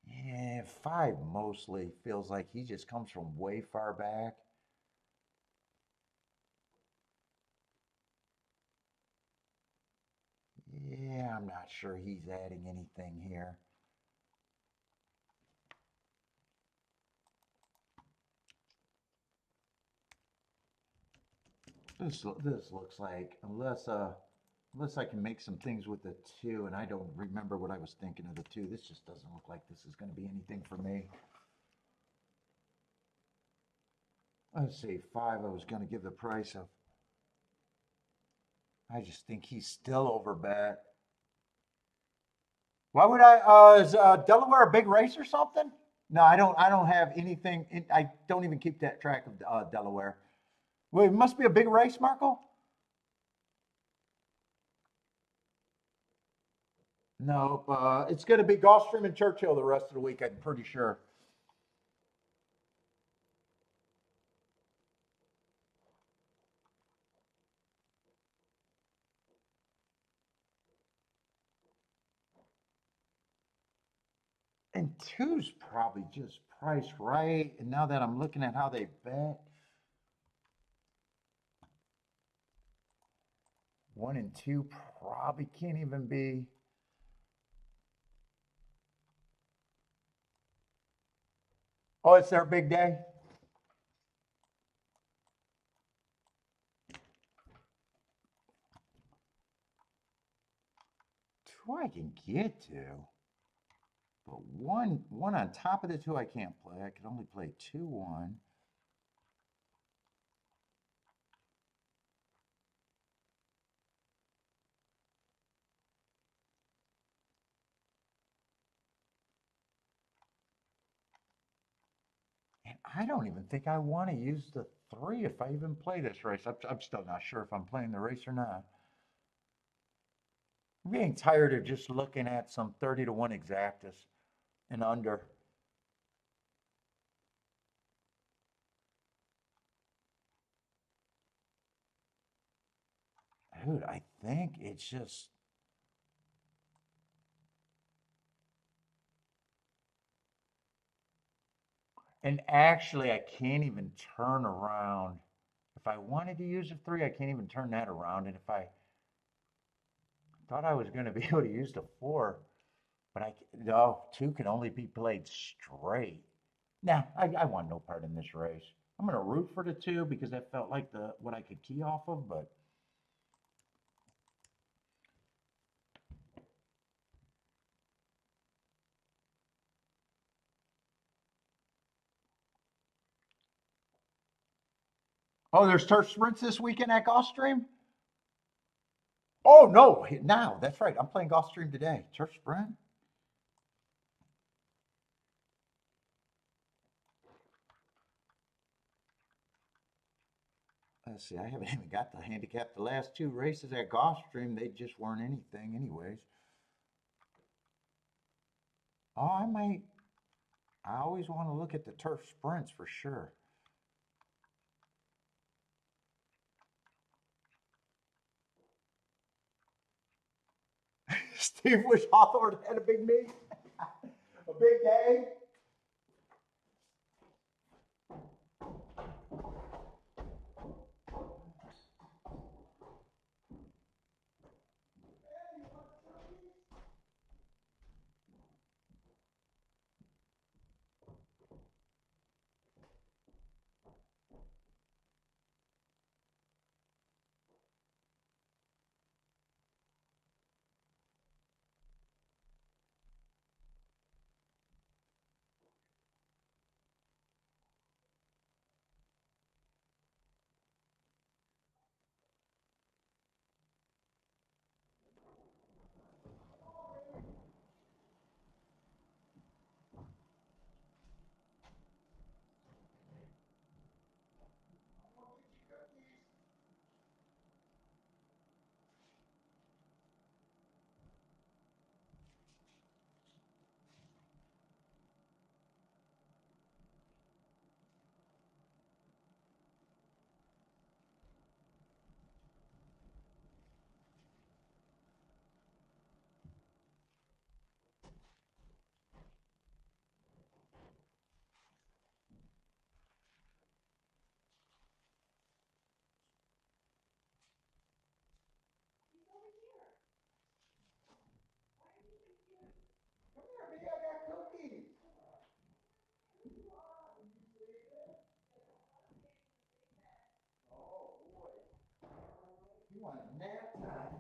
Yeah, 5 mostly feels like he just comes from way far back. Yeah, I'm not sure he's adding anything here. This looks like unless I can make some things with the 2, and I don't remember what I was thinking of the 2. This just doesn't look like this is going to be anything for me. Let's see, 5. I was going to give the price of. I just think he's still over bet. Why would I? Is Delaware a big race or something? No, I don't. I don't have anything. I don't even keep that track of Delaware. Well, it must be a big race, Marco. No, it's going to be Gulfstream and Churchill the rest of the week. I'm pretty sure. And 2's probably just priced right. And now that I'm looking at how they bet, 1 and 2 probably can't even be. Oh, it's their big day? Two I can get to, but one on top of the two I can't play. I can only play 2-1. And I don't even think I want to use the 3 if I even play this race. I'm still not sure if I'm playing the race or not. I'm getting tired of just looking at some 30-1 exactas and under. Dude, I think it's just. And actually, I can't even turn around. If I wanted to use a 3, I can't even turn that around. And if I thought I was going to be able to use the 4, but no, 2 can only be played straight. Nah, I want no part in this race. I'm going to root for the 2 because that felt like what I could key off of, but. Oh, there's turf sprints this weekend at Gulfstream? Oh, no, now, that's right. I'm playing Gulfstream today. Turf sprint? Let's see, I haven't even got the handicap. The last 2 races at Gulfstream, they just weren't anything anyways. Oh, I always want to look at the turf sprints for sure. Steve wish Hawthorne had a big meet, a big day. Come here, baby, I got cookies. Oh boy, you want nap time?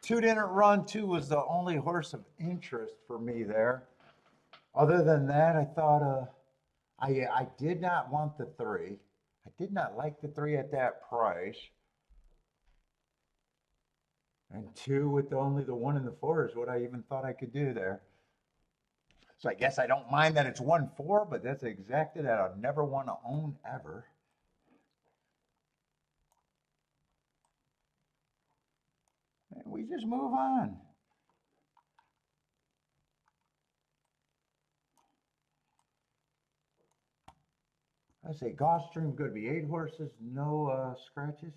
2 didn't run. 2 was the only horse of interest for me there. Other than that, I thought I did not want the 3. I did not like the 3 at that price. And 2 with only the 1 and the 4 is what I even thought I could do there. So I guess I don't mind that it's 1-4, but that's exactly that I'd never want to own ever. And we just move on. I say Gulfstream going to be 8 horses, no scratches.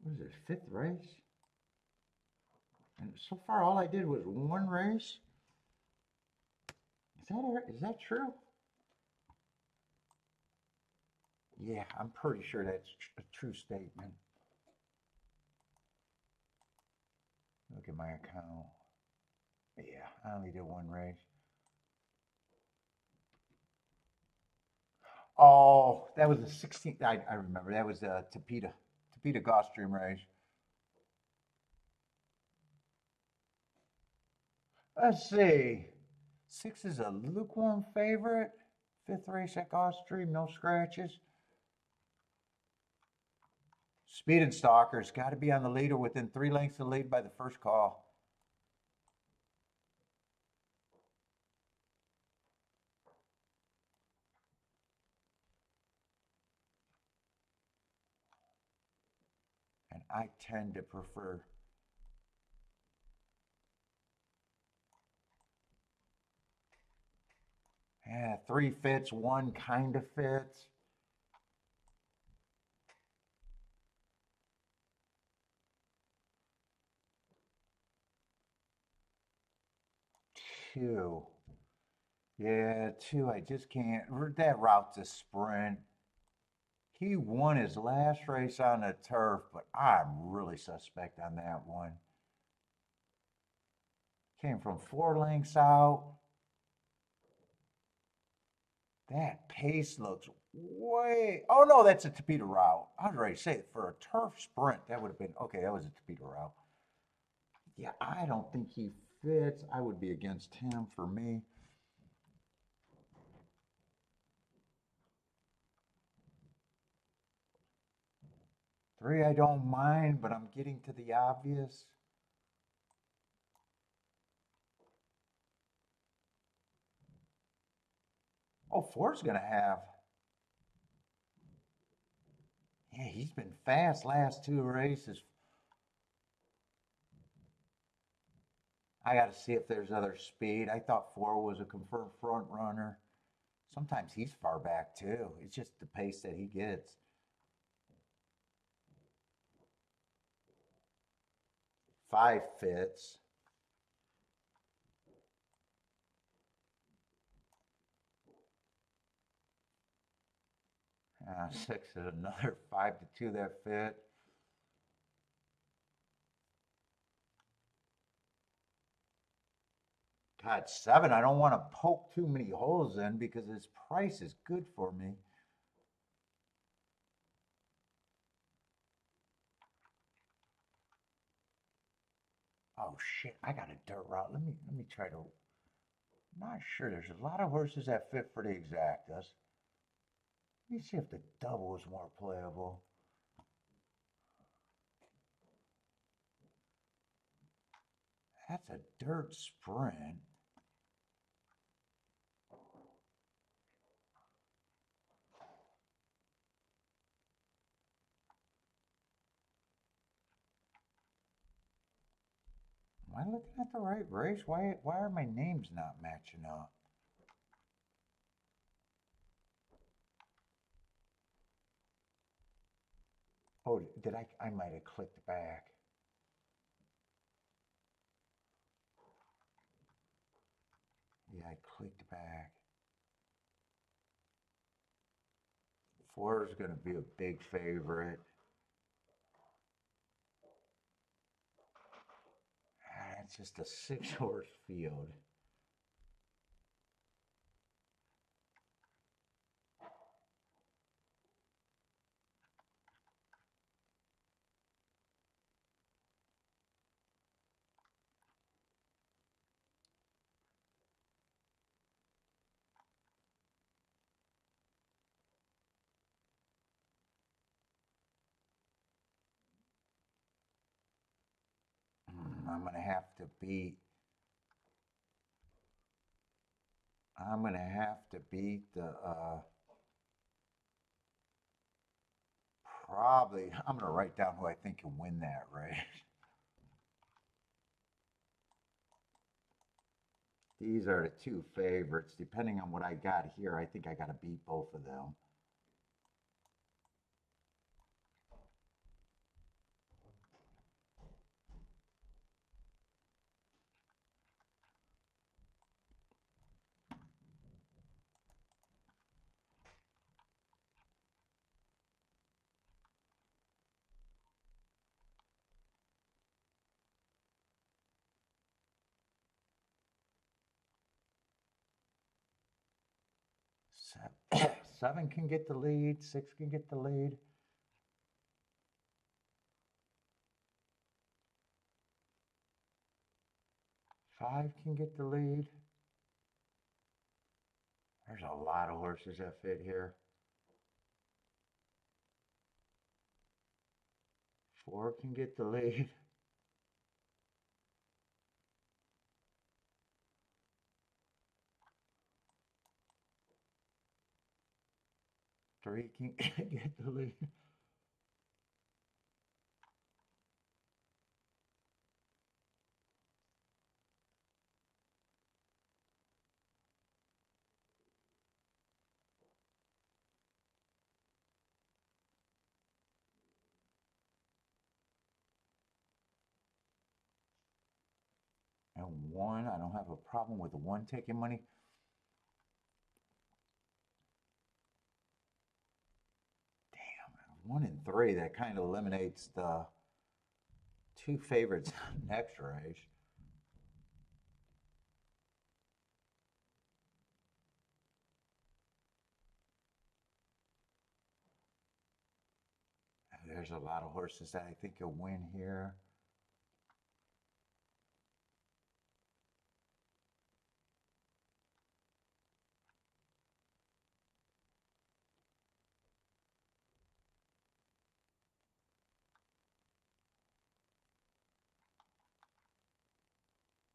What is it, 5th race? And so far, all I did was one race. Is that true? Yeah, I'm pretty sure that's a true statement. Look at my account. Yeah, I only did one race. Oh, that was the 16th. I remember. That was the Topeka Gulfstream race. Let's see. 6 is a lukewarm favorite. 5th race at Gulfstream, no scratches. Speed and Stalker's got to be on the lead or within 3 lengths of the lead by the first call. And I tend to prefer. Yeah, 3 fits, 1 kind of fits. Two. Yeah, 2, I just can't. That route's a sprint. He won his last race on the turf, but I'm really suspect on that one. Came from 4 lengths out. That pace looks way. Oh no, that's a torpedo route. I was ready to say it for a turf sprint. That would have been okay. That was a torpedo route. Yeah, I don't think he fits. I would be against him for me. Three, I don't mind, but I'm getting to the obvious. Oh, four's gonna have. Yeah, he's been fast last 2 races. I got to see if there's other speed. I thought 4 was a confirmed front runner. Sometimes he's far back too. It's just the pace that he gets. 5 fits. 6 is another 5-2 that fit. God, 7, I don't want to poke too many holes in because his price is good for me. Oh shit, I got a dirt route. Let me try to. I'm not sure. There's a lot of horses that fit for the exactas. Let me see if the double is more playable. That's a dirt sprint. Am I looking at the right race? Why are my names not matching up? Oh, did I might have clicked back. Yeah, I clicked back. 4 is going to be a big favorite. It's just a 6-horse field. I'm going to have to beat. I'm going to have to beat the. Probably. I'm going to write down who I think can win that race. These are the 2 favorites. Depending on what I got here, I think I got to beat both of them. Seven can get the lead, 6 can get the lead. Five can get the lead. There's a lot of horses that fit here. 4 can get the lead. 3 can get the lead. And 1, I don't have a problem with the 1 taking money. Damn, 1 and 3, that kind of eliminates the 2 favorites next race. There's a lot of horses that I think will win here.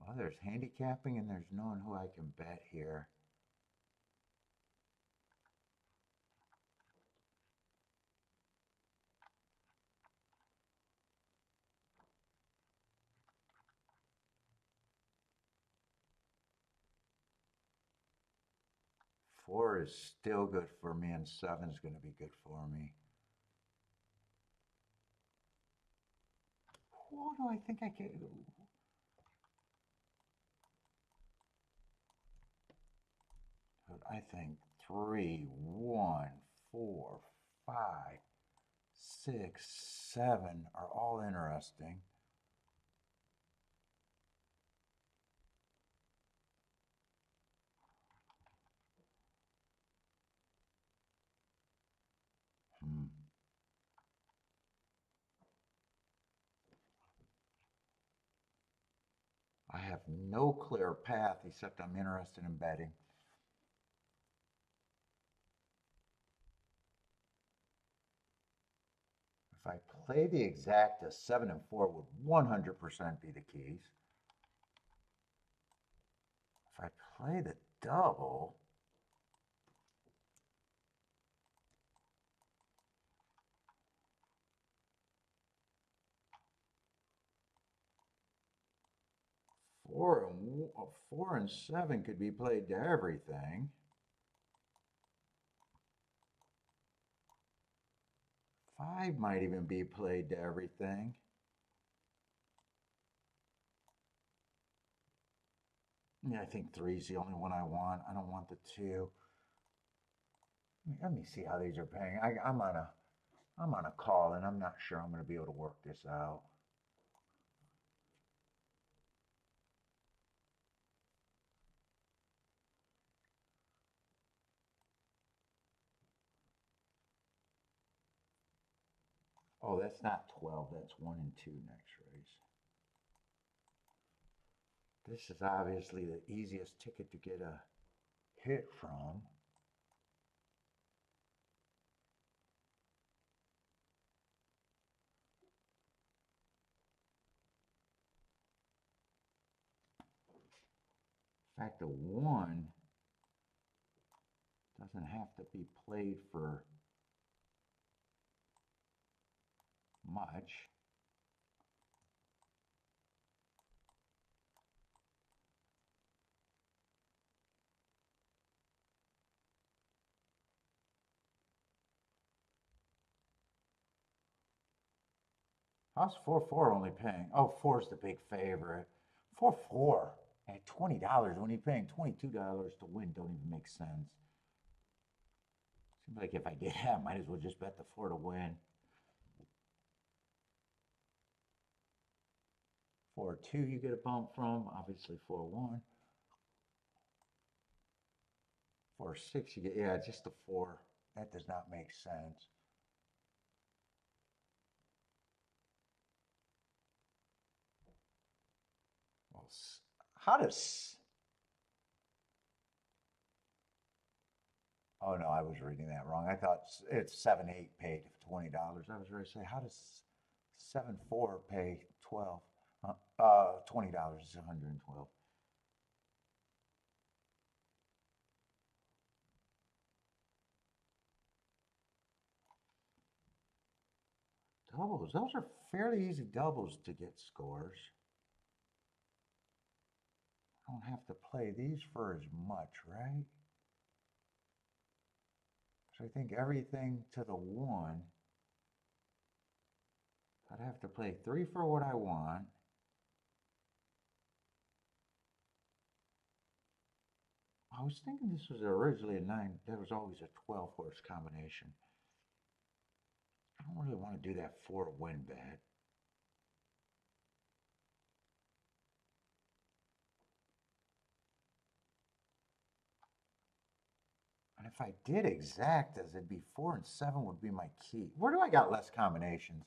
Well, there's handicapping and there's knowing who I can bet here. Four is still good for me, and 7 is going to be good for me. What do I think I can do? I think 3, 1, 4, 5, 6, 7 are all interesting. I have no clear path except I'm interested in betting. If I play the exact, a 7 and 4 would 100% be the keys. If I play the double, four and 7 could be played to everything. 5 might even be played to everything. Yeah, I think 3 is the only one I want. I don't want the 2. Let me see how these are paying. I'm on a call, and I'm not sure I'm going to be able to work this out. Oh, that's not 12. That's 1 and 2 next race. This is obviously the easiest ticket to get a hit from. In fact, the 1 doesn't have to be played for much. How's 4-4 only paying? Oh, 4 is the big favorite. 4-4 at $20 when you're paying $22 to win don't even make sense. Seems like if I did that, I might as well just bet the 4 to win. 4-2 you get a bump from, obviously 4-1. 4-6, you get, yeah, just the 4. That does not make sense. Well, how does, oh no, I was reading that wrong. I thought it's 7-8 paid $20. I was ready to say, how does 7-4 pay 12? $20 is 112. Doubles, those are fairly easy doubles to get scores. I don't have to play these for as much, right? So I think everything to the 1, I'd have to play 3 for what I want. I was thinking this was originally a 9. There was always a 12 horse combination. I don't really want to do that 4 win bet. And if I did exact as it'd be 4 and 7 would be my key. Where do I got less combinations?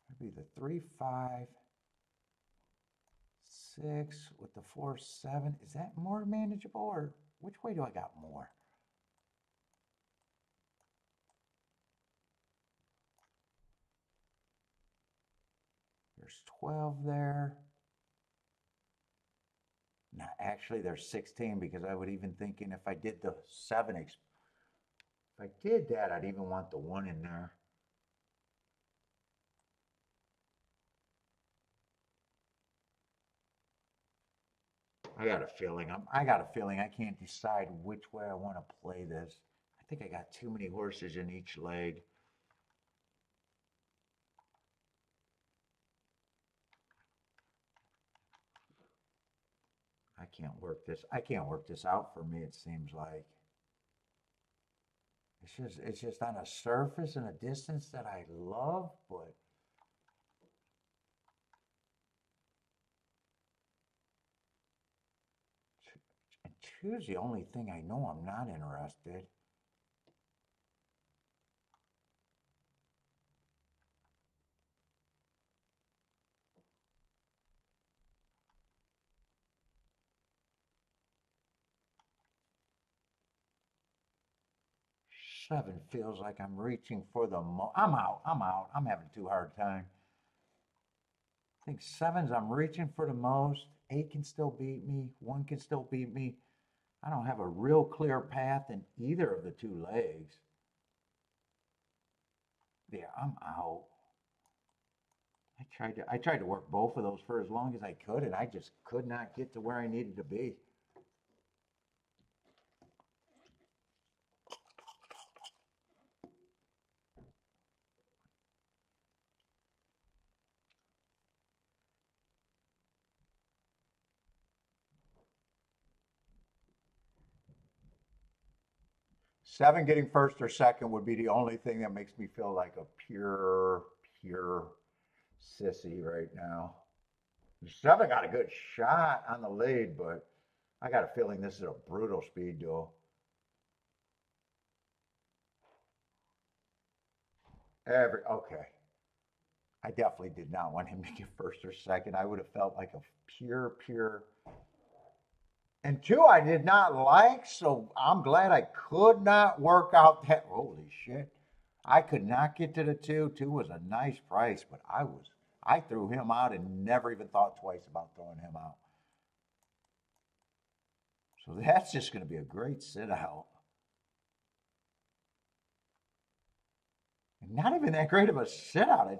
It'd be the 3, 5, 6 with the 4, 7. Is that more manageable, or which way do I got more? There's 12 there. No, actually there's 16, because I would even thinking if I did the 7, if I did that, I'd even want the 1 in there. I got a feeling I can't decide which way I want to play this. I think I got too many horses in each leg. I can't work this out for me, it seems like. It's just on a surface and a distance that I love, but two's the only thing I know I'm not interested. Seven feels like I'm reaching for the I'm out. I'm having too hard time. I think 7's I'm reaching for the most. 8 can still beat me. 1 can still beat me. I don't have a real clear path in either of the 2 legs. Yeah, I'm out. I tried to work both of those for as long as I could, and I just could not get to where I needed to be. Seven getting first or second would be the only thing that makes me feel like a pure sissy right now. Seven got a good shot on the lead, but I got a feeling this is a brutal speed duel. Okay. I definitely did not want him to get first or second. I would have felt like a pure. And 2 I did not like, so I'm glad I could not work out that. Holy shit. I could not get to the 2. 2 was a nice price, but I threw him out and never even thought twice about throwing him out. So that's just going to be a great sit out. Not even that great of a sit out. I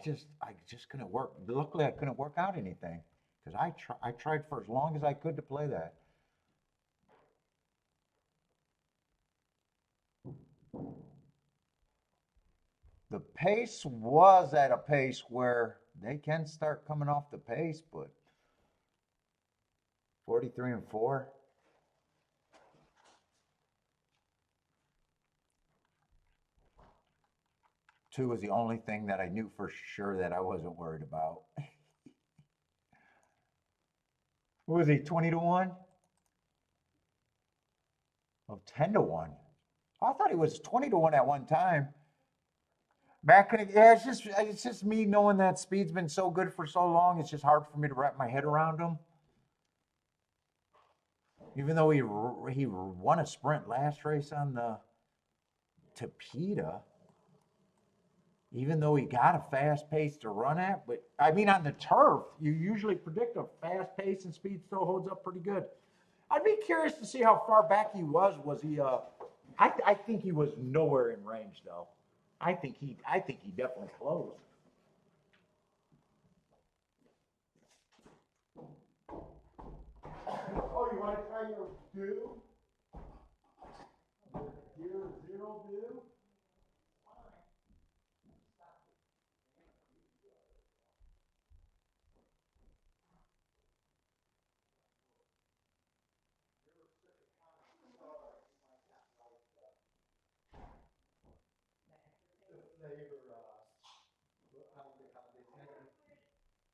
just couldn't work. Luckily, I couldn't work out anything because I tried for as long as I could to play that. The pace was at a pace where they can start coming off the pace, but 43 and 4. Two was the only thing that I knew for sure that I wasn't worried about. What was he, 20 to 1? Oh, 10 to 1. I thought he was 20 to 1 at one time. Back in, yeah, it's just me knowing that speed's been so good for so long. It's just hard for me to wrap my head around him. Even though he won a sprint last race on the Torpedo, even though he got a fast pace to run at, but I mean on the turf, you usually predict a fast pace and speed still holds up pretty good. I'd be curious to see how far back he was. Was he? I think he was nowhere in range though. I think he definitely closed. Oh, you want to try your do? Your zero do?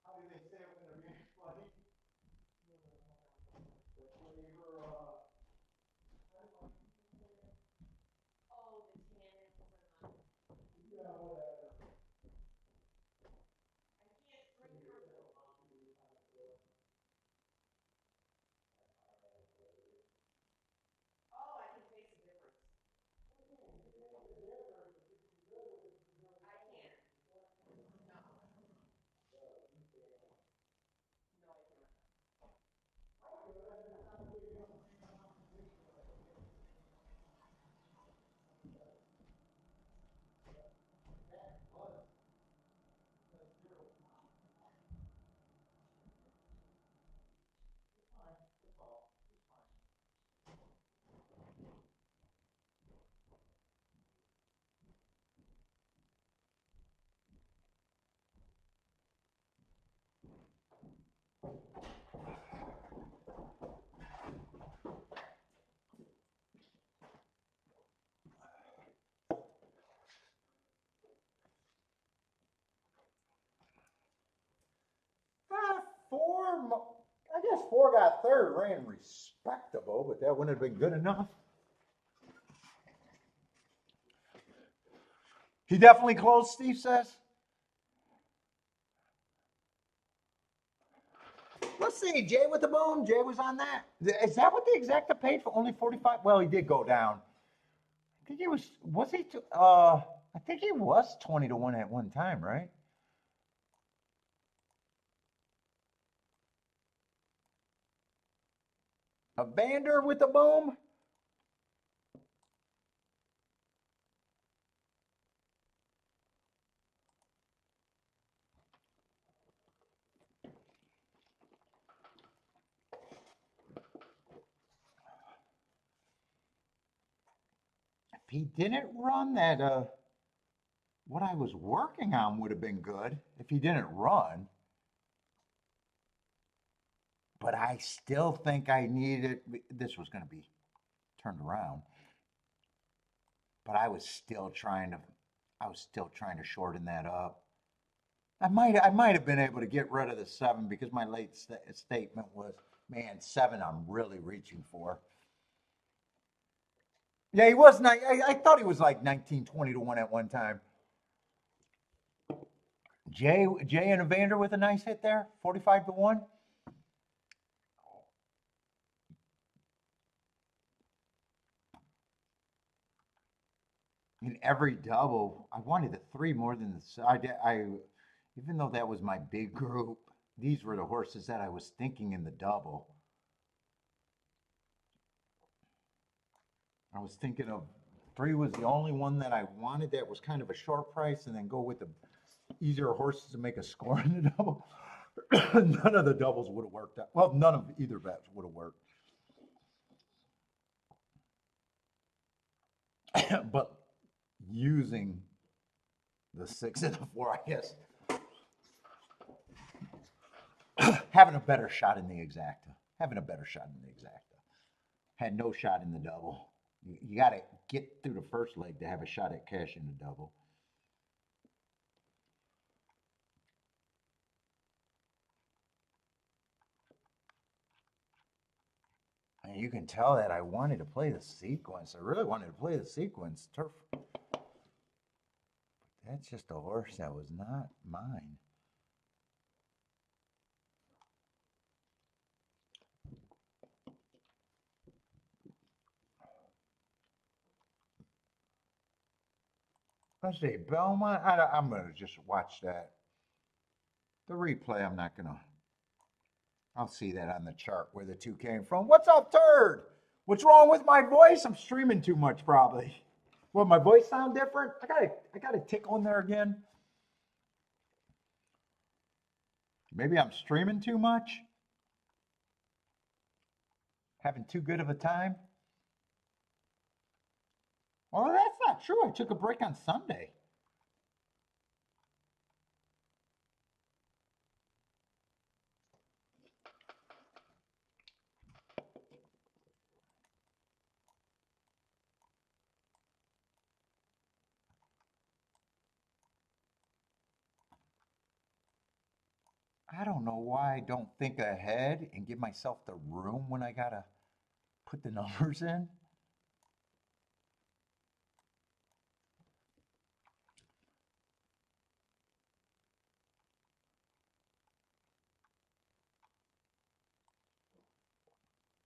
How do they say it when they're being funny? The flavor, yeah, whatever. I guess four got third, ran respectable, but that wouldn't have been good enough. He definitely closed, Steve says. Let's see, Jay with the boom. Jay was on that. Is that what the exacta paid for? Only 45? Well, he did go down. I think he was he, I think he was 20 to 1 at one time, right? A Vander with the boom. If he didn't run that, what I was working on would have been good if he didn't run. But I still think I needed, this was going to be turned around. But I was still trying to shorten that up. I might have been able to get rid of the 7 because my late statement was, man, 7 I'm really reaching for. Yeah, he was not. I thought he was like 19, 20 to 1 at one time. Jay and Evander with a nice hit there, 45 to 1. In every double, I wanted the 3 more than the side. Even though that was my big group, these were the horses that I was thinking in the double. I was thinking of 3 was the only one that I wanted that was kind of a short price, and then go with the easier horses to make a score in the double. None of the doubles would have worked out. Well, none of either bets would have worked. But using the 6 and the 4, I guess, having a better shot in the exacta. Had no shot in the double. You got to get through the first leg to have a shot at cash in the double. And you can tell that I wanted to play the sequence. I really wanted to play the sequence. Turf. That's just a horse that was not mine. Let's see, Belmont. I'm going to just watch that. The replay, I'm not going to. I'll see that on the chart where the two came from. What's up, Turd? What's wrong with my voice? I'm streaming too much, probably. Well, my voice sound different? I got a tickle in there again. Maybe I'm streaming too much. Having too good of a time. Well, that's not true. I took a break on Sunday. I don't know why I don't think ahead and give myself the room when I gotta put the numbers in.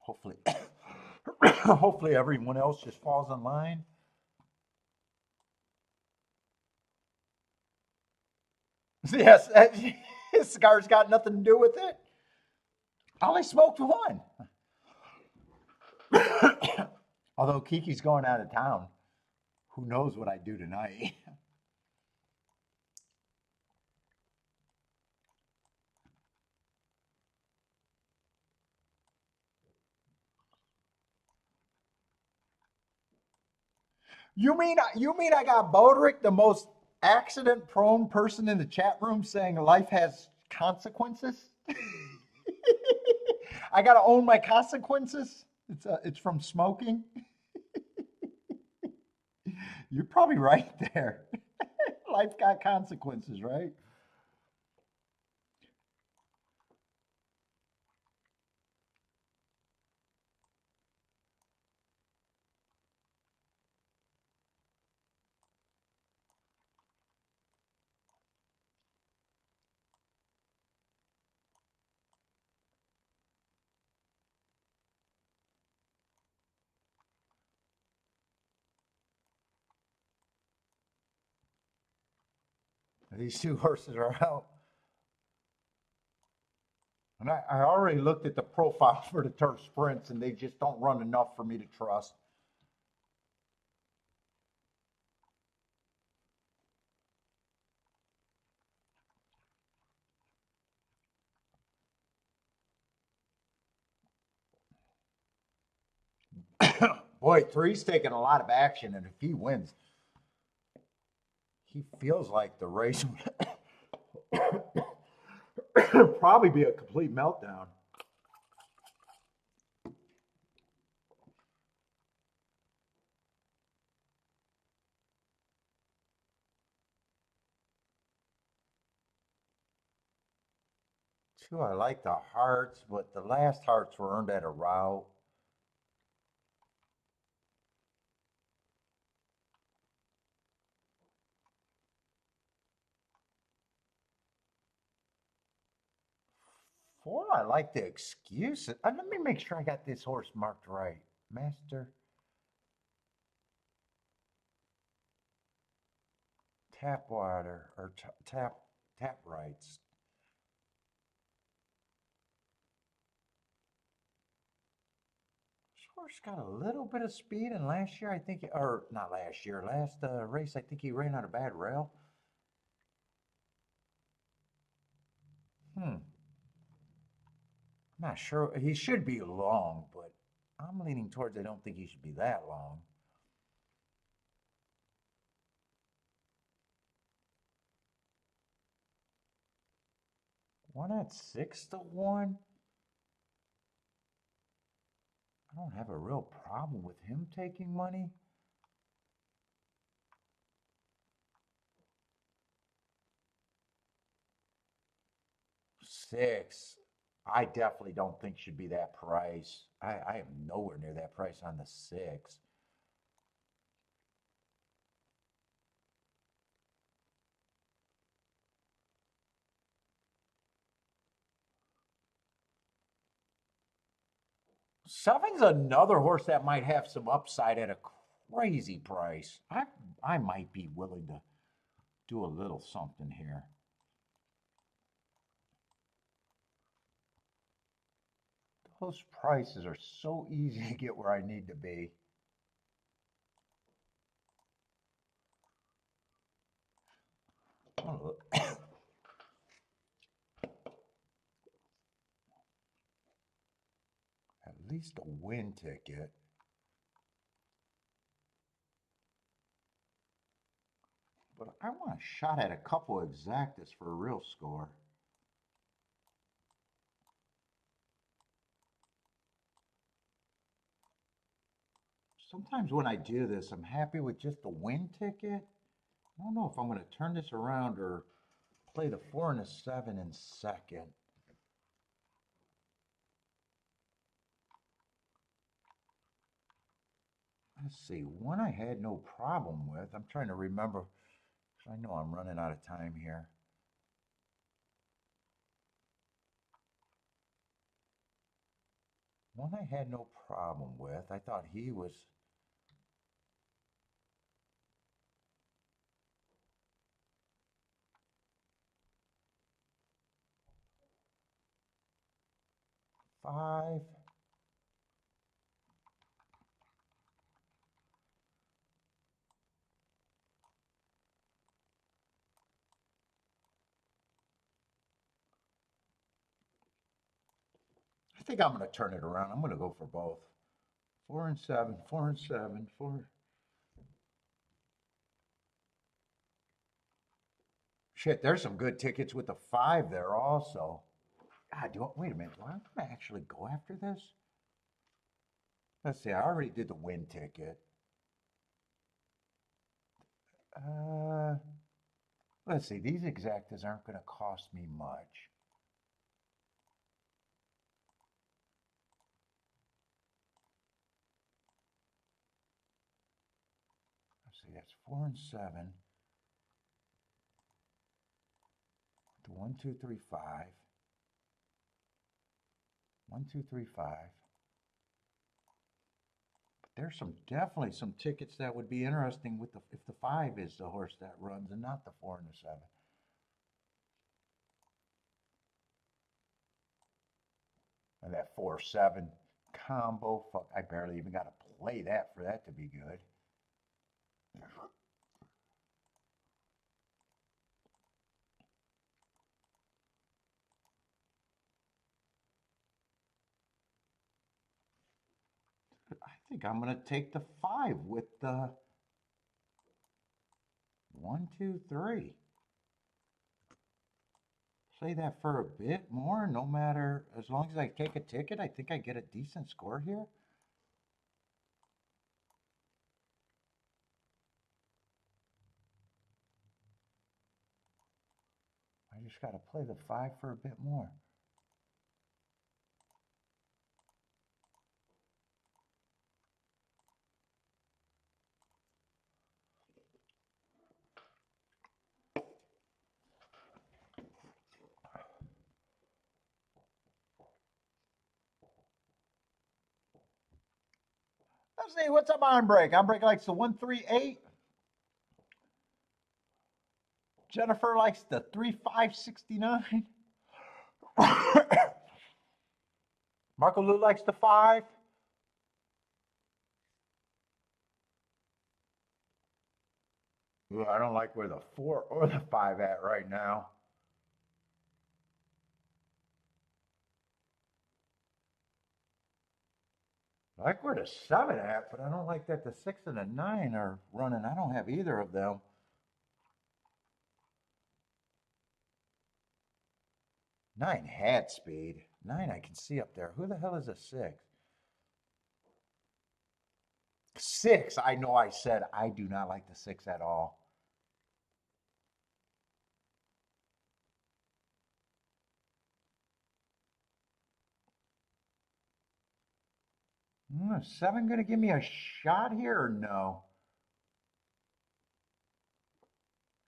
Hopefully, hopefully everyone else just falls in line. Yes, his cigar's got nothing to do with it. I only smoked one. Although Kiki's going out of town, who knows what I do tonight. You mean I got Bodrick, the most accident-prone person in the chat room, saying life has consequences? I gotta own my consequences. It's from smoking. You're probably right there. Life got consequences, right? These two horses are out. And I already looked at the profile for the turf sprints, and they just don't run enough for me to trust. Boy, 3's taking a lot of action, and if he wins, he feels like the race would probably be a complete meltdown. Two, I like the hearts, but the last hearts were earned at a route. Four, I like the excuse. Let me make sure I got this horse marked right. Master Tapwater or tap rights. This horse got a little bit of speed, and last year I think, or not last year, last race I think he ran on a bad rail. I'm not sure. He should be long, but I'm leaning towards I don't think he should be that long. Why not 6-1? I don't have a real problem with him taking money. Six. I definitely don't think should be that price. I am nowhere near that price on the 6. Seven's another horse that might have some upside at a crazy price. I might be willing to do a little something here. Those prices are so easy to get where I need to be. At least a win ticket. But I want a shot at a couple exactas for a real score. Sometimes when I do this, I'm happy with just the win ticket. I don't know if I'm going to turn this around or play the 4 and a 7 in second. Let's see, one I had no problem with. I'm trying to remember, because I know I'm running out of time here. One I had no problem with. I thought he was... Five. I think I'm going to turn it around. I'm going to go for both. 4 and 7, 4 and 7, 4. Shit, there's some good tickets with the 5 there also. God, wait a minute. Do I want to actually go after this? Let's see. I already did the win ticket. Let's see. These exactas aren't going to cost me much. Let's see. That's 4 and 7. To 1, 2, 3, 5. 1, 2, 3, 5. But there's definitely some tickets that would be interesting with if the 5 is the horse that runs and not the 4 and the 7. And that 4-7 combo, fuck, I barely even got to play that for that to be good. I think I'm going to take the 5 with the 1, 2, 3. Play that for a bit more, no matter, as long as I take a ticket, I think I get a decent score here. I just got to play the 5 for a bit more. Let's see, what's up on break? On break likes the 138. Jennifer likes the 3569. Marco Lou likes the 5. Ooh, I don't like where the 4 or the 5 at right now. I like where the 7 at, but I don't like that the 6 and the 9 are running. I don't have either of them. 9 had speed. 9 I can see up there. Who the hell is a 6? 6, I know I said I do not like the 6 at all. Is 7 going to give me a shot here or no?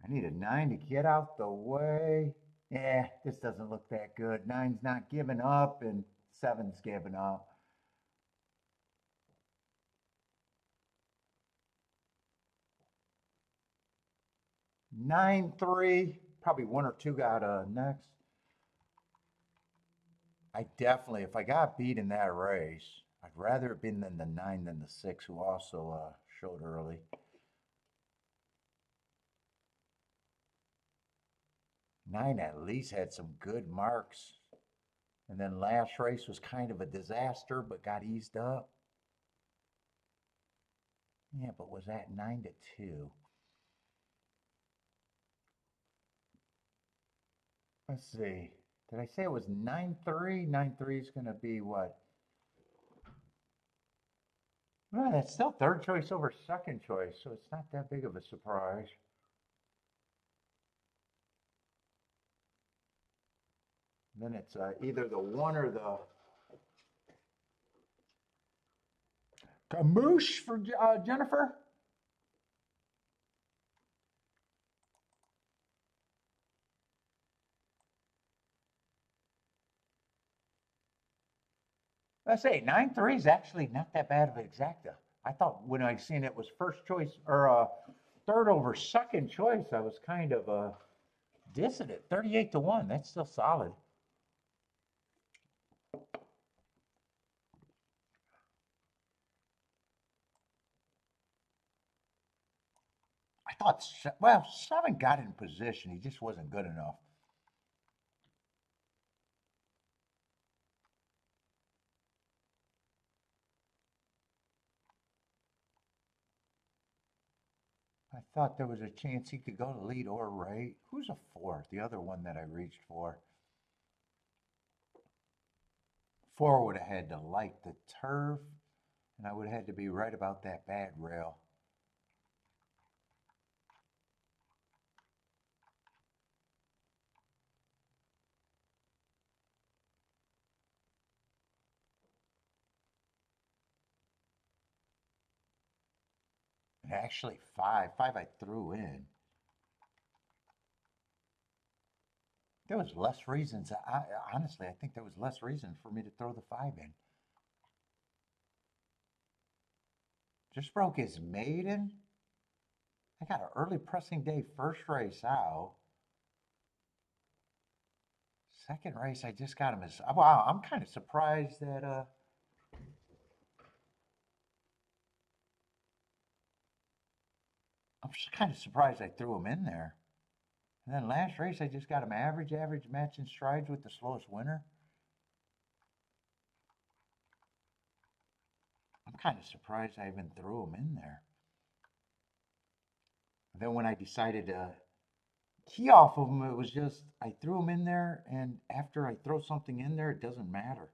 I need a 9 to get out the way. Yeah, this doesn't look that good. 9's not giving up and 7's giving up. 9-3. Probably 1 or 2 got next. I definitely, if I got beat in that race, I'd rather have been than the 9 than the 6, who also showed early. 9 at least had some good marks. And then last race was kind of a disaster, but got eased up. Yeah, but was that 9-2? Let's see. Did I say it was 9-3? 9-3 is going to be what? Well, that's still third choice over second choice, so it's not that big of a surprise. Then it's either the 1 or the Camoose for Jennifer. Let's say 9-3 is actually not that bad of an exacta. I thought when I seen it was first choice or third over second choice, I was kind of dissing it. 38-1. That's still solid. I thought, well, 7 got in position. He just wasn't good enough. I thought there was a chance he could go to lead or right. Who's a 4? The other one that I reached for. 4 would have had to light the turf, and I would have had to be right about that bad rail. And actually, 5 I threw in. There was less reasons. Honestly, I think there was less reason for me to throw the 5 in. Just broke his maiden. I got an early pressing day first race out. Second race, I just got him as, wow, I'm kind of surprised that, I'm just kind of surprised I threw him in there. And then last race, I just got him average, matching strides with the slowest winner. I'm kind of surprised I even threw him in there. And then when I decided to key off of him, it was just, I threw him in there, and after I throw something in there, it doesn't matter.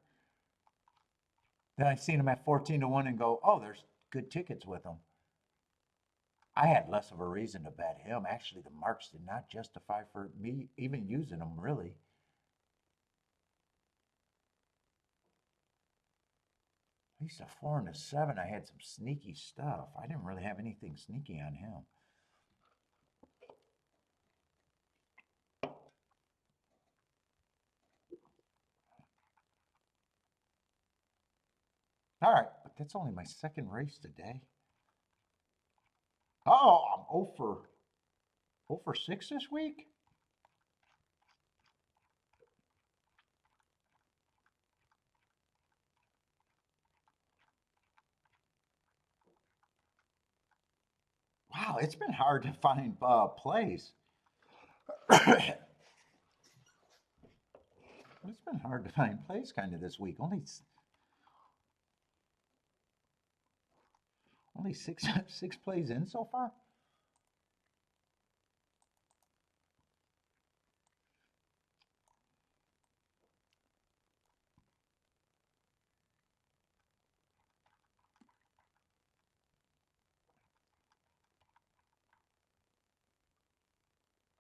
Then I seen him at 14-1 and go, oh, there's good tickets with him. I had less of a reason to bet him. Actually, the marks did not justify for me even using them, really. At least a 4 and a 7, I had some sneaky stuff. I didn't really have anything sneaky on him. All right, but that's only my second race today. Oh, I'm 0 for 6 this week? Wow, it's been hard to find plays. It's been hard to find plays kind of this week. Only six plays in so far.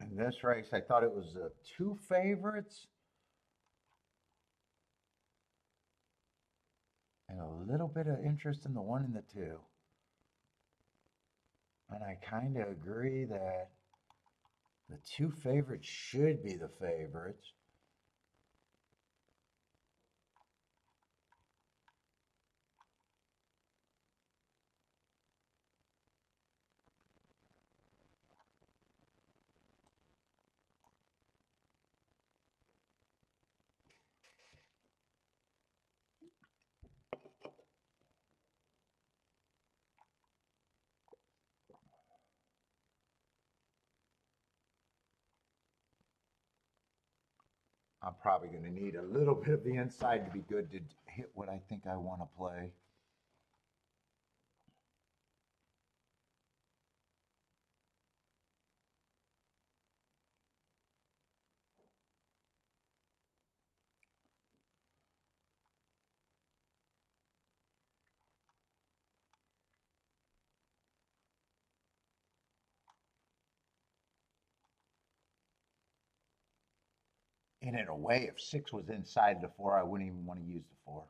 In this race, I thought it was 2 favorites and a little bit of interest in the 1 and the 2. And I kind of agree that the 2 favorites should be the favorites. I'm probably going to need a little bit of the inside to be good to hit what I think I want to play. And in a way, if 6 was inside the 4, I wouldn't even want to use the 4.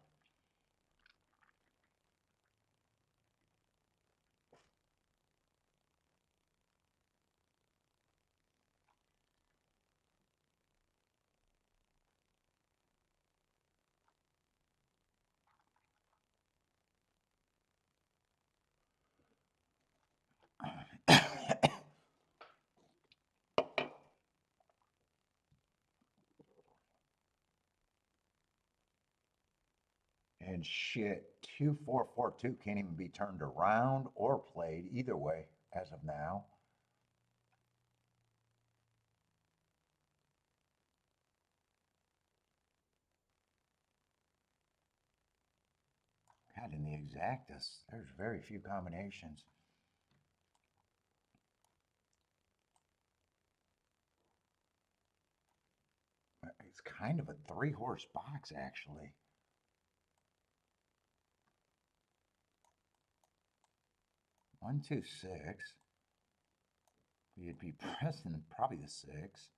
And shit, 2-4-4-2 can't even be turned around or played either way as of now. God, in the exactus, there's very few combinations. It's kind of a 3-horse box, actually. One, two, 6. You'd be pressing probably the 6.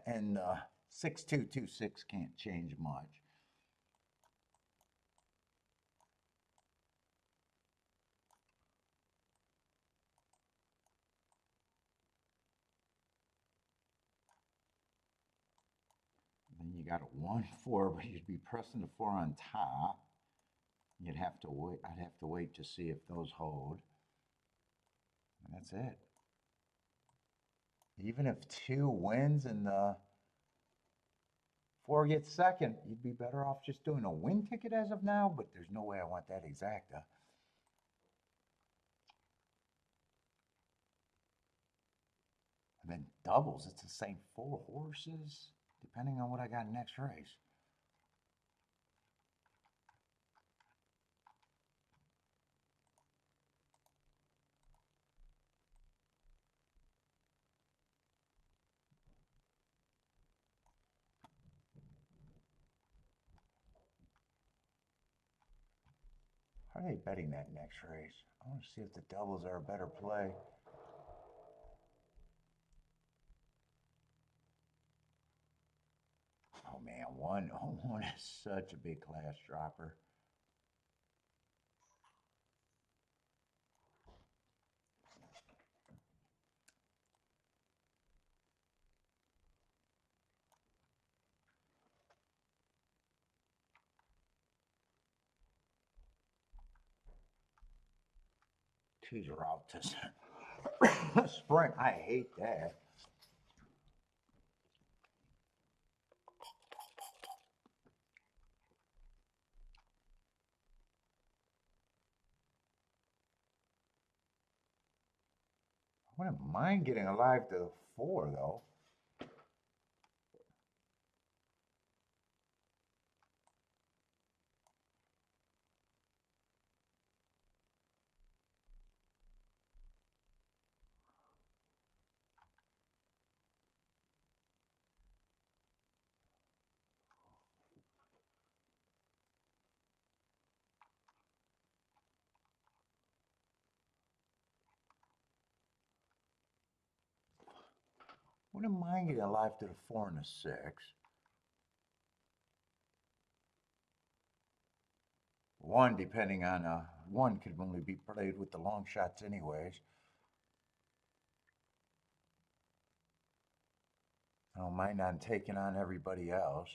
And 6-2-2-6 can't change much. Then you got a 1-4, but you'd be pressing the 4 on top. You'd have to wait. I'd have to wait to see if those hold. And that's it. Even if 2 wins and the 4 gets second, you'd be better off just doing a win ticket as of now, but there's no way I want that exacta. And then doubles, it's the same 4 horses, depending on what I got next race. How are they betting that next race? I want to see if the doubles are a better play. Oh man, one is such a big class dropper. Twos are out to sprint. I hate that. I wouldn't mind getting alive to 4 though. Wouldn't mind getting alive to the 4 and the 6. 1, depending on 1 could only be played with the long shots anyways. I don't mind on taking on everybody else.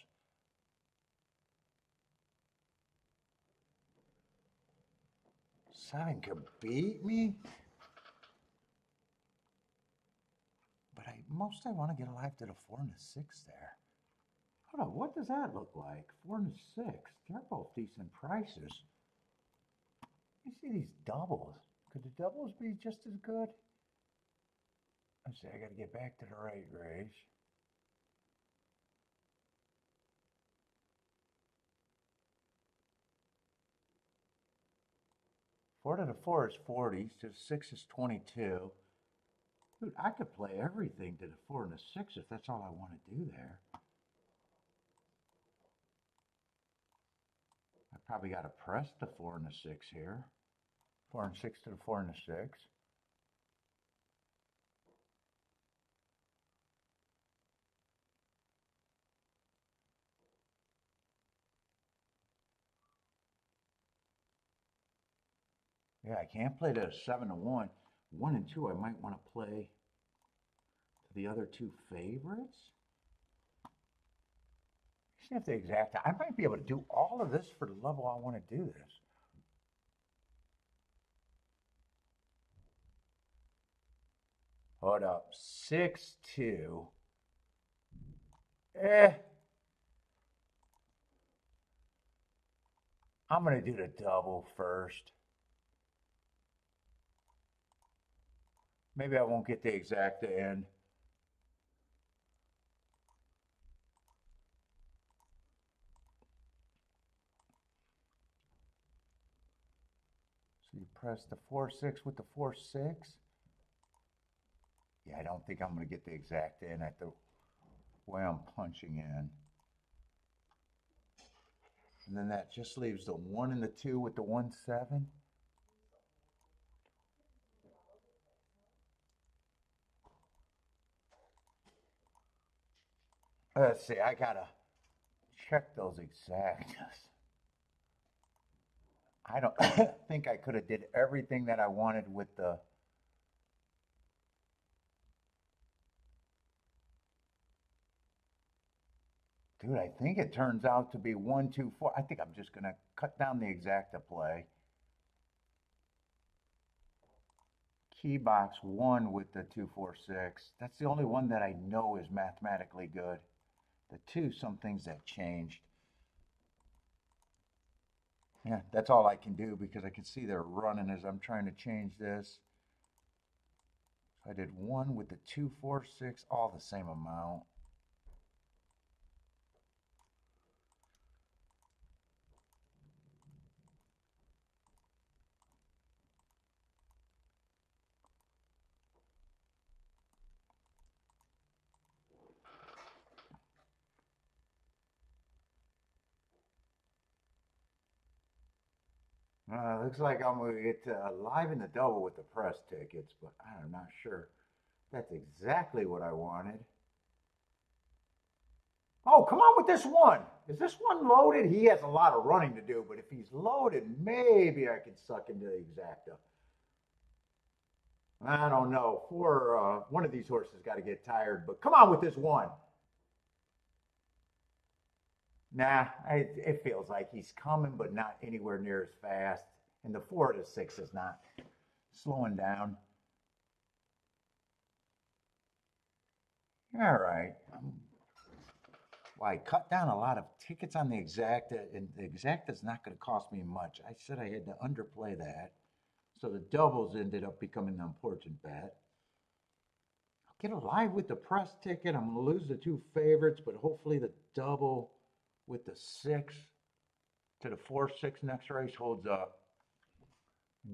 Seven could beat me, but I mostly want to get alive to the 4 and the 6 there. Hold on, what does that look like? 4 and the 6. They're both decent prices. You see these doubles. Could the doubles be just as good? Let's see, I got to get back to the right race. Four to the 4 is 40, to the 6 is 22. Dude, I could play everything to the 4 and the 6 if that's all I want to do there. I probably got to press the 4 and the 6 here. 4 and 6 to the 4 and the 6. Yeah, I can't play to 7 to 1. 1 and 2, I might want to play to the other 2 favorites. See if the exact, I might be able to do all of this for the level I want to do this. Hold up, 6-2. I'm going to do the double first. Maybe I won't get the exacta in. So you press the 4-6 with the 4-6. Yeah, I don't think I'm going to get the exacta in at the way I'm punching in. And then that just leaves the 1 and the 2 with the 1-7. Let's see, I gotta check those exactas. I don't think I could have did everything that I wanted with the dude, I think it turns out to be 1, 2, 4. I think I'm just gonna cut down the exacta play. Key box 1 with the 2-4-6. That's the only one that I know is mathematically good. The 2, some things that changed. Yeah, that's all I can do because I can see they're running as I'm trying to change this. So I did 1 with the 2-4-6, all the same amount. Looks like I'm going to get live in the double with the press tickets, but I'm not sure that's exactly what I wanted. Oh, come on with this one. Is this one loaded? He has a lot of running to do, but if he's loaded, maybe I can suck into the exacta. I don't know. One of these horses got to get tired, but come on with this one. Nah, it feels like he's coming, but not anywhere near as fast. And the 4 to 6 is not slowing down. All right. Well, I cut down a lot of tickets on the exacta, and the exacta is not going to cost me much. I said I had to underplay that. So the doubles ended up becoming the important bet. I'll get alive with the press ticket. I'm going to lose the 2 favorites, but hopefully the double with the 6 to the 4-6 next race holds up.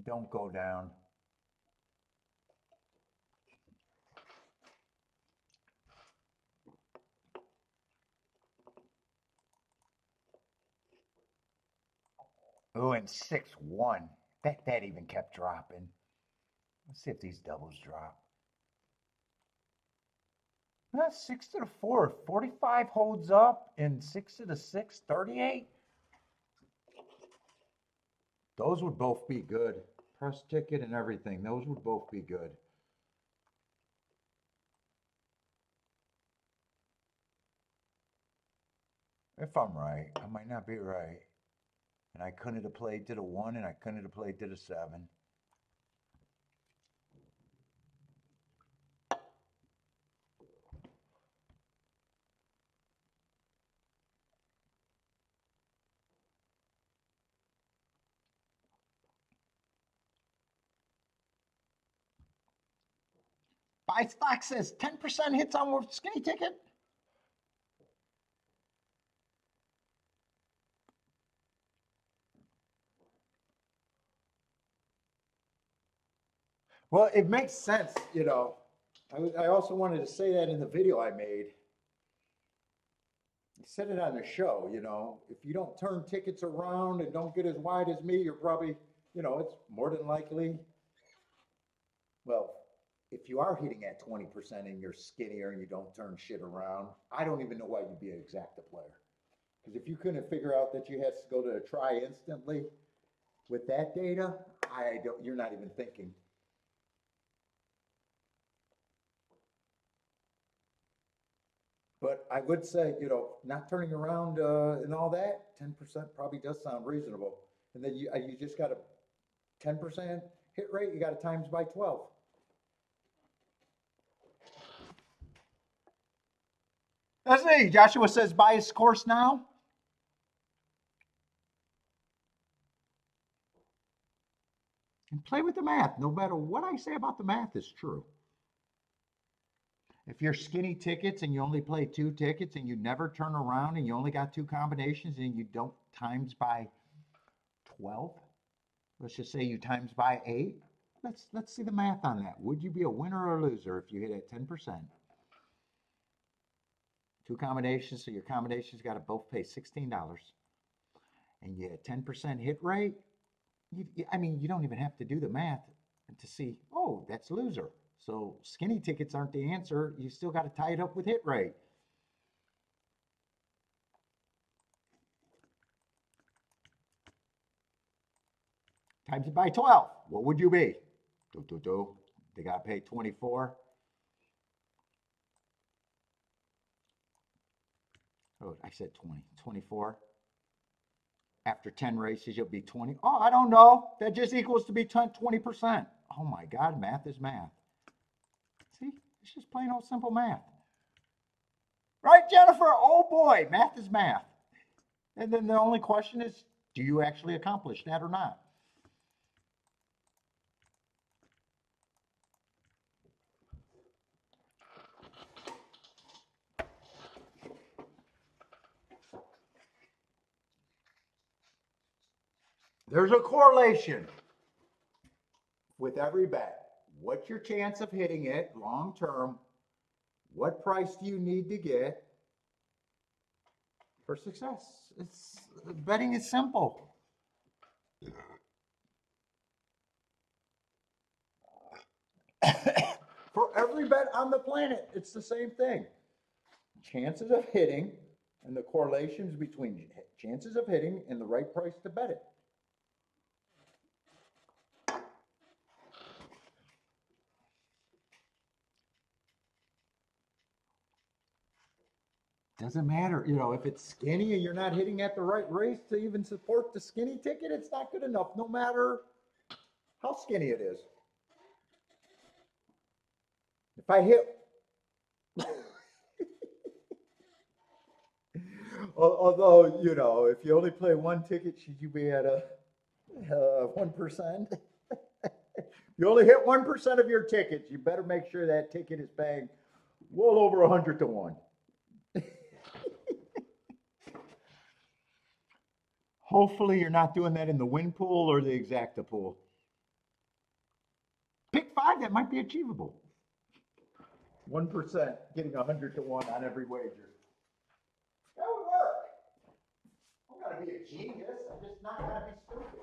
Don't go down. Oh, and 6-1. That even kept dropping. Let's see if these doubles drop. That's 6 to the 4. 45 holds up and 6 to the 6, 38. Those would both be good. Press ticket and everything. Those would both be good. If I'm right, I might not be right. And I couldn't have played to the 1 and I couldn't have played to the 7. Buy stock says 10% hits on skinny ticket. Well, it makes sense, you know. I also wanted to say that in the video I made. I said it on the show, you know. If you don't turn tickets around and don't get as wide as me, you're probably, you know, it's more than likely. Well, if you are hitting at 20% and you're skinnier and you don't turn shit around, I don't even know why you'd be an exacta player. Because if you couldn't figure out that you had to go to a try instantly with that data, you're not even thinking. But I would say, you know, not turning around and all that, 10% probably does sound reasonable. And then you just got a 10% hit rate, you got to times by 12. That's me. Joshua says, buy his course now. And play with the math. No matter what I say about the math is true. If you're skinny tickets and you only play 2 tickets and you never turn around and you only got 2 combinations and you don't times by 12, let's just say you times by 8. Let's see the math on that. Would you be a winner or a loser if you hit at 10%? 2 combinations, so your combinations got to both pay $16. And you had 10% hit rate. I mean, you don't even have to do the math to see, oh, that's loser. So skinny tickets aren't the answer. You still got to tie it up with hit rate. Times it by 12. What would you be? They got to pay 24. Oh, I said 20. 24. After 10 races, you'll be 20. Oh, I don't know. That just equals to be 20%. Oh my God, math is math. See, it's just plain old simple math. Right, Jennifer? Oh boy, math is math. And then the only question is, do you actually accomplish that or not? There's a correlation with every bet. What's your chance of hitting it long term? What price do you need to get for success? Betting is simple. For every bet on the planet, it's the same thing. Chances of hitting and the correlations between chances of hitting and the right price to bet it. Doesn't matter, you know, if it's skinny and you're not hitting at the right race to even support the skinny ticket, it's not good enough, no matter how skinny it is. If I hit, although, you know, if you only play 1 ticket, should you be at a 1%? You only hit 1% of your tickets, you better make sure that ticket is paying well over 100 to 1. Hopefully you're not doing that in the win pool or the exacta pool. Pick 5, that might be achievable. 1% getting 100 to 1 on every wager. That would work. I'm not gonna be a genius, I'm just not gonna be stupid.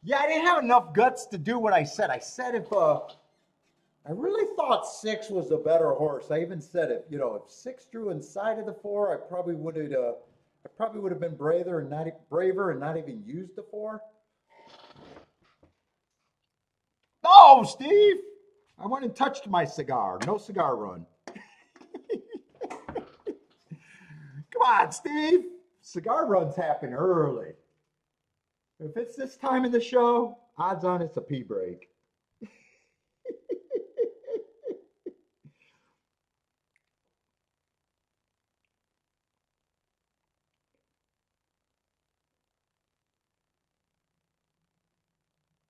Yeah, I didn't have enough guts to do what I said. I said if I really thought 6 was a better horse. I even said it. You know, if 6 drew inside of the 4, I probably would have been braver and not even used the 4. No, Steve. I went and touched my cigar. No cigar run. Come on, Steve. Cigar runs happen early. If it's this time in the show, odds on it's a pee break.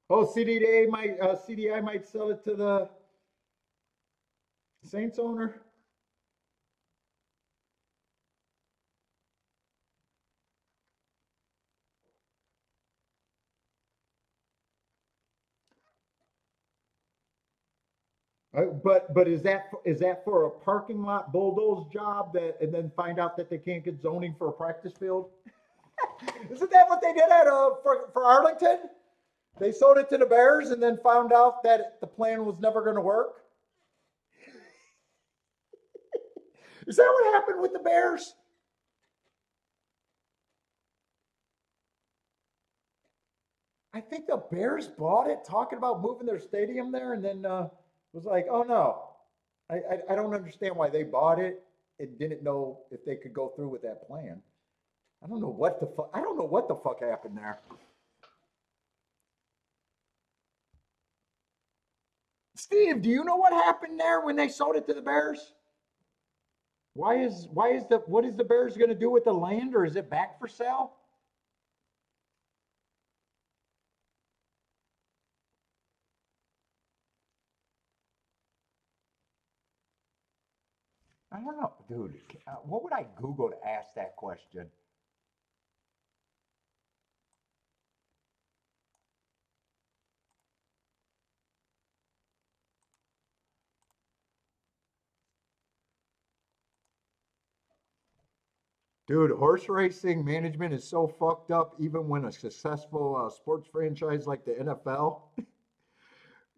Oh, CDI might sell it to the Saints owner. But is that for a parking lot bulldoze job that and then find out that they can't get zoning for a practice field? Isn't that what they did at for Arlington? They sold it to the Bears and then found out that the plan was never going to work. Is that what happened with the Bears? I think the Bears bought it, talking about moving their stadium there, and then was like, "Oh no, I don't understand why they bought it and didn't know if they could go through with that plan." I don't know what the fuck. I don't know what the fuck happened there. Steve, do you know what happened there when they sold it to the Bears? Why is the what is the Bears going to do with the land, or is it back for sale? I don't know, dude. What would I Google to ask that question? Dude, horse racing management is so fucked up. Even when a successful sports franchise like the NFL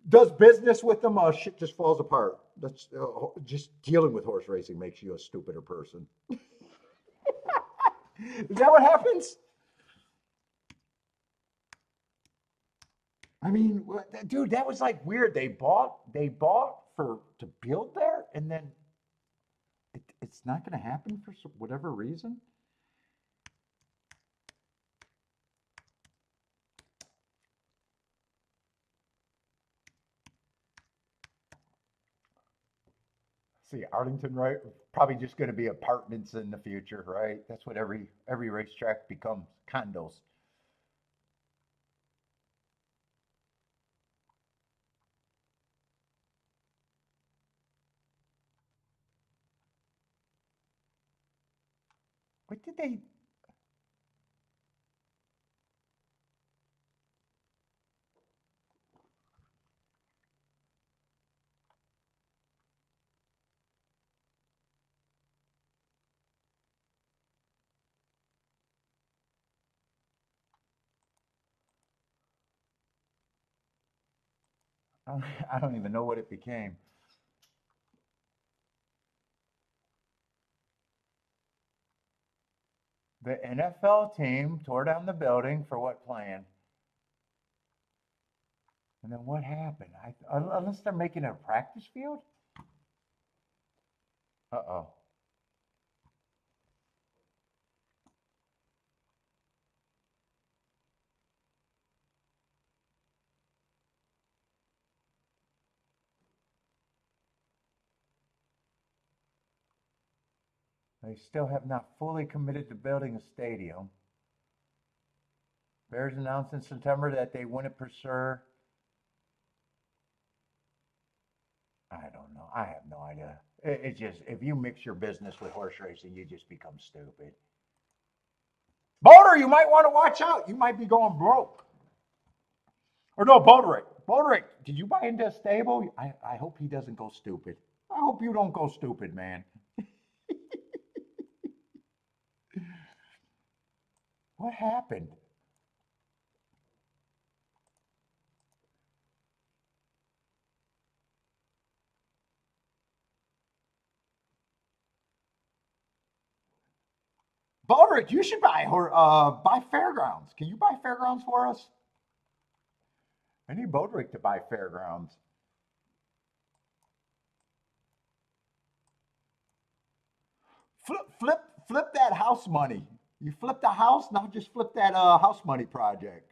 does business with them, shit just falls apart. That's just dealing with horse racing makes you a stupider person. Is that what happens? I mean, dude, that was like weird. They bought for to build there, and then it's not going to happen for whatever reason. See, Arlington, right? Probably just going to be apartments in the future, right? That's what every racetrack becomes, condos. What did they? I don't even know what it became. The NFL team tore down the building for what plan? And then what happened? Unless they're making it a practice field? Uh oh. They still have not fully committed to building a stadium. Bears announced in September that they wouldn't pursue. I don't know. I have no idea. It's just if you mix your business with horse racing, you just become stupid. Boater, you might want to watch out. You might be going broke. Or no, Boderick. Boderick, did you buy into a stable? I hope he doesn't go stupid. I hope you don't go stupid, man. What happened? Baldrick, you should buy Fairgrounds. Can you buy Fairgrounds for us? I need Baldrick to buy Fairgrounds. Flip that house money. You flip the house, now just flip that house money project.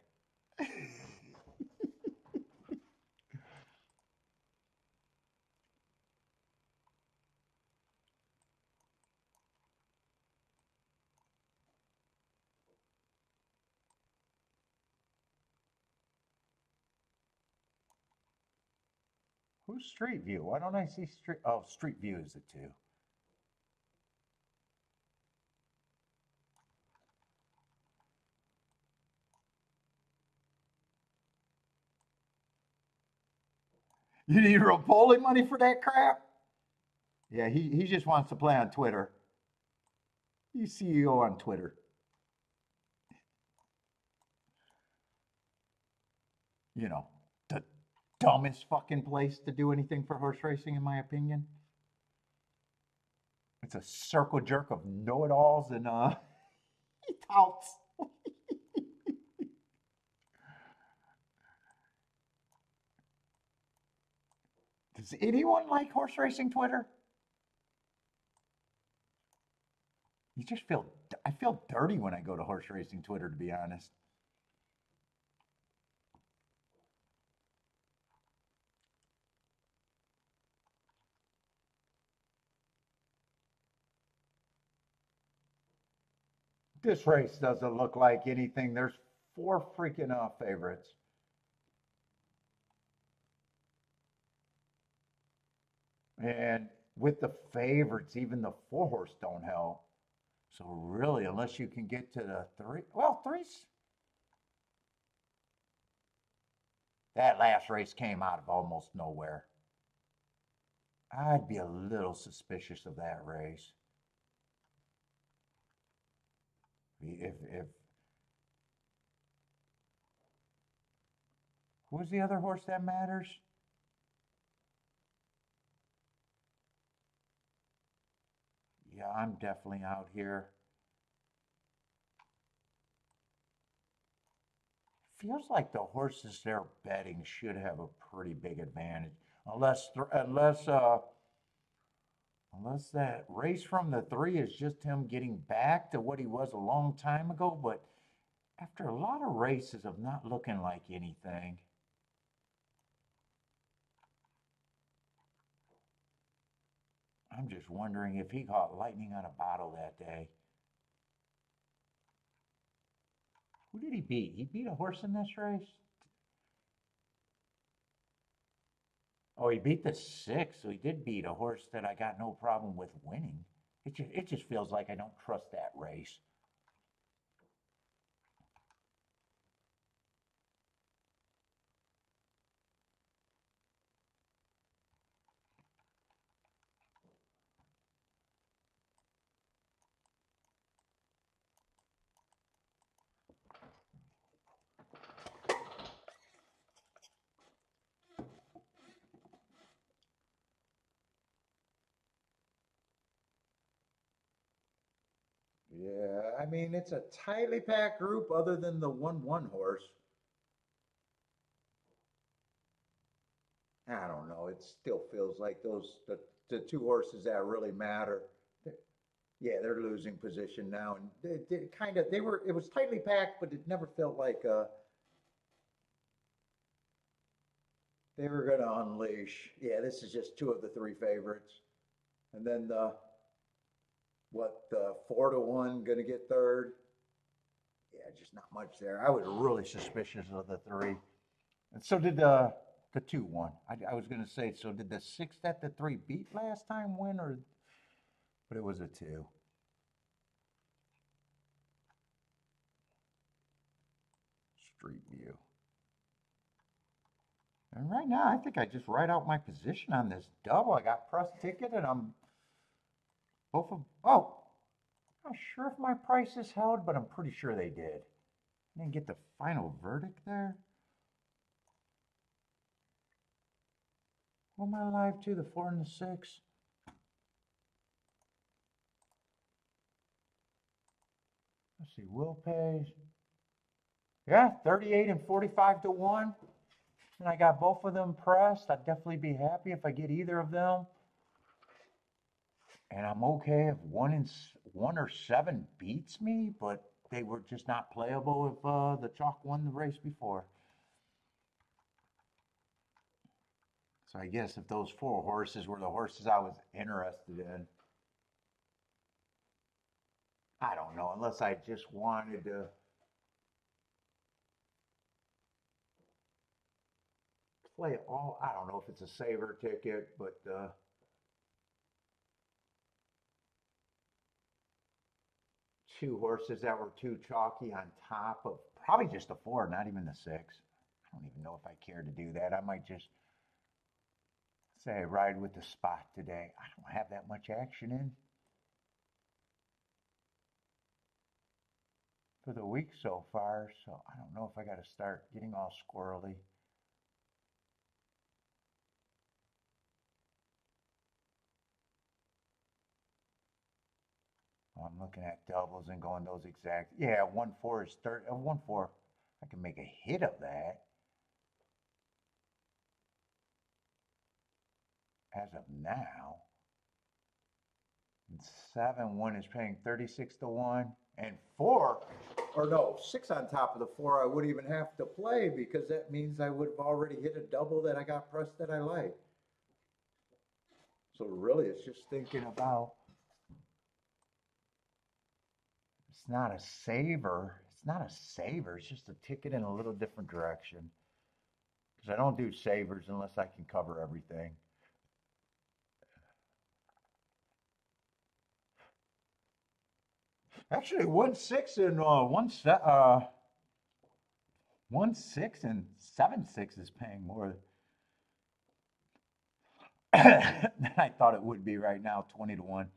Who's Street View? Why don't I see Street? Oh, Street View is the two. You need real polling money for that crap? Yeah, he just wants to play on Twitter. He's CEO on Twitter. You know, the dumbest fucking place to do anything for horse racing, in my opinion. It's a circle jerk of know-it-alls and touts. Does anyone like horse racing Twitter? I feel dirty when I go to horse racing Twitter, to be honest. This race doesn't look like anything. There's four freaking favorites. And with the favorites, even the 4-horse don't help. So really, unless you can get to the 3, well, 3's. That last race came out of almost nowhere. I'd be a little suspicious of that race. If who's the other horse that matters? Yeah, I'm definitely out here. Feels like the horses they're betting should have a pretty big advantage, unless that race from the 3 is just him getting back to what he was a long time ago. But after a lot of races of not looking like anything. I'm just wondering if he caught lightning on a bottle that day. Who did he beat? He beat a horse in this race? Oh, he beat the 6, so he did beat a horse that I got no problem with winning. It just feels like I don't trust that race. Yeah, I mean, it's a tightly packed group other than the 1-1 horse. I don't know. It still feels like the 2 horses that really matter. Yeah, they're losing position now, and they were. It was tightly packed, but it never felt like they were going to unleash. Yeah, this is just 2 of the 3 favorites, and then the 4-1 going to get third. Yeah, just not much there. I was really suspicious of the 3, and so did the 2-1. I was going to say, so did the 6 that the 3 beat last time win, or? But it was a 2. Street View. And right now, I think I just write out my position on this double. I got press ticket, and I'm both of. Oh, I'm not sure if my prices held, but I'm pretty sure they did. I didn't get the final verdict there. What am I live to? The 4 and the 6. let's see, Will pays. Yeah, 38 and 45 to 1. And I got both of them pressed. I'd definitely be happy if I get either of them. And I'm okay if one or seven beats me, but they were just not playable if the chalk won the race before. So I guess if those 4 horses were the horses I was interested in, I don't know, unless I just wanted to play all, I don't know if it's a saver ticket, but 2 horses that were too chalky on top of probably just a 4, not even the 6. I don't even know if I care to do that. I might just say I ride with the spot today. I don't have that much action in for the week so far, so I don't know if I got to start getting all squirrely. I'm looking at doubles and going those exact. Yeah, 1-4 is 30. 1-4. I can make a hit of that. As of now. And 7-1 is paying 36 to 1. And 4, or no, 6 on top of the 4, I wouldn't even have to play because that means I would have already hit a double that I got pressed that I like. So really, it's just thinking about. It's not a saver. It's not a saver. It's just a ticket in a little different direction. Because I don't do savers unless I can cover everything. Actually, 1-6 and 1-6 and 7-6 is paying more than I thought it would be right now. 20 to 1.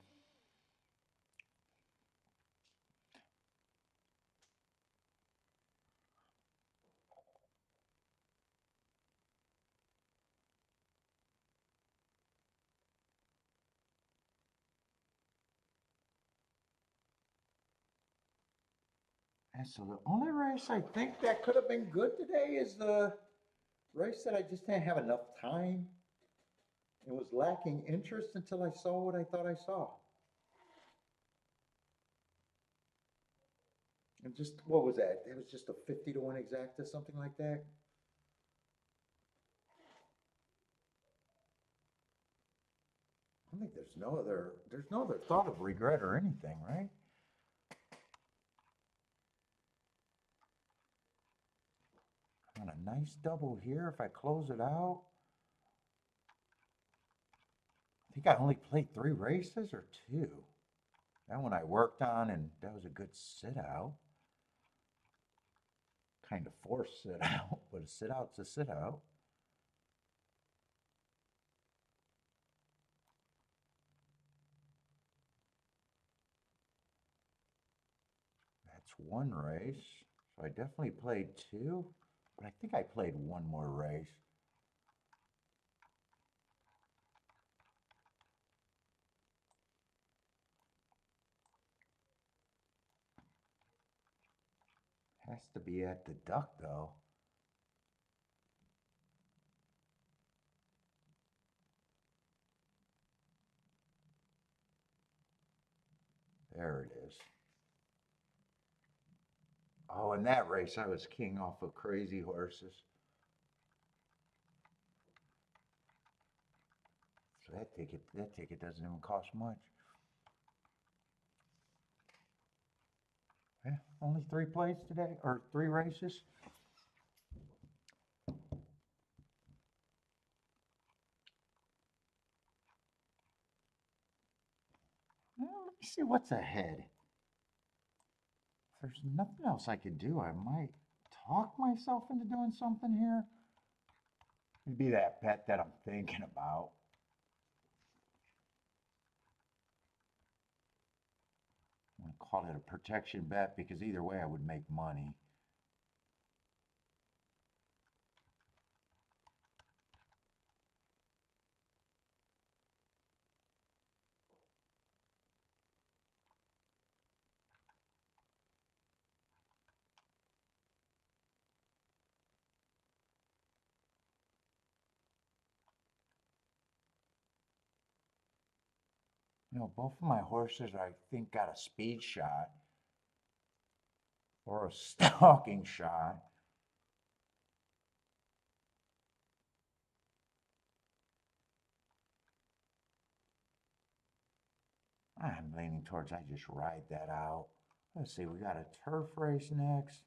And so the only race I think that could have been good today is the race that I just didn't have enough time. It was lacking interest until I saw what I thought I saw. And just, what was that? It was just a 50 to 1 exacta, something like that. I think there's no other thought of regret or anything, right? On a nice double here, if I close it out. I think I only played 3 races or 2. That one I worked on, and that was a good sit out. Kind of forced sit out, but a sit out's a sit out. That's 1 race. So I definitely played 2, but I think I played 1 more race. Has to be at the duck, though. There it is. Oh, in that race, I was king off of crazy horses. So that ticket doesn't even cost much. Yeah, only 3 plays today, or 3 races. Well, let me see what's ahead. If there's nothing else I could do, I might talk myself into doing something here. It'd be that bet that I'm thinking about. I'm going to call it a protection bet because either way I would make money. Both of my horses, I think, got a speed shot or a stalking shot. I'm leaning towards I just ride that out. Let's see, we got a turf race next.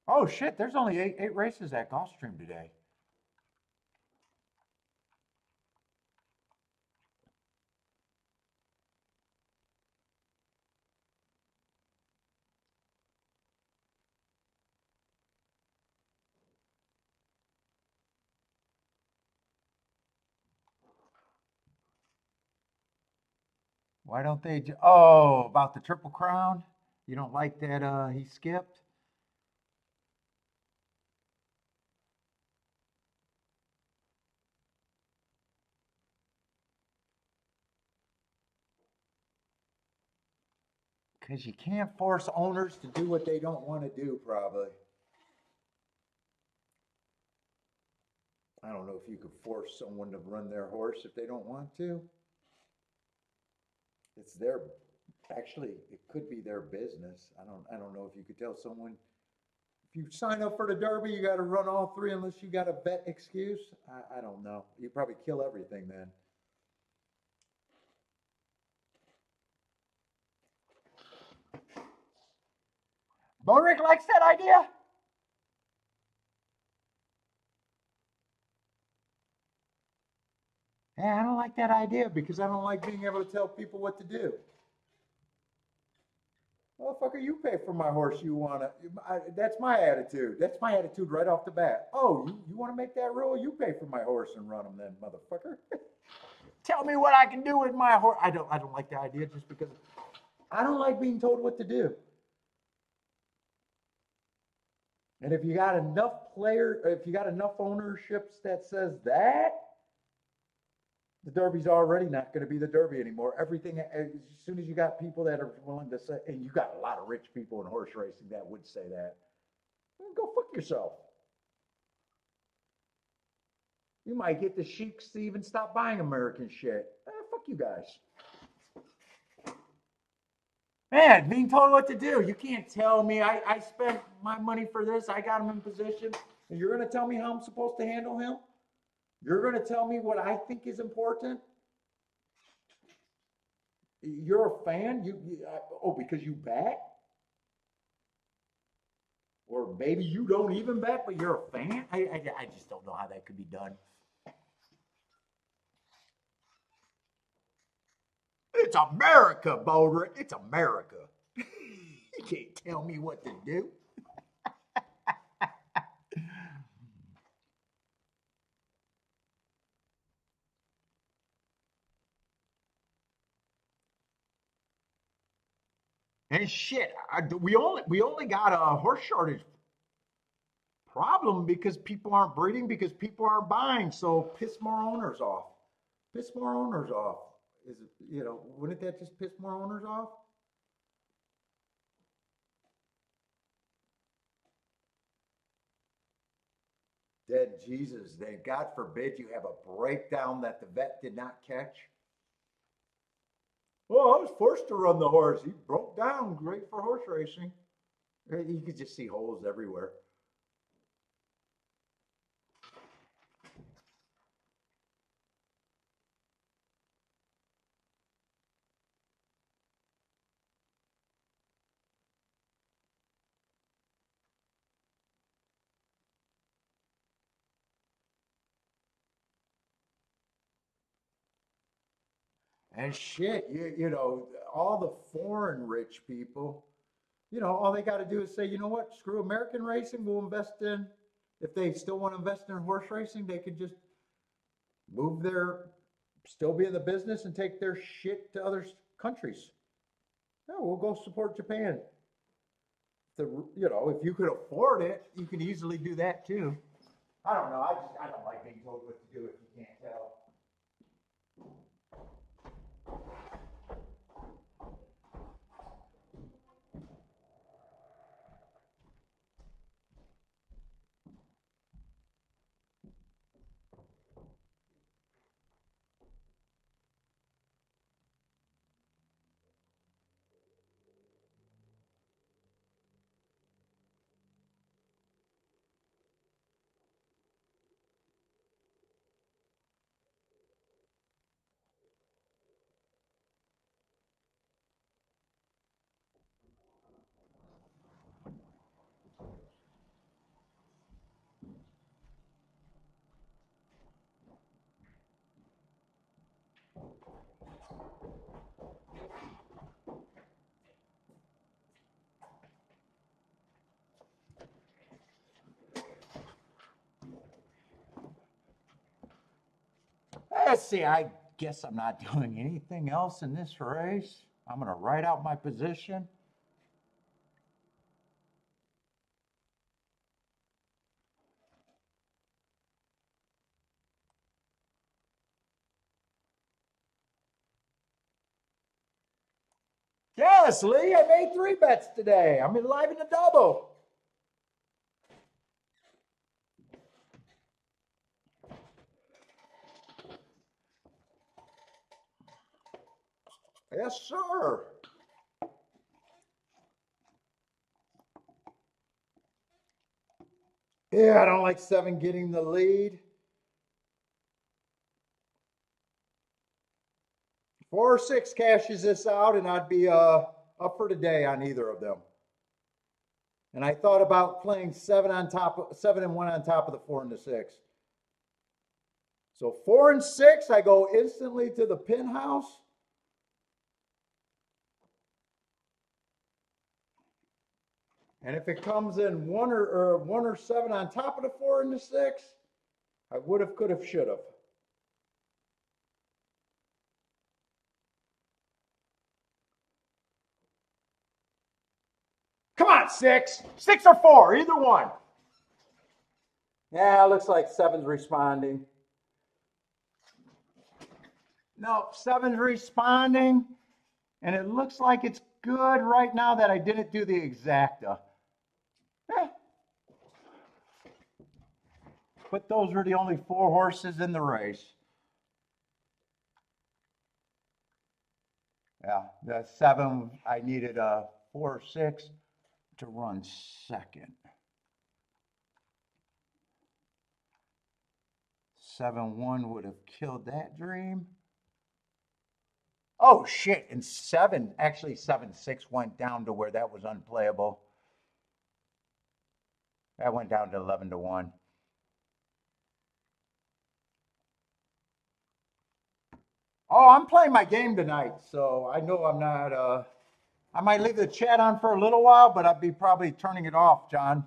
Oh shit, there's only eight races at Gulfstream today. Why don't they? Oh, about the Triple Crown? You don't like that he skipped? Because you can't force owners to do what they don't want to do, probably. I don't know if you could force someone to run their horse if they don't want to. It's their, actually, it could be their business. I don't know if you could tell someone, if you sign up for the Derby, you got to run all three unless you got a bet excuse. I don't know. You probably kill everything then. Bodrick likes that idea. Yeah, I don't like that idea because I don't like being able to tell people what to do. Motherfucker, you pay for my horse. You wanna? That's my attitude. That's my attitude right off the bat. Oh, you want to make that rule? You pay for my horse and run him, then, motherfucker. Tell me what I can do with my horse. I don't like the idea just because I don't like being told what to do. And if you got enough if you got enough ownerships that says that, the Derby's already not going to be the Derby anymore. Everything, as soon as you got people that are willing to say, and you got a lot of rich people in horse racing that would say that, go fuck yourself. You might get the sheiks to even stop buying American shit. Fuck you guys. Man, being told what to do. You can't tell me I spent my money for this. I got him in position. And you're going to tell me how I'm supposed to handle him? You're going to tell me what I think is important? You're a fan? Because you bet? Or maybe you don't even bet, but you're a fan? I just don't know how that could be done. It's America, Boulder. It's America. You can't tell me what to do. And shit, we only got a horse shortage problem because people aren't breeding, because people aren't buying. So piss more owners off. Piss more owners off. Is it, wouldn't that just piss more owners off? Dead Jesus, then God forbid you have a breakdown that the vet did not catch. Well, I was forced to run the horse. He broke down. Great for horse racing. You could just see holes everywhere. And shit, all the foreign rich people, all they got to do is say, you know what, screw American racing, we'll invest in, if they still want to invest in horse racing, they could just move still be in the business and take their shit to other countries. No, we'll go support Japan. If you could afford it, you could easily do that too. I don't know. I don't like being told what to do if you can't tell. let's see, I guess I'm not doing anything else in this race. I'm going to write out my position. Yes, Lee, I made 3 bets today. I'm live in the double. Yes, sir. Yeah, I don't like 7 getting the lead. 4 or 6 cashes this out, and I'd be up for the day on either of them. And I thought about playing 7 on top of 7 and 1 on top of the 4 and the 6. So 4 and 6, I go instantly to the pin house. And if it comes in 1 or 7 on top of the 4 and the 6, I would have, could have, should have. Come on, 6. 6 or 4, either one. Yeah, looks like 7's responding. No, 7's responding. And it looks like it's good right now that I didn't do the exacta. But those were the only 4 horses in the race. Yeah, the 7, I needed a 4 or 6 to run second. 7-1 would have killed that dream. Oh shit, and 7, actually 7-6 went down to where that was unplayable. That went down to 11-1. Oh, I'm playing my game tonight, so I know I'm not, I might leave the chat on for a little while, but I'd be probably turning it off, John.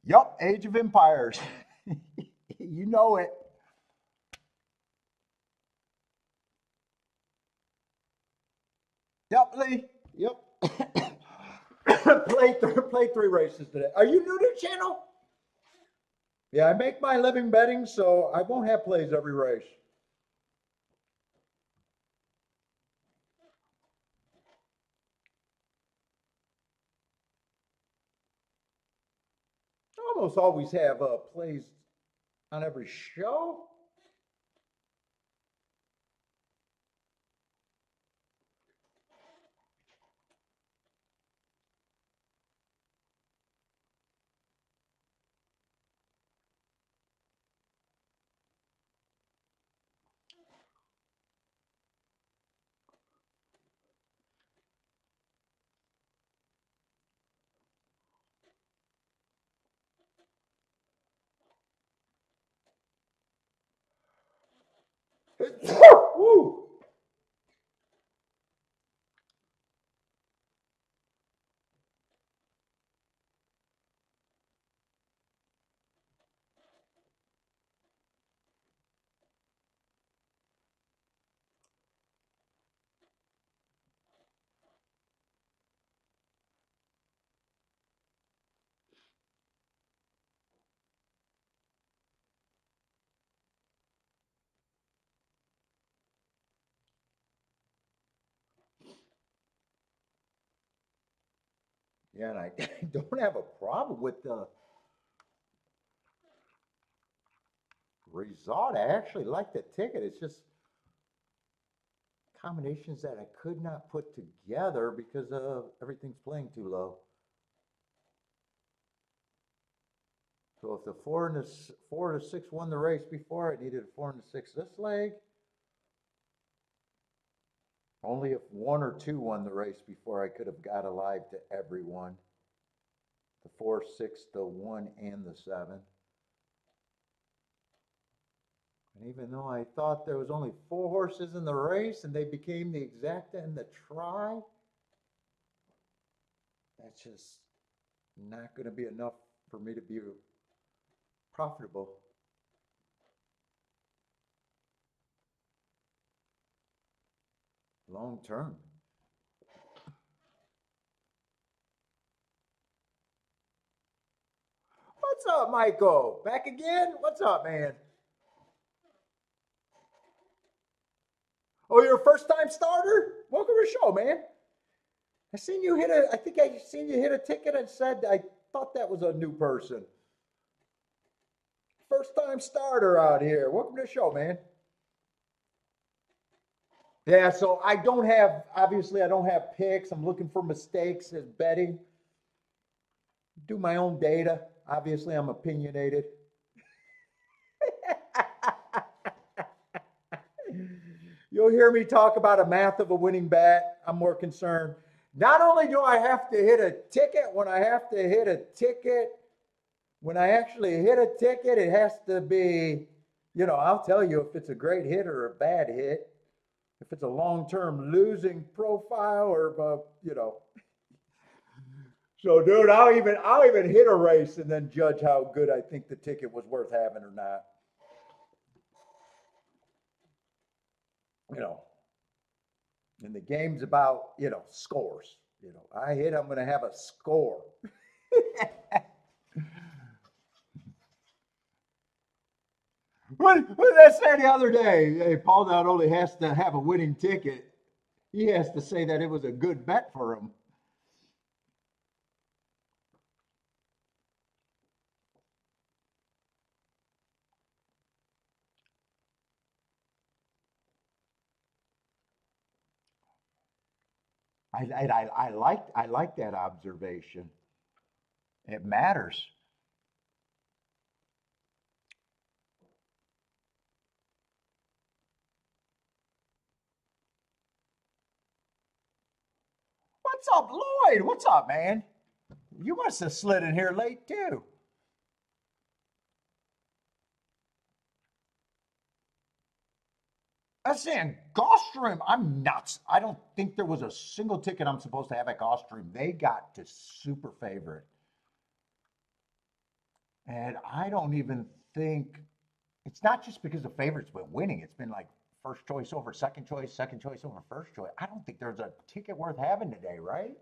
Yup, Age of Empires. You know it. Yep, Lee. Yep. played 3 races today. Are you new to the channel? Yeah, I make my living betting, so I won't have plays every race. I almost always have plays on every show. Woo! Yeah, and I don't have a problem with the result. I actually like the ticket. It's just combinations that I could not put together because everything's playing too low. So if the 4 to 6 won the race before, I needed a 4 and a 6 this leg. Only if 1 or 2 won the race before, I could have got alive to everyone. The 4, 6, the 1, and the 7. And even though I thought there was only 4 horses in the race and they became the exacta and the try, that's just not going to be enough for me to be profitable. Long term. What's up, Michael? Back again? What's up, man? Oh, you're a first time starter? Welcome to the show, man. I seen you hit I think I seen you hit a ticket and said I thought that was a new person. First time starter out here. Welcome to the show, man. Yeah, so I don't have, obviously I don't have picks. I'm looking for mistakes as betting. Do my own data. Obviously I'm opinionated. You'll hear me talk about a math of a winning bet. I'm more concerned. Not only do I have to hit a ticket, when I actually hit a ticket, it has to be, I'll tell you if it's a great hit or a bad hit, if it's a long-term losing profile or, So, dude, I'll even hit a race and then judge how good I think the ticket was worth having or not. And the game's about, scores. I hit, I'm going to have a score. What did I say the other day? Hey, Paul not only has to have a winning ticket, he has to say that it was a good bet for him. I like that observation. It matters. What's up, Lloyd? What's up, man? You must have slid in here late too. I'm saying Gulfstream, I'm nuts. I don't think there was a single ticket I'm supposed to have at Gulfstream. They got to super favorite. And I don't even think, it's not just because the favorite's been winning. It's been like first choice over second choice over first choice. I don't think there's a ticket worth having today, right?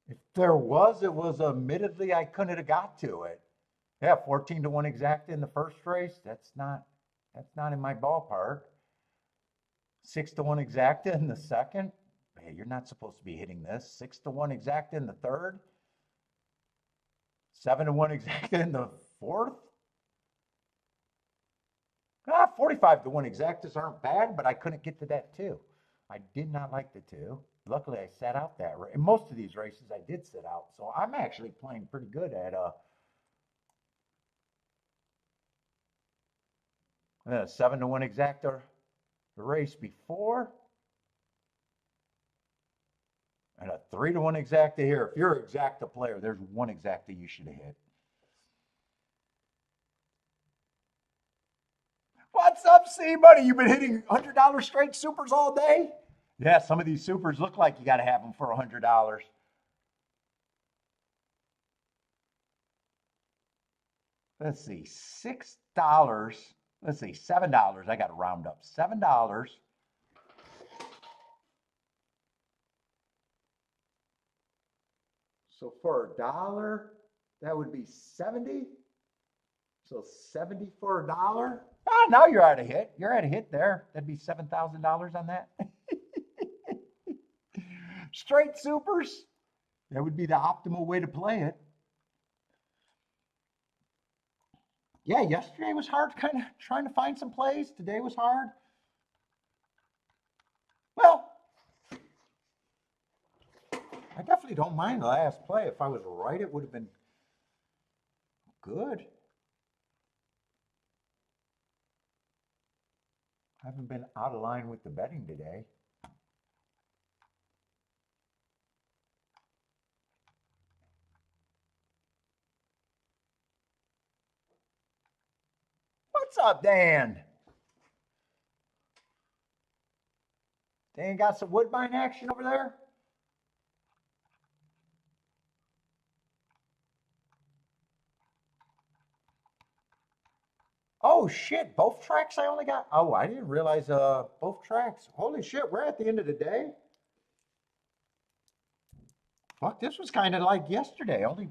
If there was, it was admittedly I couldn't have got to it. Yeah, 14 to 1 exacta in the first race. That's not in my ballpark. 6 to 1 exacta in the second. Hey, you're not supposed to be hitting this. 6 to 1 exacta in the third. 7 to 1 exacta in the fourth. 45 to 1 exactas aren't bad, but I couldn't get to that two. I did not like the two. Luckily, I sat out that race. In most of these races, I did sit out. So I'm actually playing pretty good at 7 to 1 exacta the race before. And a 3 to 1 exacta here. If you're an exacta player, there's one exacta you should have hit. What's up, C buddy? You've been hitting $100 straight supers all day? Yeah, some of these supers look like you got to have them for $100. Let's see, $6. Let's see, $7. I got to round up. $7. So for $1, that would be 70. So 70 for $1. Ah, now you're at a hit. You're at a hit there. That'd be $7,000 on that. Straight supers. That would be the optimal way to play it. Yeah, yesterday was hard, kind of trying to find some plays. Today was hard. Well, I definitely don't mind the last play. If I was right, it would have been good. I haven't been out of line with the betting today. What's up, Dan? Dan got some woodbine action over there? Oh shit, both tracks I only got. Oh, I didn't realize both tracks. Holy shit, we're at the end of the day. Fuck, this was kind of like yesterday. Only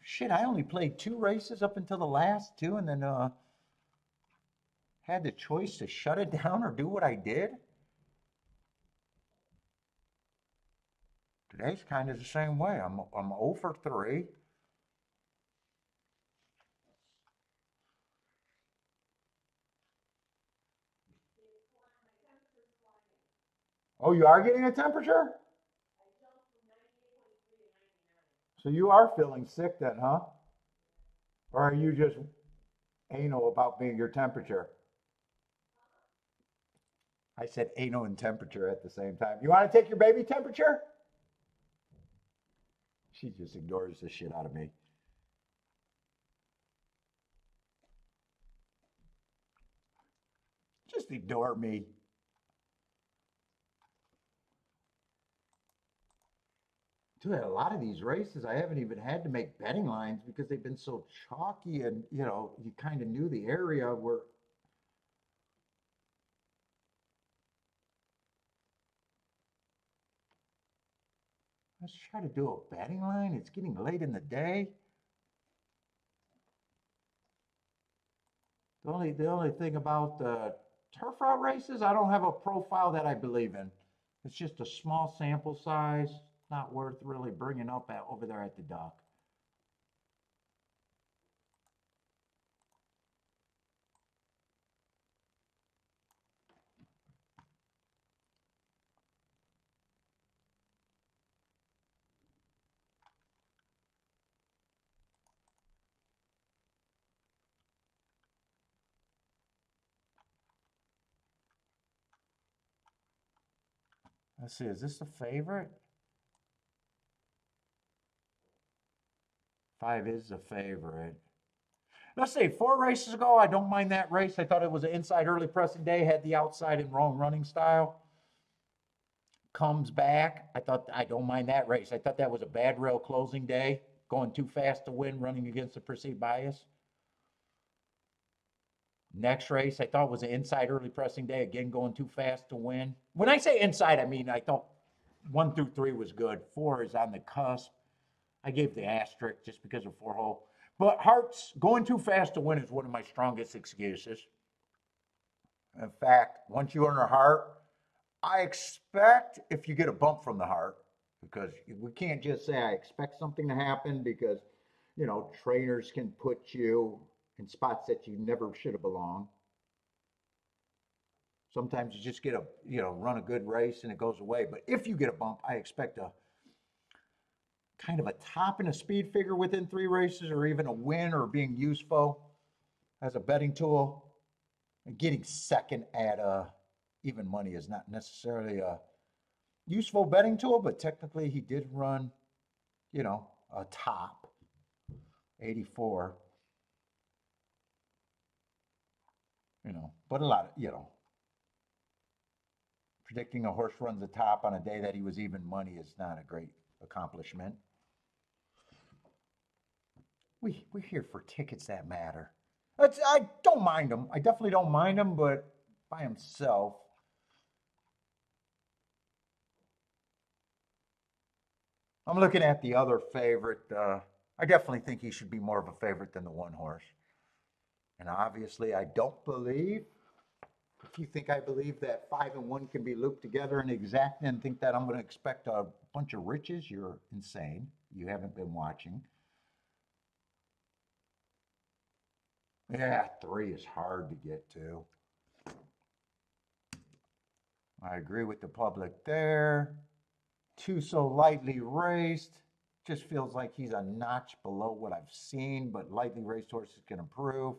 shit, I only played 2 races up until the last 2 and then had the choice to shut it down or do what I did. Today's kind of the same way. I'm 0 for 3. Oh, you are getting a temperature? So you are feeling sick then, huh? Or are you just anal about being your temperature? I said anal and temperature at the same time. You want to take your baby temperature? She just ignores the shit out of me. Just ignore me. Dude, a lot of these races, I haven't even had to make betting lines because they've been so chalky and, you kind of knew the area where. Let's try to do a betting line. It's getting late in the day. The only thing about turf route races, I don't have a profile that I believe in. It's just a small sample size, not worth really bringing up over there at the dock. Let's see, is this the favorite? 5 is the favorite. Let's say 4 races ago, I don't mind that race. I thought it was an inside early pressing day, had the outside and wrong running style. Comes back. I don't mind that race. I thought that was a bad rail closing day, going too fast to win, running against the perceived bias. Next race, I thought was an inside early pressing day, again going too fast to win. When I say inside, I mean I thought 1 through 3 was good. 4 is on the cusp. I gave the asterisk just because of 4-hole. But Hearts going too fast to win is one of my strongest excuses. In fact, once you earn a heart, I expect if you get a bump from the heart, because we can't just say I expect something to happen because, trainers can put you in spots that you never should have belonged. Sometimes you just get run a good race and it goes away. But if you get a bump, I expect a kind of a top in a speed figure within 3 races or even a win or being useful as a betting tool. And getting second at even money is not necessarily a useful betting tool, but technically he did run, a top 84. But a lot of, predicting a horse runs a top on a day that he was even money is not a great accomplishment. We're here for tickets that matter. I don't mind him. I definitely don't mind him, but by himself. I'm looking at the other favorite. I definitely think he should be more of a favorite than the 1 horse. And obviously, I don't believe. If you think I believe that 5 and 1 can be looped together and exact and think that I'm going to expect a bunch of riches, you're insane. You haven't been watching. Yeah, 3 is hard to get to. I agree with the public there. 2 so lightly raced. Just feels like he's a notch below what I've seen, but lightly raced horses can improve.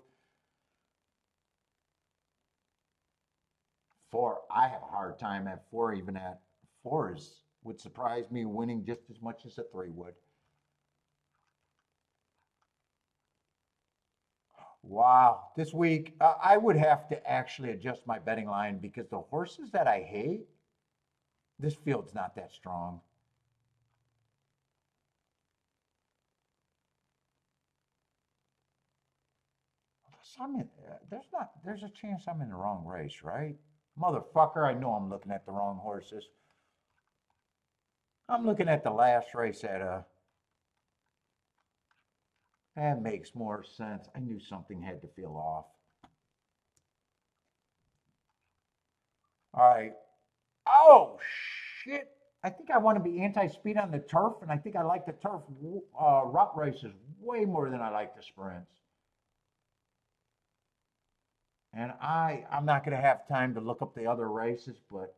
4, I have a hard time at 4, even at 4 would surprise me winning just as much as a 3 would. Wow, this week I would have to actually adjust my betting line because the horses that I hate, this field's not that strong. There's a chance I'm in the wrong race, right? Motherfucker, I know I'm looking at the wrong horses. I'm looking at the last race at that makes more sense. I knew something had to feel off. All right. Oh, shit. I think I want to be anti-speed on the turf, and I think I like the turf route races way more than I like the sprints. And I'm not going to have time to look up the other races, but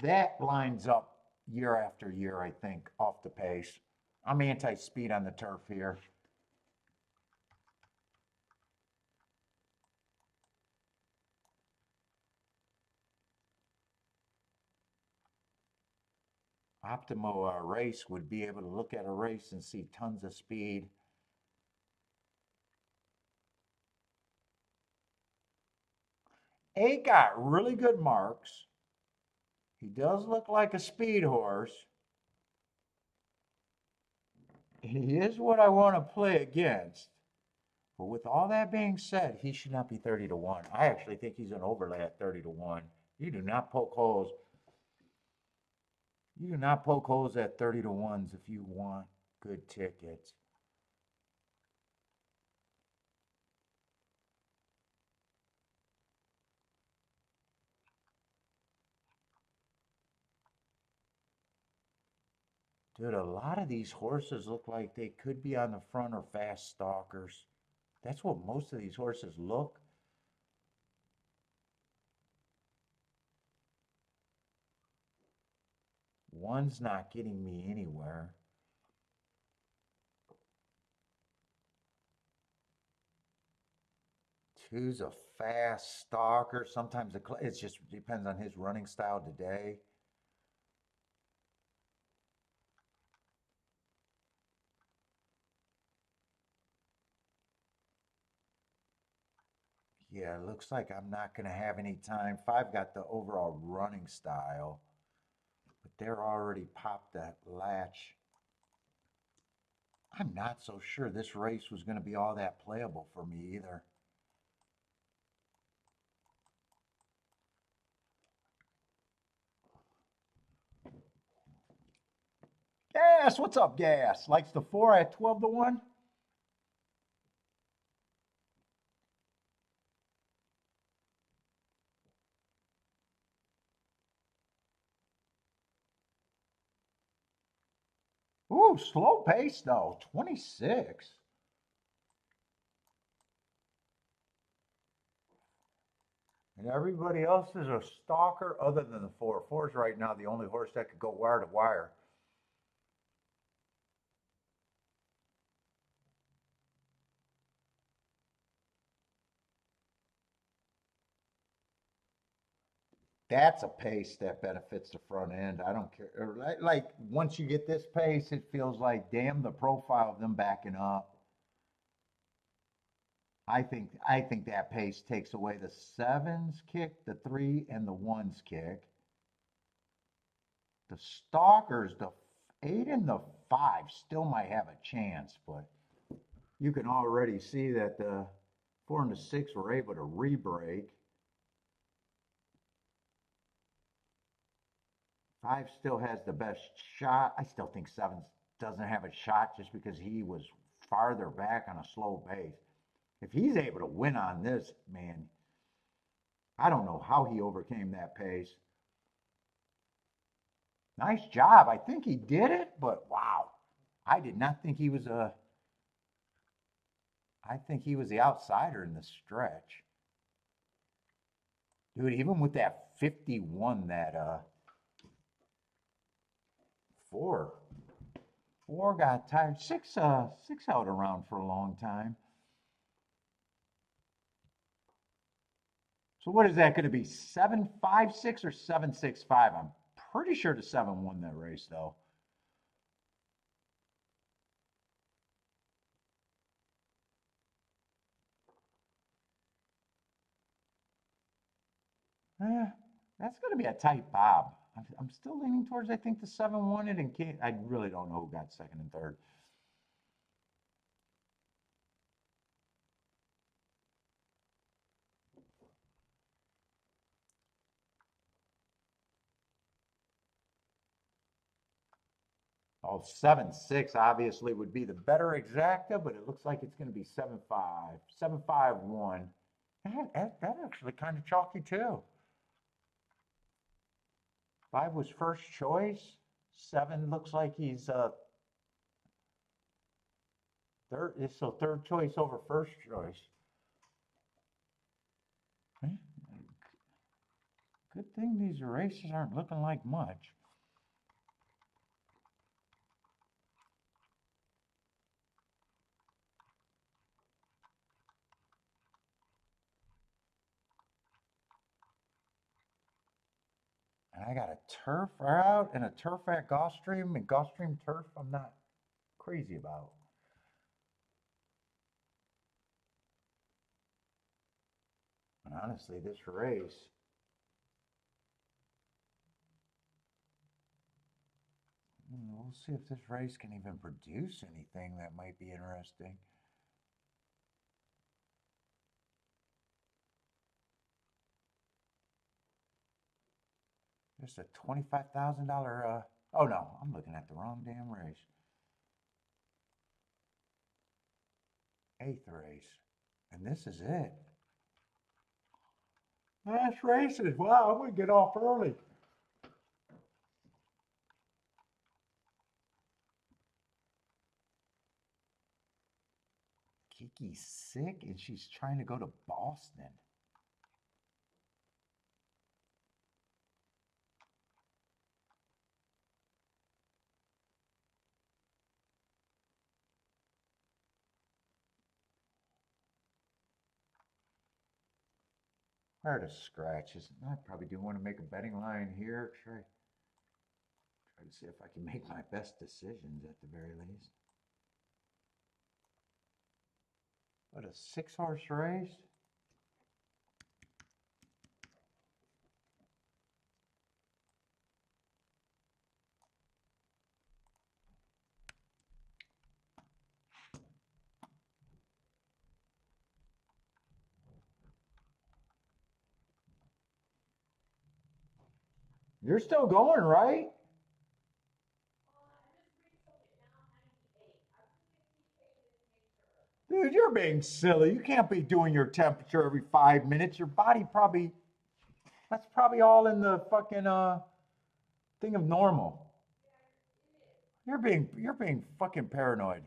that lines up year after year, I think, off the pace. I'm anti-speed on the turf here. Optimal race would be able to look at a race and see tons of speed. A got really good marks. He does look like a speed horse. He is what I want to play against. But with all that being said, he should not be 30 to 1. I actually think he's an overlay at 30 to 1. You do not poke holes. You do not poke holes at 30 to 1s if you want good tickets. Dude, a lot of these horses look like they could be on the front or fast stalkers. That's what most of these horses look. One's not getting me anywhere. Two's a fast stalker. Sometimes it just depends on his running style today. Yeah, it looks like I'm not going to have any time. 5 got the overall running style, but they're already popped that latch. I'm not so sure this race was going to be all that playable for me either. Gas, what's up, Gas? Likes the 4 at 12 to 1? Ooh, slow pace though, 26. And everybody else is a stalker other than the 4. 4's right now the only horse that could go wire to wire. That's a pace that benefits the front end. I don't care. Like once you get this pace, it feels like damn the profile of them backing up. I think that pace takes away the 7's kick, the 3, and the 1's kick. The stalkers, the 8 and the 5 still might have a chance, but you can already see that the 4 and the 6 were able to re-break. 5 still has the best shot. I still think 7 doesn't have a shot just because he was farther back on a slow pace. If he's able to win on this, man, I don't know how he overcame that pace. Nice job. I think he did it, but wow. I did not think he was I think he was the outsider in the stretch. Dude, even with that 51 that four. Four got tired. Six out around for a long time. So what is that going to be? 7-5-6 or 7-6-5? I'm pretty sure the 7 won that race though. That's going to be a tight bob. I'm still leaning towards, I think the 7 won it, and I really don't know who got second and third. Oh, 7-6 obviously would be the better exacta, but it looks like it's going to be 7-5. 7-5-1. That actually kind of chalky too. 5 was first choice. 7 looks like he's third choice over first choice. Good thing these races aren't looking like much. And I got a turf route and a turf at Gulfstream, and Gulfstream turf I'm not crazy about. And honestly, this race, we'll see if this race can even produce anything that might be interesting. Just a $25,000, oh no, I'm looking at the wrong damn race. 8th race. And this is it. Last races. Wow, I'm going to get off early. Kiki's sick and she's trying to go to Boston. Where to scratches? I probably do want to make a betting line here. Try to see if I can make my best decisions at the very least. What, a 6-horse race? You're still going, right? Dude, you're being silly. You can't be doing your temperature every 5 minutes. Your body probably, that's probably all in the fucking thing of normal. You're being fucking paranoid.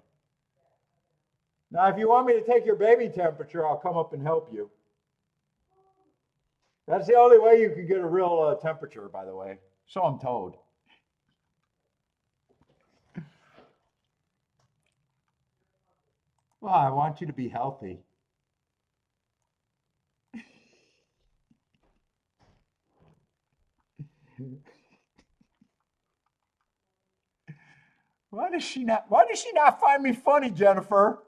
Now, if you want me to take your baby temperature, I'll come up and help you. That's the only way you can get a real temperature, by the way. So I'm told. Well, I want you to be healthy. Why does she not find me funny, Jennifer?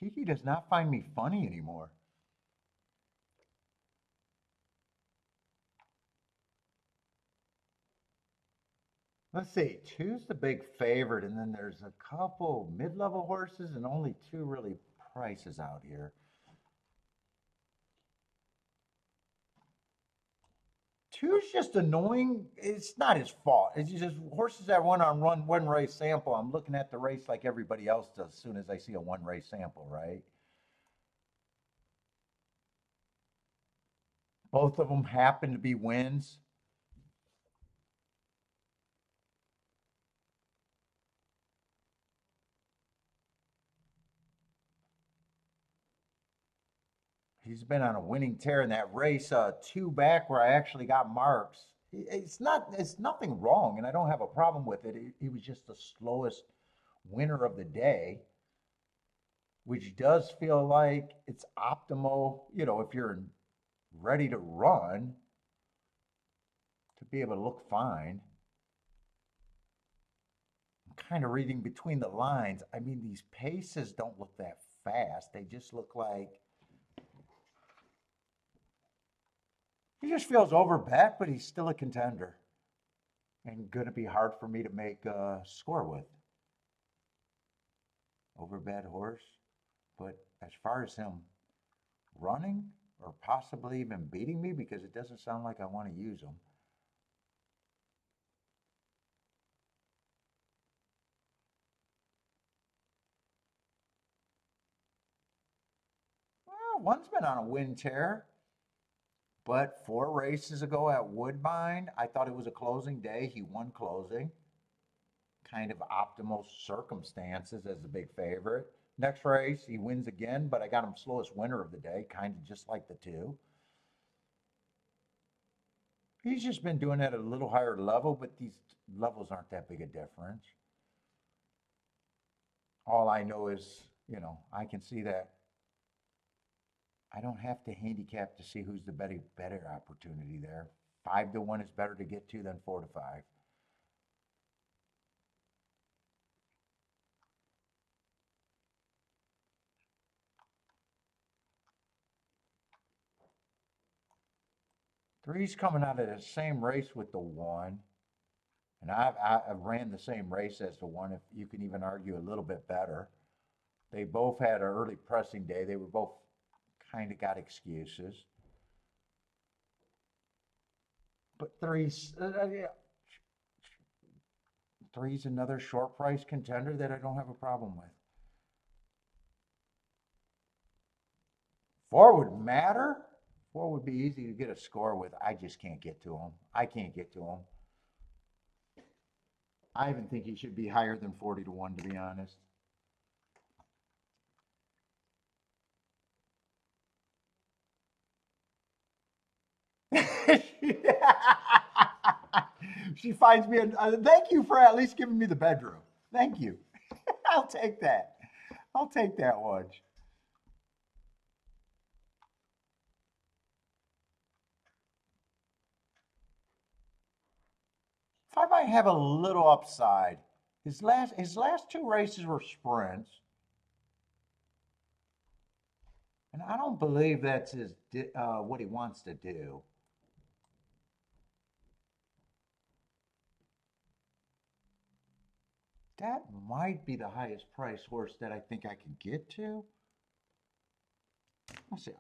Kiki does not find me funny anymore. Let's see, 2's the big favorite, and then there's a couple mid-level horses and only 2 really prices out here. 2's just annoying. It's not his fault. It's just horses that went on one race sample. I'm looking at the race like everybody else does as soon as I see a 1 race sample, right? Both of them happen to be wins. He's been on a winning tear in that race, two back where I actually got marks. It's nothing wrong, and I don't have a problem with it. He was just the slowest winner of the day, which does feel like it's optimal, you know, if you're ready to run, to be able to look fine. I'm kind of reading between the lines. I mean, these paces don't look that fast. They just look like he just feels overbet, but he's still a contender and going to be hard for me to make a score with. Overbet horse, but as far as him running or possibly even beating me, because it doesn't sound like I want to use him. Well, one's been on a win tear. But 4 races ago at Woodbine, I thought it was a closing day. He won closing. Kind of optimal circumstances as the big favorite. Next race, he wins again, but I got him slowest winner of the day, kind of just like the two. He's just been doing it at a little higher level, but these levels aren't that big a difference. All I know is, you know, I can see that I don't have to handicap to see who's the better opportunity there. 5-1 is better to get to than 4-5. Three's coming out of the same race with the 1. And I've ran the same race as the 1, if you can even argue a little bit better. They both had an early pressing day. They were both kind of got excuses. But three's another short price contender that I don't have a problem with. 4 would matter. 4 would be easy to get a score with. I just can't get to him. I can't get to him. I even think he should be higher than 40-1, to be honest. She finds me. Thank you for at least giving me the bedroom. Thank you. I'll take that. I'll take that one. If I might have a little upside, his last 2 races were sprints, and I don't believe that's what he wants to do. That might be the highest price horse that I think I can get to.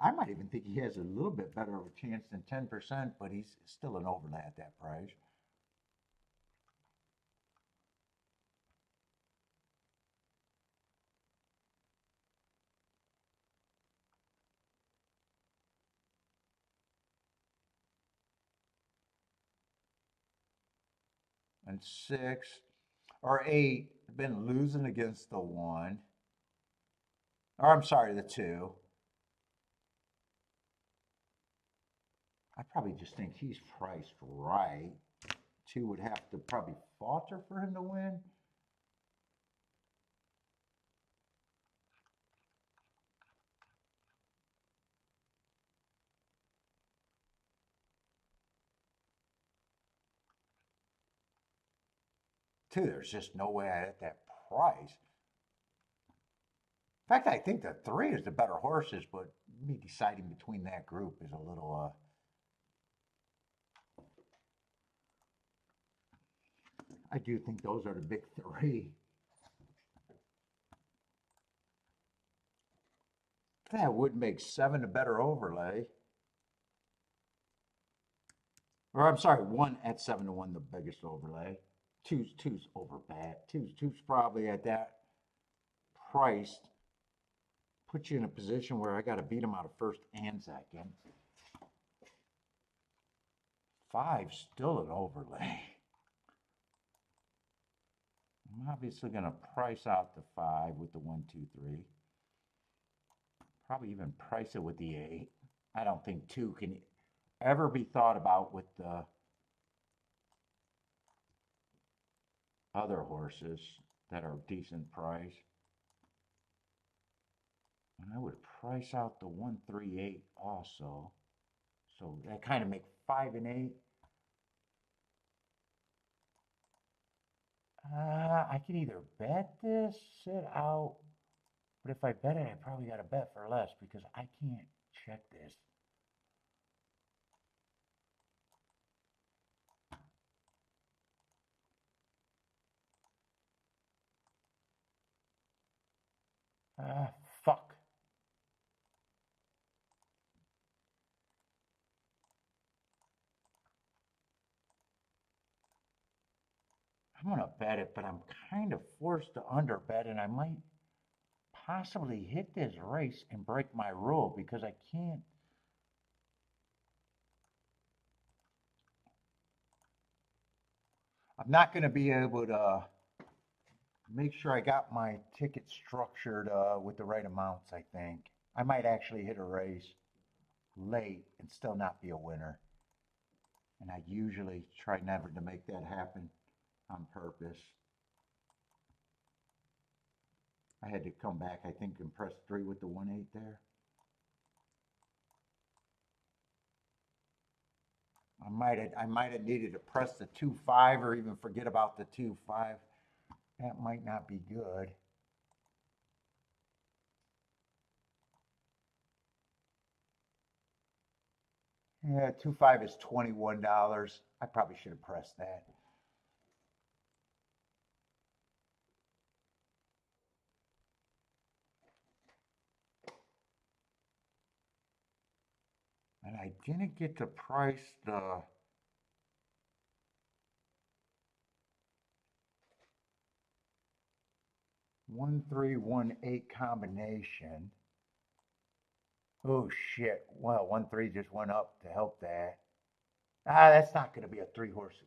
I might even think he has a little bit better of a chance than 10%, but he's still an overlay at that price. And 6 or 8 been losing against the 1. Or I'm sorry, the 2. I probably just think he's priced right. 2 would have to probably falter for him to win. Two, there's just no way at that price. In fact, I think the 3 is the better horses, but me deciding between that group is a little. I do think those are the big 3. That would make 7 a better overlay. Or I'm sorry, 1 at 7-1, the biggest overlay. Two's over bad. Two's probably at that price. Put you in a position where I got to beat him out of first and second. 5's still an overlay. I'm obviously going to price out the 5 with the 1, 2, 3. Probably even price it with the 8. I don't think 2 can ever be thought about with the other horses that are decent price. And I would price out the 138 also. So that kind of make 5 and 8. I could either bet this, sit out, but if I bet it, I probably got to bet for less because I can't check this. Fuck. I'm going to bet it, but I'm kind of forced to underbet, and I might possibly hit this race and break my rule because I can't. I'm not going to be able to make sure I got my ticket structured with the right amounts, I think. I might actually hit a race late and still not be a winner. And I usually try never to make that happen on purpose. I had to come back, I think, and press 3 with the 1-8 there. I might have needed to press the 2-5 or even forget about the 2-5. That might not be good. Yeah, 2-5 is $21. I probably should have pressed that. And I didn't get to price the 1-3-1-8 combination. Oh shit. Well, 1-3 just went up to help that. That's not going to be a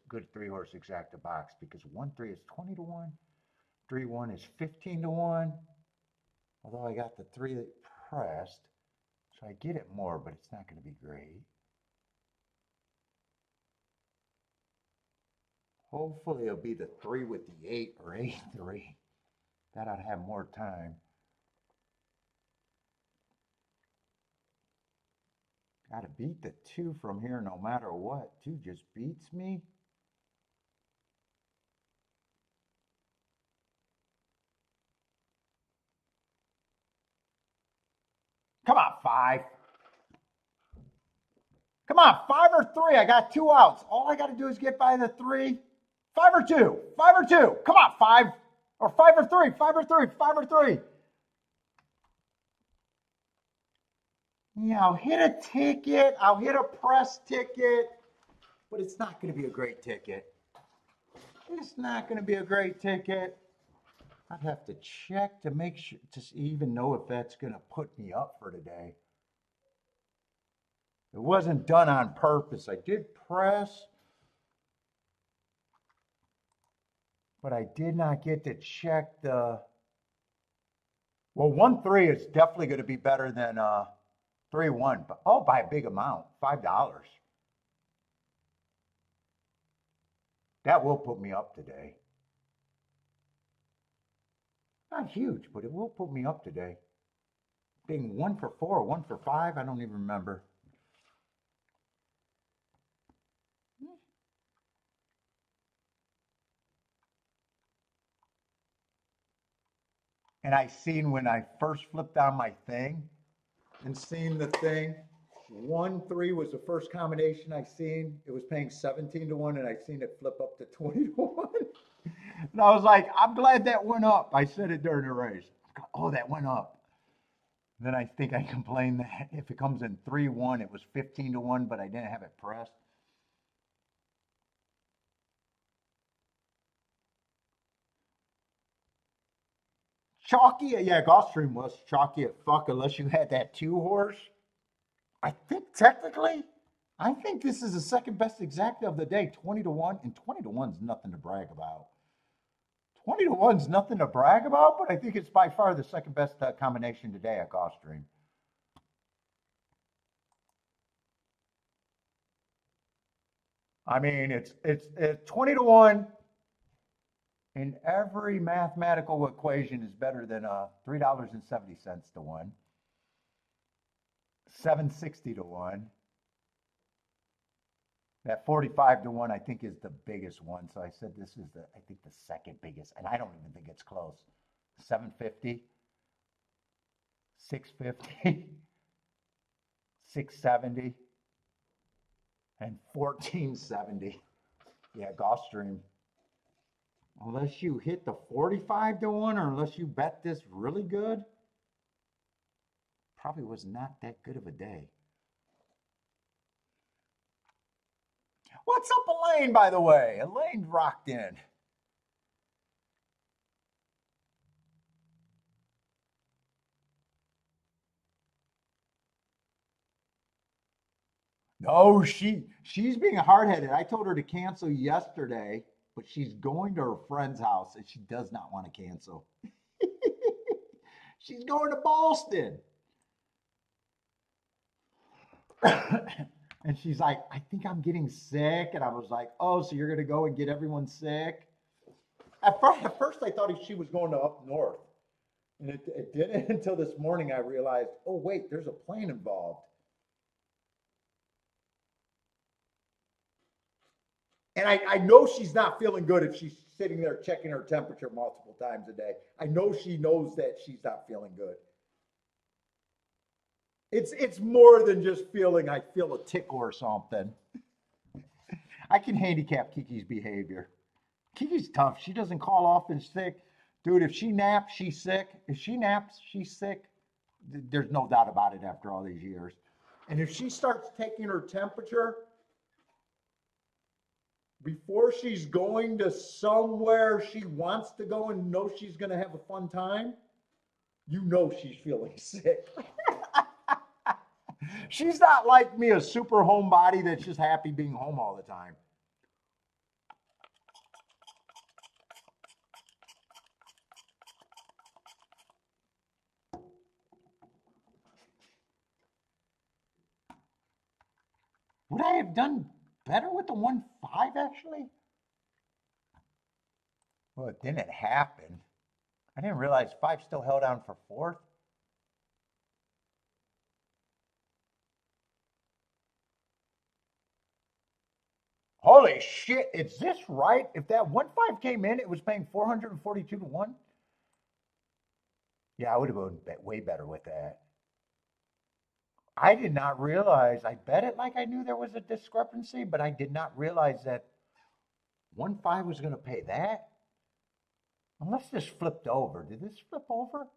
good 3-horse exacta box because 1-3 is 20 to 1. 3-1 is 15 to 1. Although I got the 3 pressed, so I get it more, but it's not going to be great. Hopefully it'll be the 3 with the 8 or 8-3. That I'd have more time. Gotta beat the 2 from here no matter what. 2 just beats me. Come on, 5. Come on, 5 or 3. I got 2 outs. All I gotta do is get by the 3. 5 or 2. 5 or 2. Come on, 5. Or 5 or 3. 5 or 3. 5 or 3. Yeah, I'll hit a ticket. I'll hit a press ticket. But it's not going to be a great ticket. It's not going to be a great ticket. I'd have to check to make sure, to even know if that's going to put me up for today. It wasn't done on purpose. I did press, but I did not get to check the. Well, 1-3 is definitely going to be better than 3-1. But oh, by a big amount, $5. That will put me up today. Not huge, but it will put me up today. Being 1 for 4, 1 for 5, I don't even remember. And I seen when I first flipped on my thing and seen the thing, 1-3 was the first combination I seen. It was paying 17 to 1, and I seen it flip up to 20 to 1. And I was like, I'm glad that went up. I said it during the race. Oh, that went up. Then I think I complained that if it comes in 3-1, it was 15 to 1, but I didn't have it pressed. Chalky, yeah, Gulfstream was chalky at fuck unless you had that 2-horse. I think technically, I think this is the second best exacta of the day, 20 to 1, and 20 to 1 is nothing to brag about. 20 to 1 is nothing to brag about, but I think it's by far the second best combination today at Gulfstream. I mean, it's 20 to 1 in every mathematical equation is better than $3.70 to 1, 760 to 1. That 45 to 1, I think, is the biggest one. So I said this is I think, the second biggest, and I don't even think it's close. 750, 650, 670, and 1470. Yeah, Gulfstream. Unless you hit the 45 to 1, or unless you bet this really good, probably was not that good of a day. What's up, Elaine, by the way? Elaine rocked in. No, she's being hard-headed. I told her to cancel yesterday, but she's going to her friend's house and she does not want to cancel. She's going to Boston. And she's like, I think I'm getting sick. And I was like, oh, so you're going to go and get everyone sick? At first I thought she was going to up north. And it didn't until this morning I realized, oh, wait, there's a plane involved. And I know she's not feeling good if she's sitting there checking her temperature multiple times a day. I know she knows that she's not feeling good. It's more than just feeling I feel a tickle or something. I can handicap Kiki's behavior. Kiki's tough. She doesn't call off and sick. Dude, if she naps, she's sick. If she naps, she's sick. There's no doubt about it after all these years. And if she starts taking her temperature before she's going to somewhere she wants to go and knows she's going to have a fun time, you know she's feeling sick. She's not like me, a super homebody that's just happy being home all the time. Would I have done better with the 1.5 actually? Well, it didn't happen. I didn't realize 5 still held on for 4th. Holy shit, is this right? If that 1.5 came in, it was paying 442 to 1? Yeah, I would have gone way better with that. I did not realize, I bet it like I knew there was a discrepancy, but I did not realize that 1.5 was going to pay that. Unless this flipped over. Did this flip over?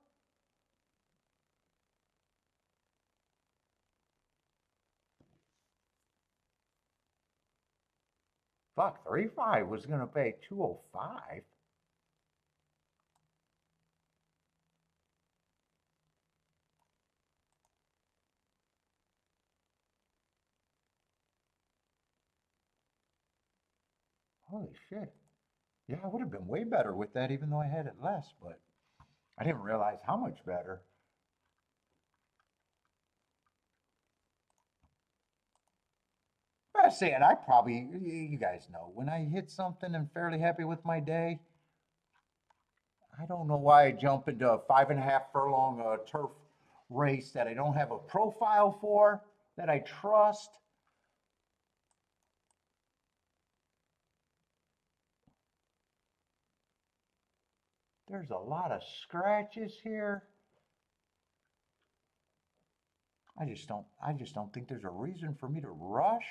Fuck, 3.5 was going to pay 205. Holy shit. Yeah, I would have been way better with that even though I had it less, but I didn't realize how much better. I say it, I probably, you guys know, when I hit something and fairly happy with my day, I don't know why I jump into a 5.5 furlong turf race that I don't have a profile for, that I trust. There's a lot of scratches here. I just don't think there's a reason for me to rush.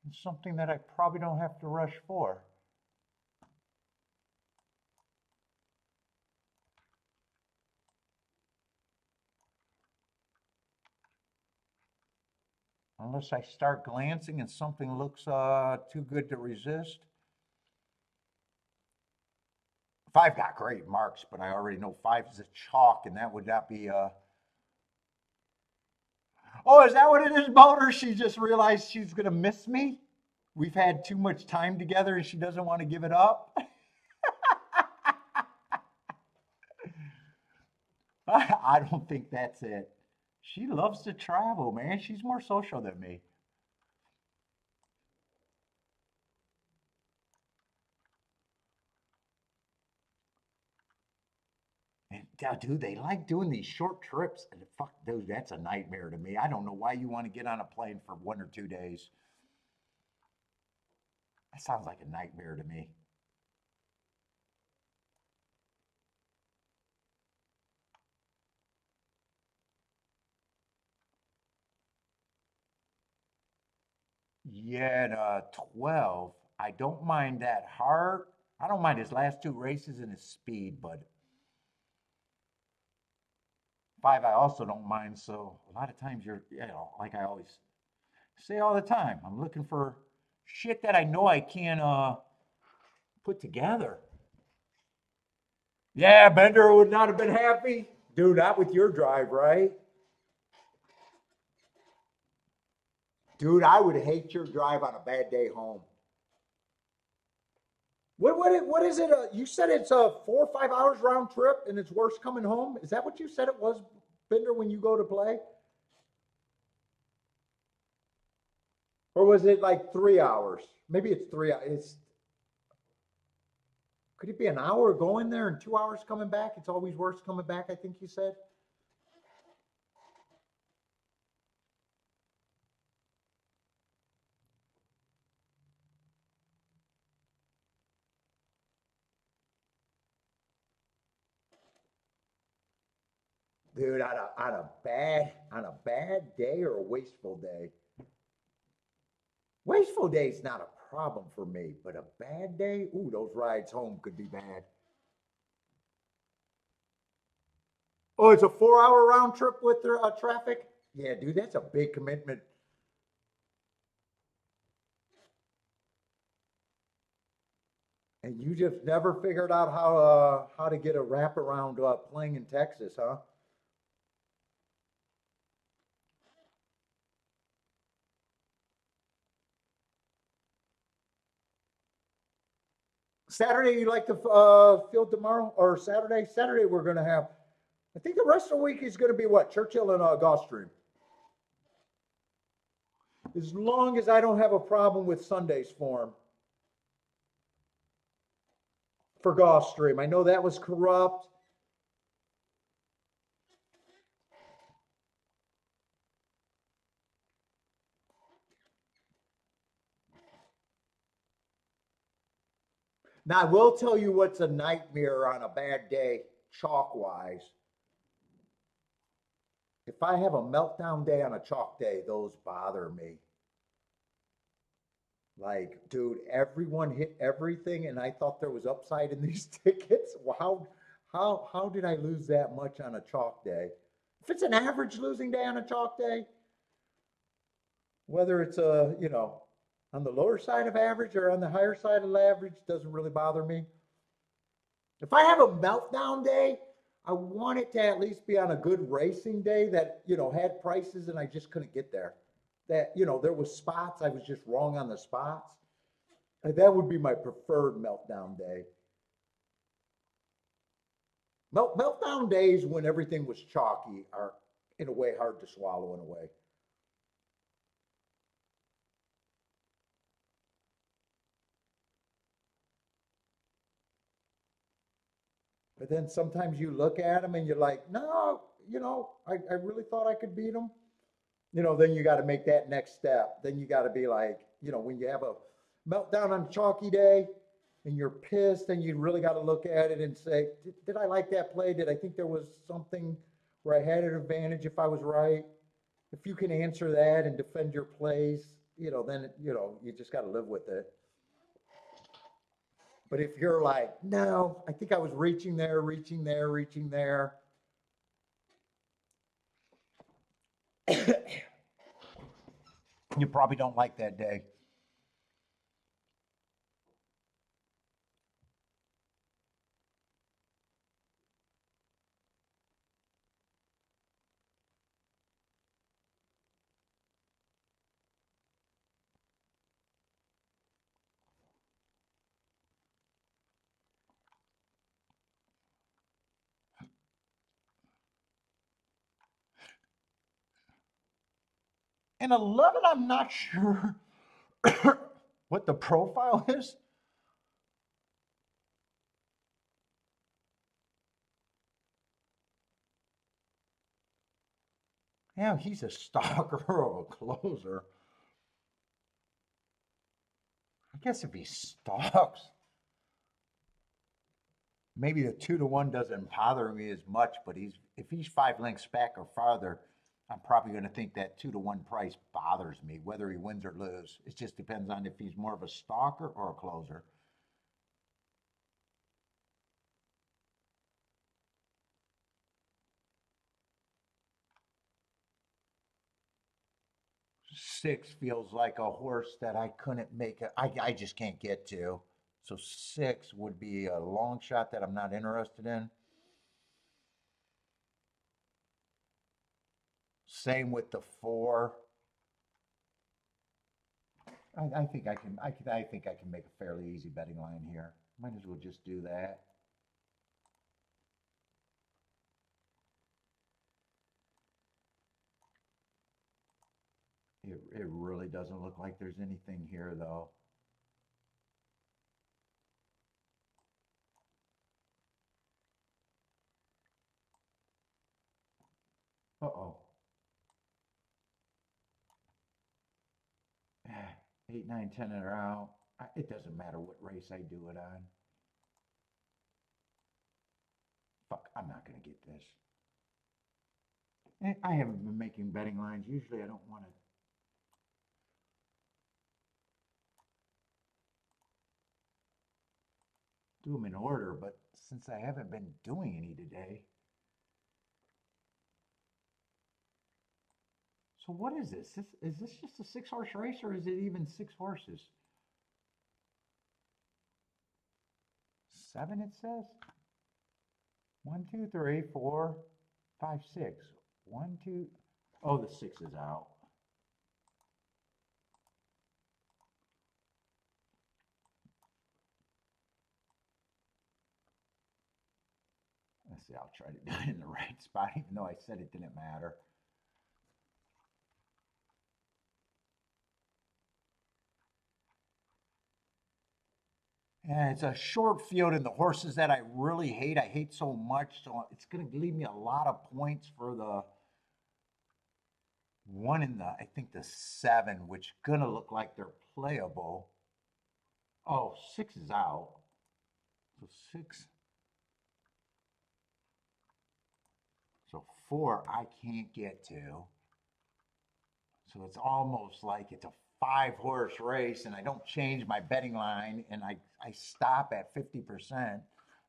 It's something that I probably don't have to rush for. Unless I start glancing and something looks too good to resist. 5 got great marks, but I already know 5 is a chalk, and that would not be Oh, is that what it is, Boulder? She just realized she's gonna miss me? We've had too much time together and she doesn't want to give it up? I don't think that's it. She loves to travel, man. She's more social than me. Yeah, dude, they like doing these short trips. And fuck, dude, that's a nightmare to me. I don't know why you want to get on a plane for 1 or 2 days. That sounds like a nightmare to me. Yeah, and 12. I don't mind that hard. I don't mind his last two races and his speed, but five, I also don't mind. So a lot of times like I always say all the time, I'm looking for shit that I know I can put together. Yeah, Bender would not have been happy. Dude, not with your drive, right? Dude, I would hate your drive on a bad day home. What is it? You said it's a 4 or 5 hours round trip and it's worse coming home. Is that what you said it was, Bender, when you go to play? Or was it like 3 hours? Maybe it's 3 hours. Could it be an hour going there and 2 hours coming back? It's always worse coming back, I think you said. Dude, on a bad day or a wasteful day. Wasteful day is not a problem for me, but a bad day, ooh, those rides home could be bad. Oh, it's a 4 hour round trip with the traffic? Yeah, dude, that's a big commitment. And you just never figured out how to get a wraparound playing in Texas, huh? Saturday, you like to field tomorrow or Saturday? Saturday, we're going to have. I think the rest of the week is going to be what, Churchill and Gulfstream. As long as I don't have a problem with Sundays for Gulfstream. I know that was corrupt. Now, I will tell you what's a nightmare on a bad day, chalk wise. If I have a meltdown day on a chalk day, those bother me. Like, dude, everyone hit everything, and I thought there was upside in these tickets. Wow, how did I lose that much on a chalk day? If it's an average losing day on a chalk day, whether it's on the lower side of average or on the higher side of average, doesn't really bother me. If I have a meltdown day, I want it to at least be on a good racing day that, had prices and I just couldn't get there. That, there was spots, I was just wrong on the spots. That would be my preferred meltdown day. Meltdown days when everything was chalky are, in a way, hard to swallow in a way. But then sometimes you look at them and you're like, no, I really thought I could beat them. Then you got to make that next step. Then you got to be like, when you have a meltdown on a chalky day and you're pissed, and you really got to look at it and say, did I like that play? Did I think there was something where I had an advantage if I was right? If you can answer that and defend your plays, then, you just got to live with it. But if you're like, no, I think I was reaching there, reaching there, reaching there, you probably don't like that day. And 11, I'm not sure what the profile is. Yeah, he's a stalker or a closer. I guess if he stalks, maybe the 2-1 doesn't bother me as much, but if he's 5 lengths back or farther, I'm probably going to think that 2-1 price bothers me, whether he wins or loses. It just depends on if he's more of a stalker or a closer. Six feels like a horse that I couldn't make it. I just can't get to. So six would be a long shot that I'm not interested in. Same with the four. I think I think I can make a fairly easy betting line here. Might as well just do that. It really doesn't look like there's anything here though. Uh-oh. 8, 9, 10 are out. It doesn't matter what race I do it on. Fuck, I'm not going to get this. I haven't been making betting lines. Usually I don't want to do them in order, but since I haven't been doing any today. So what is this? Is this just a 6-horse race or is it even 6 horses? 7 it says? 1, 2, 3, 4, 5, 6. 1, 2. Oh, the 6 is out. Let's see, I'll try to do it in the right spot, even though I said it didn't matter. And it's a short field, and the horses that I really hate, I hate so much. So it's going to leave me a lot of points for the one in the, I think the 7, which going to look like they're playable. Oh, 6 is out. So 6. So 4, I can't get to. So it's almost like it's a 5-horse race, and I don't change my betting line, and I stop at 50%,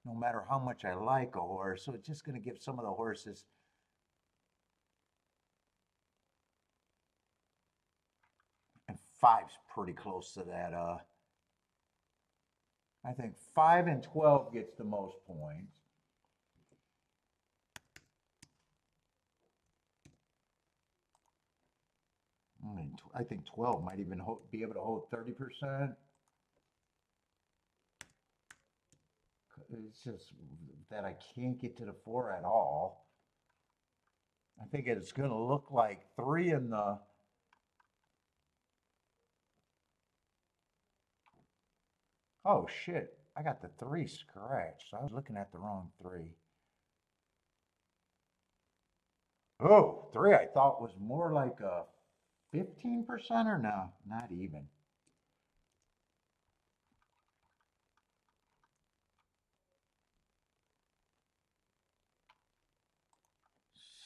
no matter how much I like a horse. So it's just going to give some of the horses. And 5's pretty close to that. I think 5 and 12 gets the most points. I think 12 might even be able to hold 30%. It's just that I can't get to the 4 at all. I think it's going to look like 3 in the. Oh shit, I got the 3 scratched. I was looking at the wrong 3. Oh, 3 I thought was more like a 15% or no, not even.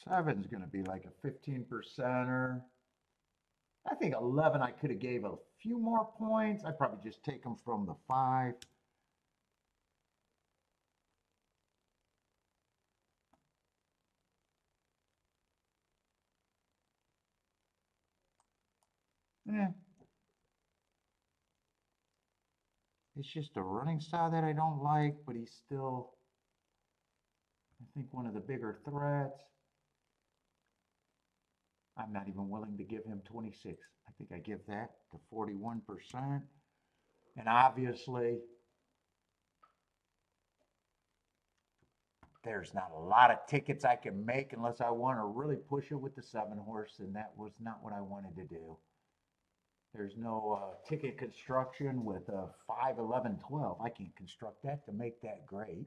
7's going to be like a 15%er. I think 11 I could have gave a few more points. I'd probably just take them from the 5. Yeah. It's just a running style that I don't like, but he's still, I think, one of the bigger threats. I'm not even willing to give him 26. I think I give that to 41%. And obviously, there's not a lot of tickets I can make unless I want to really push it with the 7-horse, and that was not what I wanted to do. There's no ticket construction with 5, 11, 12. I can't construct that to make that great.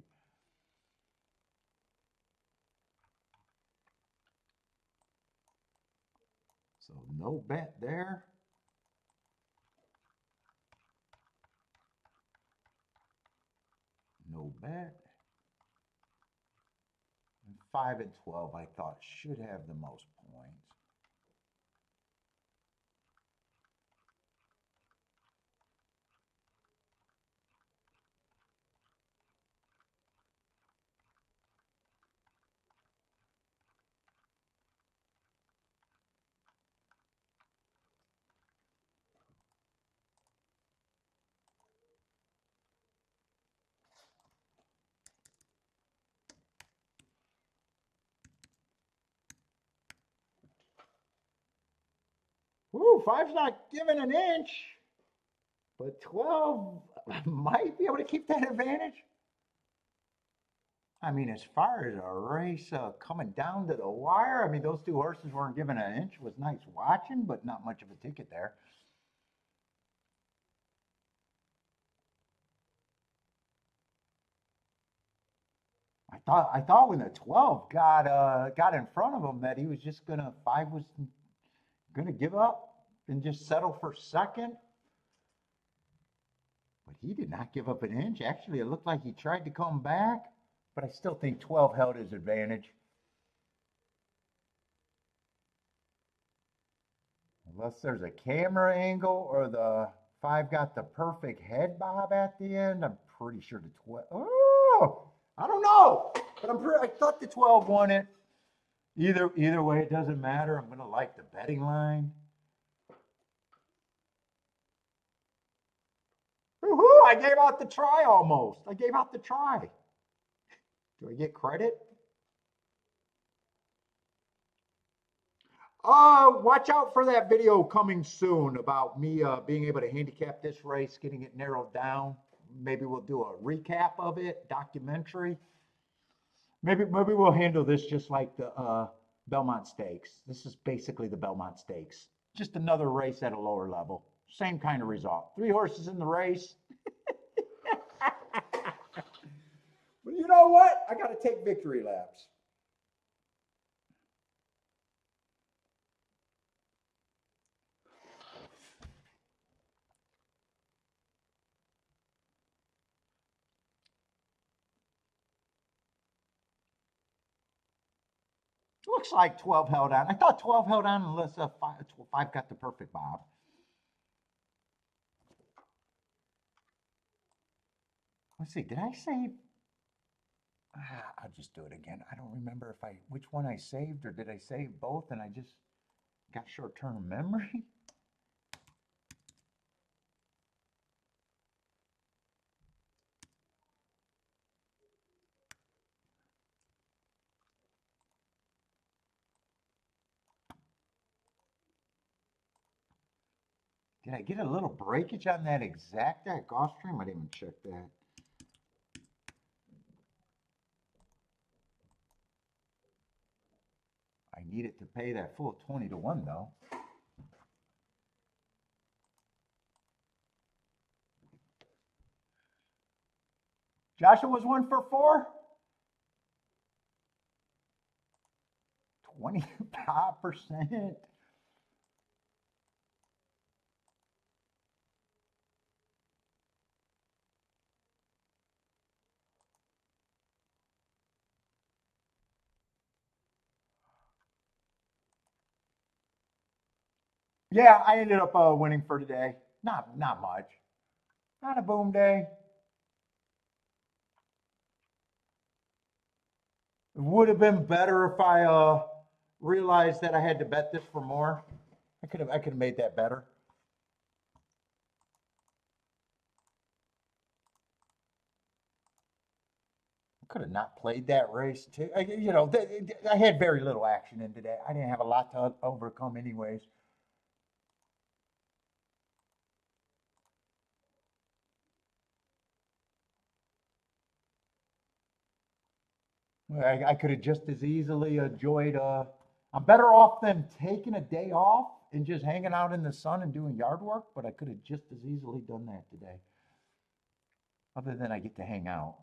So no bet there. No bet. And 5 and 12 I thought should have the most points. Ooh, 5's not giving an inch, but 12 might be able to keep that advantage. I mean, as far as a race coming down to the wire, I mean, those two horses weren't giving an inch. It was nice watching, but not much of a ticket there. I thought when the 12 got in front of him that he was just gonna 5 was gonna give up and just settle for second. But he did not give up an inch. Actually, it looked like he tried to come back, but I still think 12 held his advantage. Unless there's a camera angle or the 5 got the perfect head bob at the end, I'm pretty sure the 12. Oh, I don't know, but I thought the 12 won it. Either way, it doesn't matter. I'm gonna like the betting line. Woohoo! I gave out the try almost. I gave out the try. Do I get credit? Watch out for that video coming soon about me being able to handicap this race, getting it narrowed down. Maybe we'll do a recap of it, documentary. Maybe we'll handle this just like the Belmont Stakes. This is basically the Belmont Stakes. Just another race at a lower level. Same kind of result. 3 horses in the race. But you know what? I got to take victory laps. Looks like 12 held on. I thought 12 held on unless 5 got the perfect bob. Let's see, did I save? I'll just do it again. I don't remember which one I saved or did I save both and I just got short-term memory? Did I get a little breakage on that exact Gulfstream? I didn't even check that. I need it to pay that full 20 to 1 though. Joshua was 1 for 4. 25%. Yeah, I ended up winning for today. Not much. Not a boom day. It would have been better if I realized that I had to bet this for more. I could have made that better. I could have not played that race too. I had very little action in today. I didn't have a lot to overcome anyways. I could have just as easily enjoyed. I'm better off than taking a day off and just hanging out in the sun and doing yard work, but I could have just as easily done that today. Other than I get to hang out.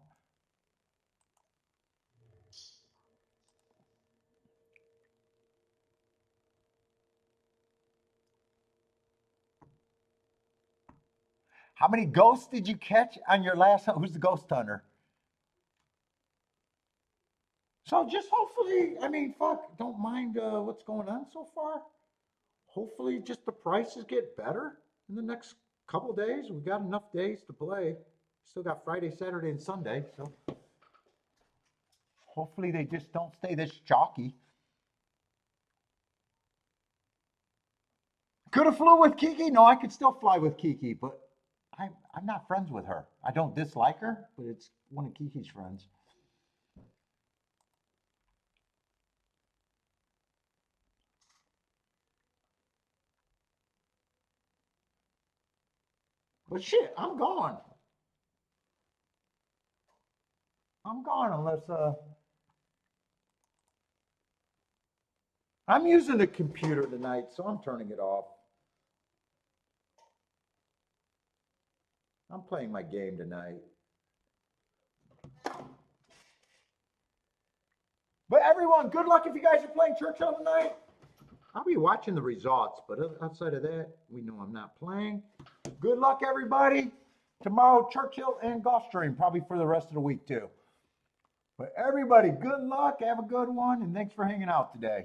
How many ghosts did you catch on your last hunt? Who's the ghost hunter? So just hopefully, I mean, fuck, don't mind what's going on so far. Hopefully just the prices get better in the next couple days. We got enough days to play. Still got Friday, Saturday, and Sunday, so hopefully they just don't stay this chalky. Could have flew with Kiki. No, I could still fly with Kiki, but I'm not friends with her. I don't dislike her, but it's one of Kiki's friends. But shit, I'm gone. I'm gone unless I'm using the computer tonight, so I'm turning it off. I'm playing my game tonight. But everyone, good luck if you guys are playing Churchill tonight. I'll be watching the results, but outside of that, we know I'm not playing. Good luck, everybody. Tomorrow, Churchill and Gulfstream, probably for the rest of the week, too. But everybody, good luck. Have a good one, and thanks for hanging out today.